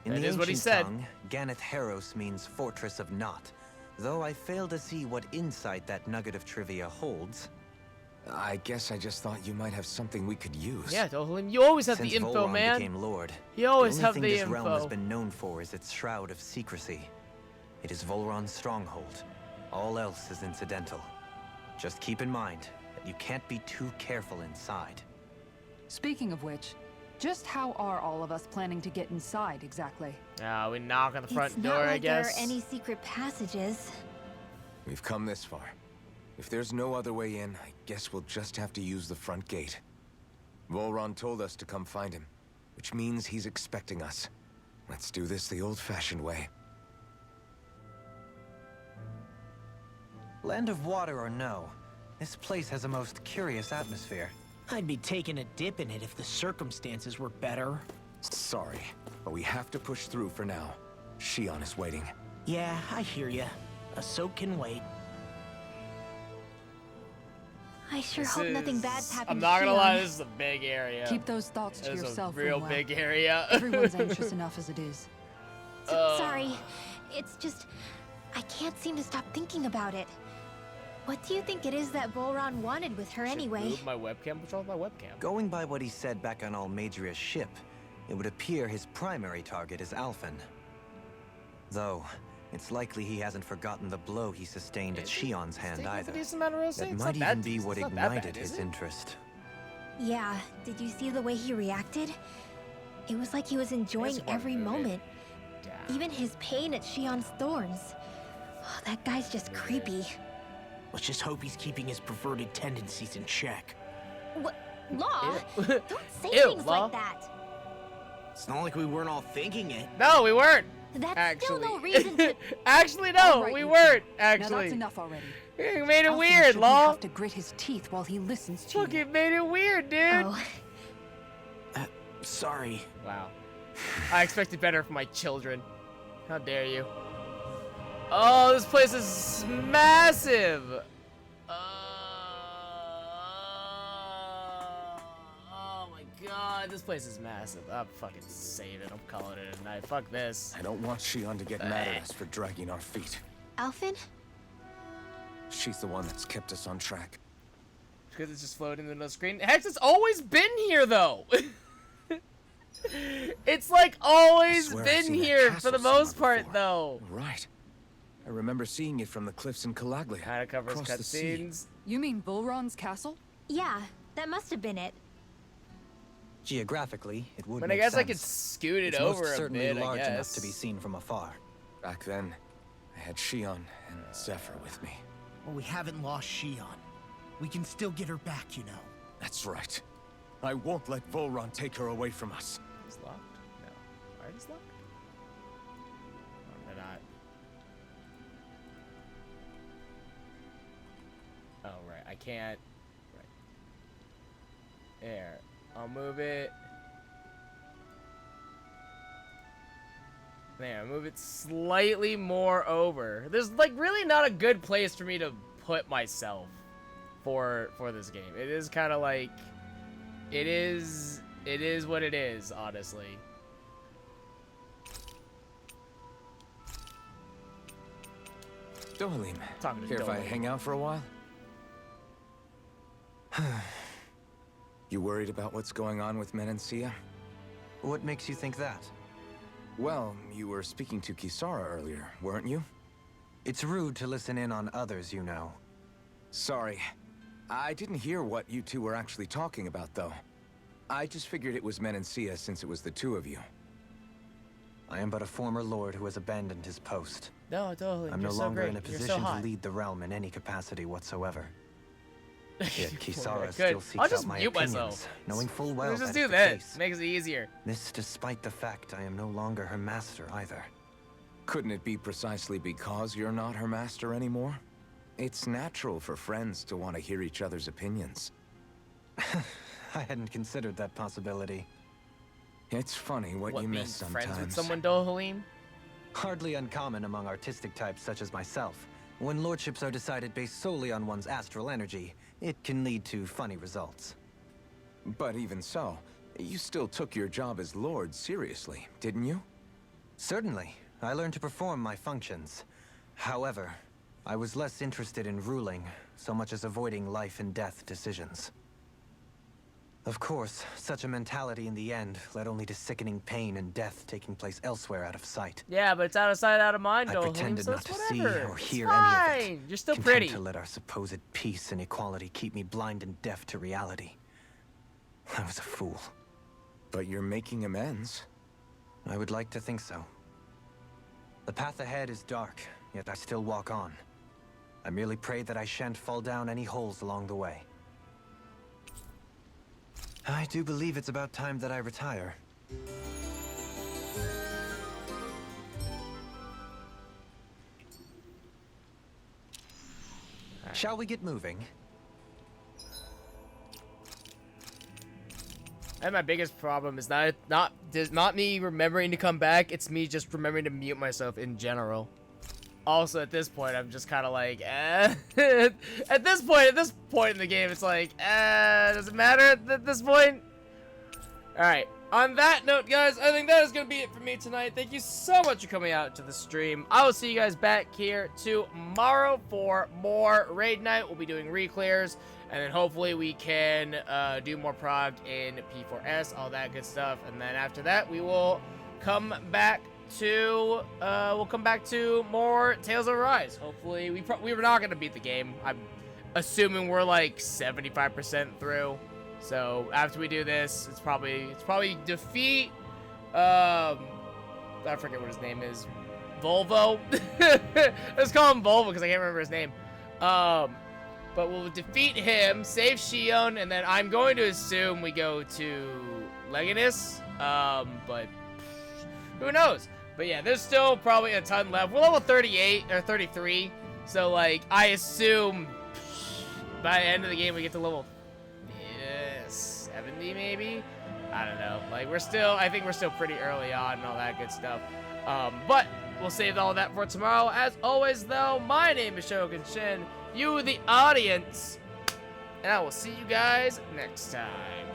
In That the is what he ancient said. tongue, Ganeth Heros means Fortress of Naught. Though I fail to see what insight that nugget of trivia holds. I guess I just thought you might have something we could use. Yeah, Dolan, you always have Since the info, Volron man. became Lord, You always the have only the thing this realm has info. been known for is its shroud of secrecy. It is Volron's stronghold. All else is incidental. Just keep in mind that you can't be too careful inside. Speaking of which, just how are all of us planning to get inside exactly? We knock on the front it's door, not like I guess. there are any secret passages. We've come this far. If there's no other way in, I guess we'll just have to use the front gate. Volron told us to come find him, which means he's expecting us. Let's do this the old-fashioned way. Land of water or no, this place has a most curious atmosphere. I'd be taking a dip in it if the circumstances were better. Sorry, but we have to push through for now. Shion is waiting. Yeah, I hear ya. A soak can wait. I sure This hope nothing is- bad's happened I'm to not gonna lie, Shion. this is a big area. Keep those thoughts to This is yourself, a real Rinwell. big area. Everyone's anxious enough as it is. Sorry. It's just... I can't seem to stop thinking about it. What do you think it is that Volron wanted with her Should anyway? move my webcam. What's wrong with my webcam? Going by what he said back on Almadria's ship, it would appear his primary target is Alphen. Though, it's likely he hasn't forgotten the blow he sustained at Shion's hand Taking either. a decent amount of real estate. That It's might not even that- be it's what not that bad, ignited is his it? interest. Yeah, did you see the way he reacted? It was like he was enjoying That's one every movie. moment. Yeah. Even his pain at Shion's thorns. Oh, that guy's just creepy. Let's just hope he's keeping his perverted tendencies in check. What? Law? Ew. Don't say Ew, things Law. like that. It's not like we weren't all thinking it. No, we weren't. That's Actually, still no reason to... actually, no, All right, we you weren't. Now Actually, that's enough already. you made it Alfin weird, shouldn't Law. have to grit his teeth while he listens to you. Fucking made it weird, dude. Oh, Sorry. Wow. I expected better from my children. How dare you? Oh, this place is massive. Oh my god, this place is massive. I'm fucking saving. I'm calling it a night. Fuck this. I don't want Shion to get mad at us for dragging our feet. Alphen? She's the one that's kept us on track. Because it's just floating in the screen. Hex, it's always been here though. It's like always I swear I've been seen that here for castle the most somewhere part before. though. Right. I remember seeing it from the cliffs in Calaglia. Kind of covers across the sea. cutscenes. You mean Volron's castle? Yeah, that must have been it. Geographically, it would But I make guess I sense. could scoot it It's over most a certainly bit, I large guess. enough to be seen from afar. Back then, I had Shion and Zephyr with me. Well, we haven't lost Shion. We can still get her back, you know. That's right. I won't let Volron take her away from us. It's locked? No. Alright, it's locked? No, they're not. Oh, right. I can't. Right. There. I'll move it. There, I'll move it slightly more over. There's, like, really not a good place for me to put myself for this game. It is kind of like... It is what it is, honestly. Dohalim, Talking to care if I Dohalim. hang out for a while? You worried about what's going on with Menancia? What makes you think that? Well, you were speaking to Kisara earlier, weren't you? It's rude to listen in on others, you know. Sorry. I didn't hear what you two were actually talking about, though. I just figured it was Menancia since it was the two of you. I am but a former lord who has abandoned his post. No, totally. I'm You're no so longer great. in a You're so position to hot. lead the realm in any capacity whatsoever. Yet Good. Kisara I'll still seeks just out my mute opinions, myself. knowing full well Let's that just is do the that. case. Makes it easier. This despite the fact I am no longer her master either. Couldn't it be precisely because you're not her master anymore? It's natural for friends to want to hear each other's opinions. I hadn't considered that possibility. It's funny what you being miss sometimes. friends with someone, Dohalim? Hardly uncommon among artistic types such as myself. When lordships are decided based solely on one's astral energy, it can lead to funny results. But even so, you still took your job as lord seriously, didn't you? Certainly. I learned to perform my functions. However, I was less interested in ruling, so much as avoiding life and death decisions. Of course, such a mentality in the end led only to sickening pain and death taking place elsewhere out of sight. Yeah, but it's out of sight, out of mind, I Dohalim, pretended so not it's to see whatever. or It's hear any of it. fine. You're still Content pretty. to let our supposed peace and equality keep me blind and deaf to reality. I was a fool. But you're making amends. I would like to think so. The path ahead is dark, yet I still walk on. I merely pray that I shan't fall down any holes along the way. I do believe it's about time that I retire. Shall we get moving? And my biggest problem is not me remembering to come back. It's me just remembering to mute myself in general. Also, at this point, I'm just kind of like, at this point in the game, it's like, does it matter at this point? All right. On that note, guys, I think that is going to be it for me tonight. Thank you so much for coming out to the stream. I will see you guys back here tomorrow for more Raid Night. We'll be doing re-clears, and then hopefully we can do more prog in P4S, all that good stuff. And then after that, we will come back to more Tales of Arise. Hopefully, we were not going to beat the game. I'm assuming we're like 75% through. So after we do this, it's probably defeat. I forget what his name is. Volvo. Let's call him Volvo because I can't remember his name. But we'll defeat him, save Shion, and then I'm going to assume we go to Leganis. But who knows? But yeah, there's still probably a ton left. We're level 38 or 33, so like I assume by the end of the game we get to level 70 maybe. I don't know. Like I think we're still pretty early on and all that good stuff. But we'll save all that for tomorrow. As always, though, my name is Shogun Shin. You, the audience, and I will see you guys next time.